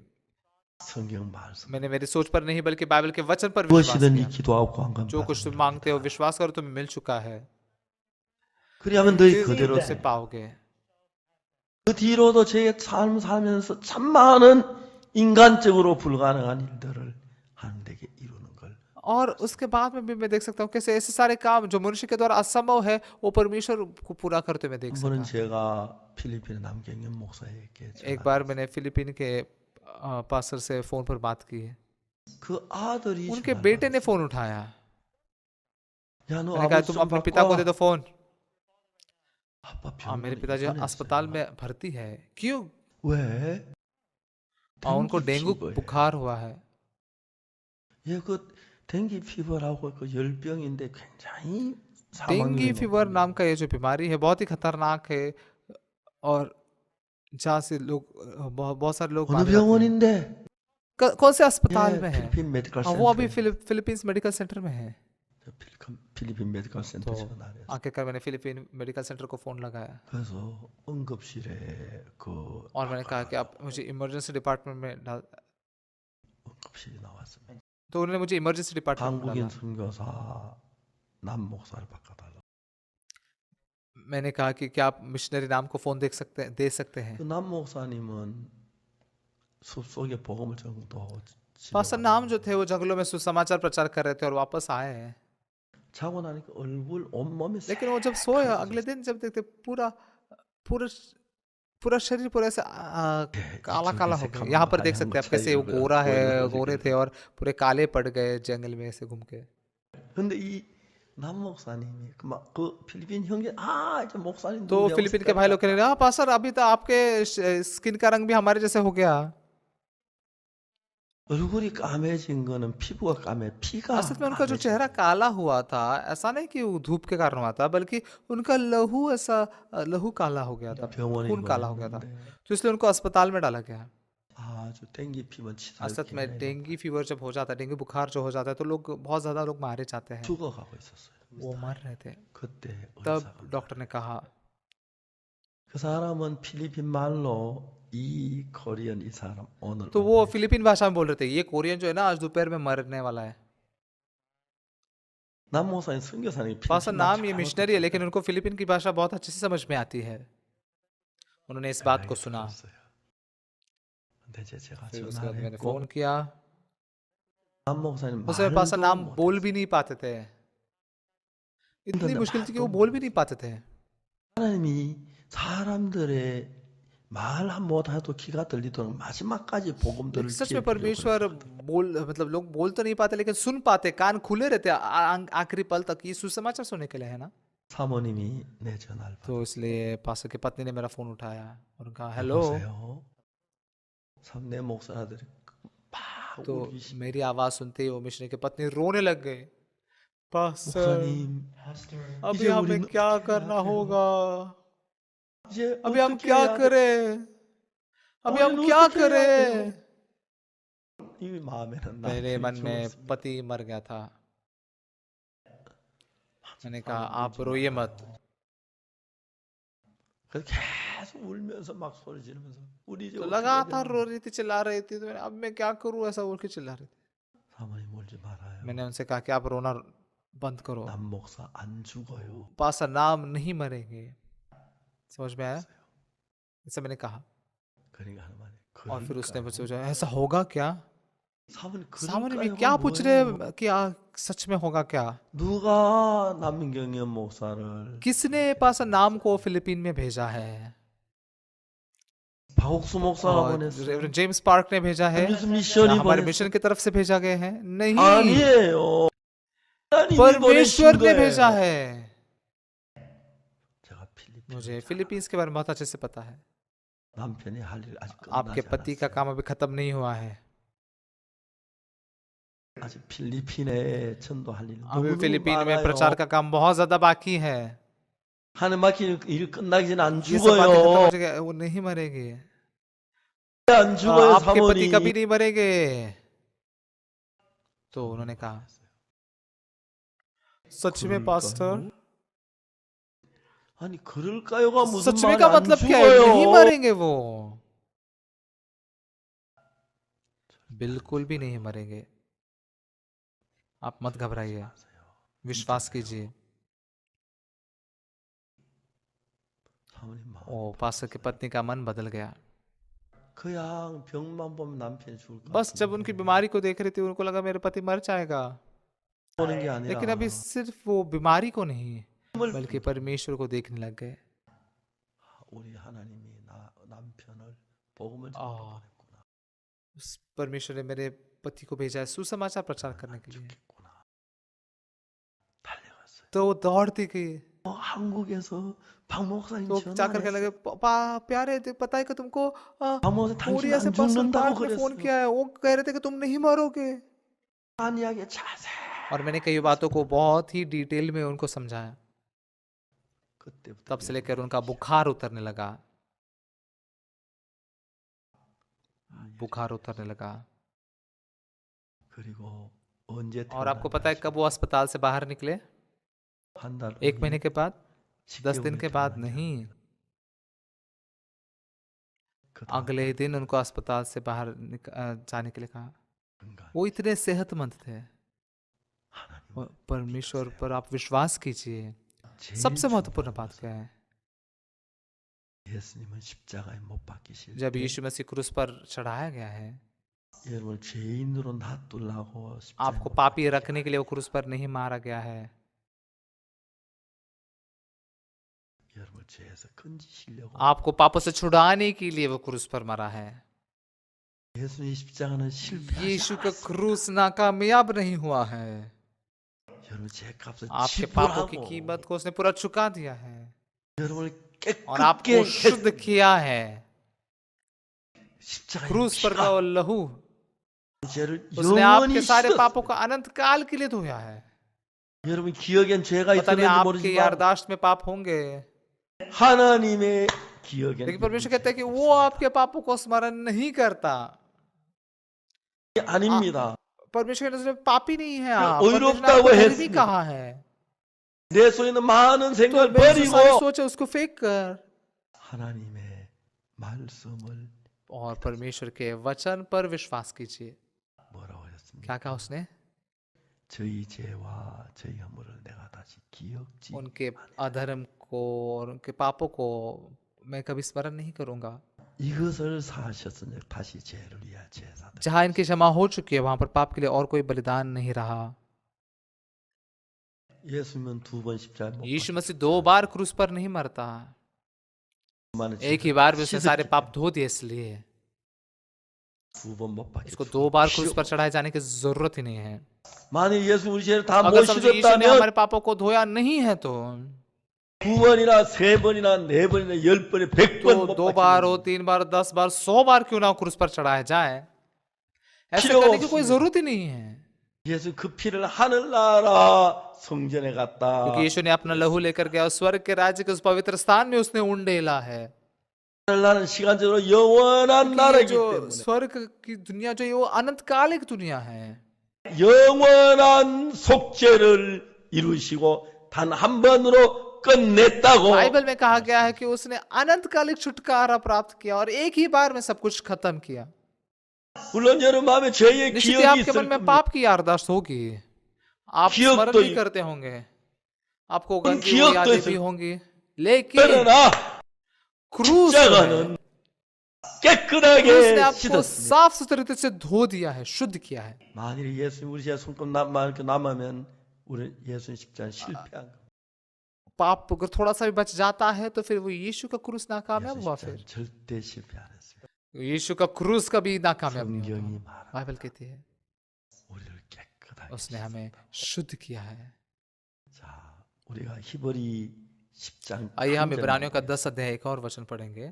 성경 말씀 मैंने मेरी सोच पर नहीं बल्कि बाइबल के वचन पर विश्वास 무엇이든지 किया। 기도하고 구한 건 जो कुछ तुम मांगते हो विश्वास करो तुम्हें मिल चुका है, 그리하면 너희 फिर 그대로 उसे 돼. पाओगे। 그 뒤로도 제 삶 살면서 참 많은 인간적으로 불가능한 일들을 하나님께 이루는 걸 और उसके बाद में भी मैं देख सकता हूँ कैसे ऐसे सारे काम जो मनुष्य के द्वारा असंभव है वो परमेश्वर को पूरा करते हुए देख 한 सकता 번은 हूँ। 제가 필리핀의 남경현 목사에게 एक बार मैंने फिलीपीन के पास्टर से फोन पर बात की है, 그 आ들이 उनके 전화를 बेटे ने 받았어요. फोन उठाया। 야, 너 मैंने कहा 아버지 तुम 좀 अपने 바꿔. पिता को दे दो फोन। 아빠 हाँ, मेरे 병원에 पिताजी 입원했어요. अस्पताल में भर्ती है। क्यों? 왜? उनको डेंगू 피부예요. बुखार हुआ है। 예, 그 댕기 피부라고 그 열병인데 굉장히 डेंगी 사망률이 फीवर 높은 नाम का ये जो बीमारी है बहुत ही खतरनाक है और जहाँ से लोग बहुत सारे लोग 어느 मारे जाते हैं। 병원인데? कौन से अस्पताल 예, में है? 필리핀 메디컬 हाँ, वो अभी 센터. फिलीपींस मेडिकल सेंटर में है। 필리핀 메디컬 센터 तो 전화를 했어요. आखिरकार मैंने फिलीपीन मेडिकल सेंटर को फोन लगाया 그래서 응급실에 그 और मैंने कहा कि आप मुझे इमरजेंसी डिपार्टमेंट में डाल, 응급실이 나왔습니다. तो उन्होंने मुझे इमरजेंसी डिपार्टमेंट में 한국인 डाला। 선교사 남 목사를 바꿔달라고. मैंने कहा कि क्या आप मिशनरी नाम को फोन दे सकते हैं। 그 남 목사님은 숲속에 복음을 전도 पास्टर नाम जो थे वो जंगलों में सुसमाचार प्रचार कर रहे थे और वापस आए हैं। 자고 나니까 얼굴 온몸이 लेकिन वो जब सोए अगले दिन जब देखते पूरा पूरा पूरा शरीर पूरा ऐसे काला काला हो गया। यहाँ पर देख सकते हैं आप कैसे वो गोरा है, गोरे थे और पूरे काले पड़ गए जंगल में ऐसे घूम के। 근데 이 남 목사님이 그 필리핀 형제 이제 목사님 तो फिलीपीन के भाई लोग कह रहे हैं पास्टर अभी तो आपके स्किन का रंग भी हमारे जैसे हो गया। 얼굴이 까매진 거는 피부가 까매 피가 असल में उनका जो चेहरा काला हुआ था ऐसा नहीं कि वो धूप के कारण हुआ था बल्कि उनका लहू ऐसा लहू काला हो गया था, 병원에 खून काला हो गया था, 입원했는데 तो इसलिए उनको अस्पताल में डाला गया। 아주 땡기 피면 असल में 치사하게 डेंगू फीवर जब हो जाता है, डेंगू बुखार जो हो जाता है तो लोग बहुत ज्यादा लोग मारे जाते हैं। 죽어가고 있었어요. वो मर रहे थे। 그때 तब 의사가 डॉक्टर ने कहा 그 사람은 필리핀 말로 이 코리안 이 사람 오늘 तो वो फिलीपीन भाषा में बोल रहे थे ये कोरियन जो है ना आज दोपहर में मरने वाला है। 남 목사님 선교사님 पास्टर नाम ये मिशनरी है लेकिन उनको फिलीपीन की भाषा बहुत अच्छे से समझ में आती है। उन्होंने इस बात को सुना। 근데 제가 फिर उसके बाद मैंने 전화했고 फोन किया। 남 목사님 उस समय पास्टर नाम 말도 बोल भी नहीं पाते थे, इतनी मुश्किल थी कि वो बोल भी नहीं पाते थे। 하나님이 사람들의 말 못 해도 귀가 들리도록 마지막까지 복음들을 सच में परमेश्वर बोल मतलब लोग बोल तो नहीं पाते लेकिन सुन पाते, कान खुले रहते आखिरी पल तक ये सुसमाचार सुनने के लिए है ना। 사모님이 내 전화를 तो इसलिए पास्टर की पत्नी ने मेरा फोन उठाया और कहा हेलो। 받으세요. 내 목사들이 막 तो 울기 मेरी आवाज सुनते ही वो मिशनरी की पत्नी रोने लग गए। पास्टर 목사님 अभी इसे हमें उड़ी- क्या करना होगा, 이제 अभी हम 어떻게 क्या 해야 돼? करें, अभी हम अरे क्या 어떻게 해야 करें। 돼요? 이 마음에는 मेरे 남편이 मन में 죽었습니다. पति मर गया था। मैंने कहा आप रोइए मत। 그래서 계속 울면서 막 소리 지르면서 우리 이제 तो 어떻게 लगातार 해야 रो 되나? रही थी, चिल्ला रही थी, तो मैंने अब मैं क्या करूं ऐसा बोल के चिल्ला रही थी। 사모님 울지 말아요. मैंने उनसे कहा कि आप रोना बंद करो, 남 목사 안 죽어요. पास्टर नाम नहीं मरेंगे। समझ में आया? ऐसा मैंने कहा 그러니까 하는 말이 और फिर उसने मुझसे पूछा ऐसा होगा क्या। 사모님 सामने में 그럴까요? क्या पूछ रहे 뭐예요? हैं कि सच में होगा क्या। 누가 남경현 목사를 किसने पास्टर नाम को फिलीपीन में भेजा है। 박옥수 목사가 और 보냈어요. रेवरेंड जेम्स पार्क ने भेजा है, 무슨 या 미션이 हमारे 보냈어요? मिशन की तरफ से भेजा गए हैं? नहीं, 아니에요. 하나님이 परमेश्वर 보내신 ने भेजा 거예요. है। 제가 필리핀 मुझे फिलीपींस के बारे में बहुत अच्छे से पता है। 남편이 할 일 아직 आपके 끝나지 पति का 않았어요. काम अभी खत्म नहीं हुआ है। 아직 필리핀에 전도할 일 अभी 너무 फिलीपीन में 많아요. प्रचार का काम बहुत ज्यादा बाकी है। 하늘 막히는 일 끝나기 전에 안 ये सब बातें खत्म 죽어요. हो जाएगा, वो नहीं मरेंगे। 안 죽어요, आपके पति 사모님. कभी नहीं मरेंगे। तो उन्होंने कहा, सच में पास्टर? 아니 그럴까요가 무슨 सच में 말이 का 안 मतलब क्या है? नहीं 죽어요. मरेंगे वो, बिल्कुल भी नहीं मरेंगे। आप मत घबराइए, विश्वास कीजिए। 사모님 마음. ओ पास्टर की पत्नी का मन बदल गया। 그냥 병만 보면 남편이 죽을 것 बस जब उनकी बीमारी को देख रही थी, उनको लगा मेरे पति मर जाएगा। 보는 게 아니라 लेकिन अभी सिर्फ वो बीमारी को नहीं, 힘을 बल्कि परमेश्वर को देखने लग गए। 우리 하나님이 남편을 복음을 아. 전하구나. उस परमेश्वर ने मेरे पति को भेजा है सुसमाचार प्रचार करने के लिए। 죽겠구나. 달려갔어요. तो वो दौड़ती गई, 한국에서 박 목사님 तो जाकर कहने लगे, प्यारे पता है कि तुमको 박 목사 당신 कोरिया से 안 पास्टर 죽는다고 पार्क ने फोन 그랬어. किया है, वो कह रहे थे कि तुम नहीं मरोगे। 아니하게 자세. और मैंने कई बातों को बहुत ही डिटेल में उनको समझाया। 그때부터 तब से लेकर उनका बुखार उतरने लगा, बुखार उतरने लगा। 그리고 언제 और आपको पता है कब वो अस्पताल से बाहर निकले? 한달 1 महीने के बाद, 10 दिन के बाद नहीं, अगले ही दिन उनको अस्पताल से बाहर जाने के लिए कहा। वो इतने सेहतमंद थे। परमेश्वर पर आप विश्वास कीजिए। सबसे महत्वपूर्ण बात क्या है? 예수님은 십자가에 못 박히실 जब 때 यीशु मसीह क्रूस पर चढ़ाया गया है, 여러분을 죄인으로 놔두려고 십자가에 आपको 못 पापी 박히실 रखने के लिए वो क्रूस पर नहीं मारा गया है। 여러분을 죄에서 건지시려고 आपको पापों से छुड़ाने के लिए वो क्रूस पर मरा है। 예수님의 십자가는 실패하지 यीशु का 않았어요. क्रूस नाकामयाब नहीं हुआ है। 여러분 죄값을 आपके पापों की 지불하고 कीमत को उसने पूरा चुका दिया है 여러분을 और आपको 깨끗게 शुद्ध किया है। 십자가의 क्रूस पर का 피가 वो लहू, 죄를 उसने 영원히 आपके सारे 씻었어요. पापों को अनंत काल के लिए धोया है। 여러분 기억엔 죄가 पता नहीं 있었는지 आपके 모르지만 यारदाश्त में पाप होंगे, 하나님의 기억엔 लेकिन परमेश्वर कहते हैं कि वो आपके पापों को स्मरण नहीं करता। 아닙니다. परमेश्वर के नजर में पापी नहीं है आप। 의롭다고 परमेश्वर ने आपको धर्मी 했습니다. कहा है। 내 속에 있는 많은 तो 생각을 मेरी जो सारी 버리고 सोच है उसको फेंक कर 하나님의 말씀을 और परमेश्वर के वचन पर विश्वास कीजिए। 뭐라고 하셨습니까? क्या कहा उसने? 저희 죄와 저희 허물을 내가 다시 기억지 उनके अधर्म को और उनके पापों को मैं कभी स्मरण नहीं करूंगा। 이것을 사하셨으니 다시 죄를 위하여 제사들. जहाँ इनकी क्षमा हो चुकी है, वहां पर पाप के लिए और कोई बलिदान नहीं रहा। 예수님은 두 번 십자가에 못 यीशु मसीह 2 बार क्रूस पर नहीं मरता, 박히고 एक ही बार में उसने सारे 씻었기 पाप धो दिए, इसलिए 두 번 못 박혀. उसको 2 बार क्रूस पर चढ़ाए जाने की जरूरत ही नहीं है। 만일 예수 우리 죄를 다 못 अगर समझो यीशु ने 씻었다면 हमारे पापों को धोया नहीं है तो 두 번이나 세 번이나 네 번이나 열 번에 백 번 못 2 बार हो, 박히는 3 बार, 10 बार, 100 बार क्यों ना क्रूस पर चढ़ाया जाए, ऐसे 필요가 करने की कोई 없습니다. जरूरत ही नहीं है। 예수 그 피를 하늘나라 성전에 갔다. क्योंकि यीशु ने अपना लहू लेकर गया और स्वर्ग के राज्य के उस पवित्र स्थान में उसने उंडेला है। 하늘나라는 시간적으로 영원한 क्योंकि ये 나라이기 जो 때문에 स्वर्ग की दुनिया जो है वो अनंत कालिक दुनिया है। 영원한 속죄를 이루시고 단 한 번으로 끝냈다고. बाइबल में कहा गया है कि उसने अनंत कालिक छुटकारा प्राप्त किया और एक ही बार में सब कुछ खत्म किया। 물론 여러분 마음에 죄의 निश्चित ही 기억이 आपके 있을 मन में 겁니다. पाप की याददाश्त होगी, आप 기억도 स्मरण भी 있- करते होंगे, आपको गंदी 기억도 यादें 있을 भी होंगी, लेकिन 그러나 क्रूस 십자가는 में 깨끗하게 क्रूस ने आपको 씻었습니다. साफ सुथरे रीति से धो दिया है, शुद्ध किया है। 만일 예수님 우리 죄 손금 남으면 우리 예수님 십자가 실패한 거. पाप अगर थोड़ा सा भी बच जाता है तो फिर वो यीशु का क्रूस नाकामयाब हुआ। 예수 फिर 십자가는 절대 실패 안 했습니다. यीशु का क्रूस कभी नाकामयाब नहीं 성경이 होता। 말합니다. बाइबल कहती है 우리를 깨끗하게 उसने हमें 씻었다. शुद्ध किया है। 자, 우리가 히브리 10장 आइए हम 3절 इब्रानियों का 말씀에 10 अध्याय एक और वचन पढ़ेंगे।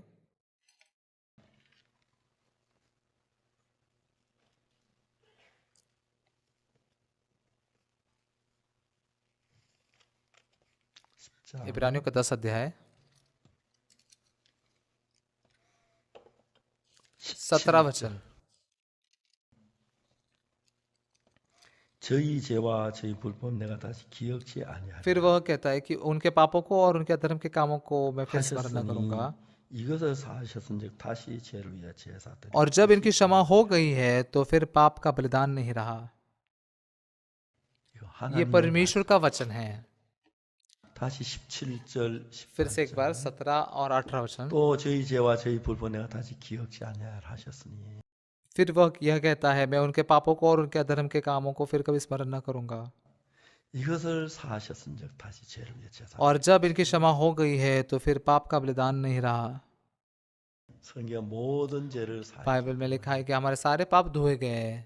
십자 इब्रानियों का 10 अध्याय 17 वचन। 저희 죄와 저희 불법 내가 다시 기억지 아니하리라. फिर वह कहता है कि उनके पापों को और उनके अधर्म के कामों को मैं फिर स्मरण न 하셨으니 करूंगा। 이것을 사하셨은즉 다시 죄를 위해 제사 드리고 और जब इनकी क्षमा हो गई है तो फिर पाप का बलिदान नहीं रहा। 이거 ये 하나님의 परमेश्वर का वचन है। 다시 17절 फिर से एक 18절 बार 17 और 18 वचन। 또 저희 죄와 저희 불법 내가 다시 기억지 아니하리라 하셨으니 फिर वह यह कहता है मैं उनके पापों को और उनके अधर्म के कामों को फिर कभी स्मरण न करूंगा। 이것을 사하셨은즉 다시 죄를 위해 제사 और जब इनकी क्षमा हो गई है तो फिर पाप का बलिदान नहीं रहा। 성경 모든 죄를 사해 बाइबल में लिखा है कि हमारे सारे पाप धोए गए।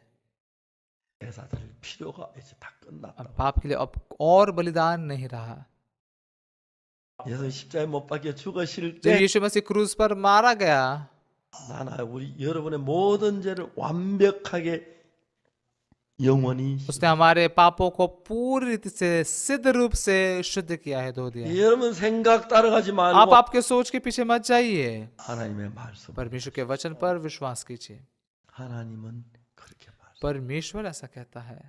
제사 드릴 필요가 이제 다 अब 끝났다. पाप के लिए अब और बलिदान नहीं रहा। 예수 십자가에 못 박혀 죽으실 जब 때 यीशु मसीह क्रूस पर मारा गया 나나 우리 여러분의 모든 죄를 완벽하게 영원히 उसने हमारे पापों को पूरी रीति से सिद्ध रूप से शुद्ध किया है, धो दिया है। 여러분 생각 따라가지 आप 말고 आपके सोच के पीछे मत जाइए, 하나님의 말씀 परमेश्वर के वचन पर विश्वास कीजिए। 하나님은 그렇게 말 परमेश्वर ऐसा कहता है।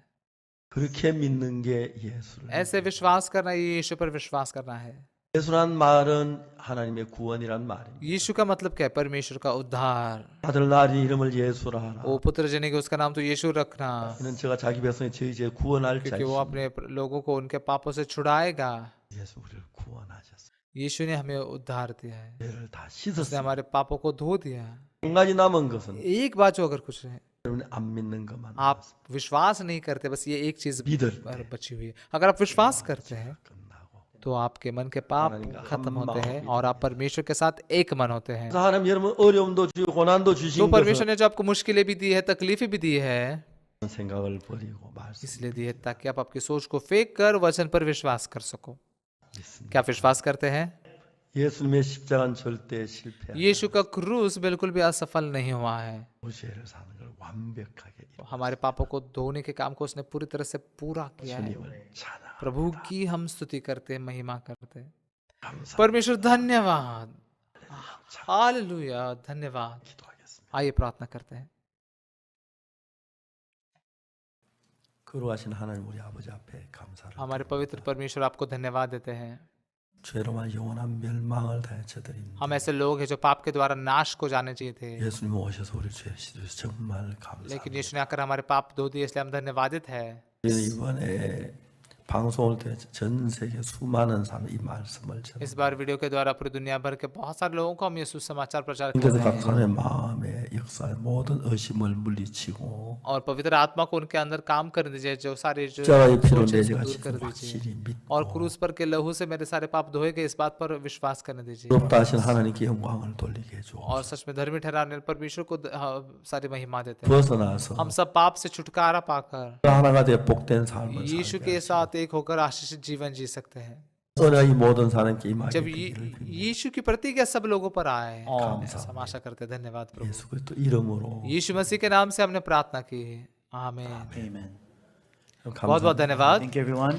그렇게 믿는 게 예수를 ऐसे विश्वास करना, ये यीशु पर विश्वास करना है। 예수란 말은 하나님의 구원이란 말입니다. यीशु का मतलब क्या है? परमेश्वर का उद्धार। 아들 낳으리 이름을 예수라 하라. वो पुत्र जनेगा उसका नाम तो यीशु रखना, 이는 제가 자기 백성의 저희 죄 구원할 क्योंकि वो 자이시. अपने लोगों को उनके पापों से छुड़ाएगा। 예수 우리를 구원하셨어요. यीशु ने हमें उद्धार दिया है, 죄를 다 उसने 씻었어요. हमारे पापों को धो दिया। 한 가지 남은 것은 एक बात जो अगर कुछ है, 여러분이 안 믿는 것만 आप विश्वास नहीं करते, बस ये एक चीज 믿을 बची हुई है। अगर आप विश्वास करते हैं 끝나고 तो आपके मन के पाप खत्म होते हैं और आप परमेश्वर के साथ एक मन होते हैं। 하나님 여러분 어려움도 주고 고난도 तो 주신 परमेश्वर 것은 ने जो आपको मुश्किलें भी दी है, तकलीफें भी दी है, 생각을 버리고 말씀 इसलिए दी है ताकि आप आपकी सोच को फेंक कर वचन पर विश्वास कर सको। 믿습니다. क्या आप विश्वास करते हैं? 예수님의 십자가는 절대 실패. यीशु का क्रूस बिल्कुल भी असफल नहीं हुआ है। 죄를 사는 걸 완벽하게 हमारे पापों को धोने के काम को उसने पूरी तरह से पूरा किया है। 주님을 찬양. प्रभु की हम स्तुति करते हैं, महिमा करते हैं। 감사. परमेश्वर धन्यवाद, हालेलुया, धन्यवाद। 기도하겠습니다. आइए प्रार्थना करते हैं। 거룩하신 하나님 우리 아버지 앞에 감사를. हमारे पवित्र परमेश्वर आपको धन्यवाद देते हैं। 죄로만 영원한 멸망을 다해쳐드립니다. हम ऐसे लोग हैं जो पाप के द्वारा नाश को जाने चाहिए थे, 예수님 오셔서 우리 죄 씻으셔서 정말 감사합니다. लेकिन यीशु ने आकर हमारे पाप धो दिए, इसलिए हम धन्यवादित है। 이번에 방송을 통해 전 세계 수많은 사람 이 말씀을 전합니다. इस बार वीडियो के द्वारा पूरी दुनिया भर के बहुत सारे लोगों को हम यीशु समाचार प्रचार कर 그래서 रहे 각 हैं 사람의 마음에 역사에 모든 의심을 물리치고 और पवित्र आत्मा को उनके अंदर काम कर दीजिए, जो सारे जो 십자가의 피로 सोच है, 내 इसको 죄가 दूर कर 씻어 दीजिए 확실히 믿고 और क्रूस पर के लहू से मेरे सारे पाप धोए गए, इस बात पर विश्वास करने दीजिए 의롭다 하신 하나님께 영광을 돌리게 해주옵소서. और सच में धर्मी ठहराने परमेश्वर को सारी महिमा देते हैं। 벗어나서 हम सब पाप से छुटकारा पाकर 하나가 되어 복된 삶을 यीशु 살게 के 하시고 साथ एक होकर आशीषित जीवन जी सकते हैं। 은혜가 이 모든 사람께 임하게 जब 되기를 빕니다. यीशु की प्रतिज्ञा सब लोगों पर आए, 감사합니다. हम आशा करते हैं। धन्यवाद प्रभु। 예수 그리스도 이름으로 यीशु मसीह के नाम से हमने प्रार्थना की है, आमीन। Amen. बहुत बहुत धन्यवाद। Thank you, everyone.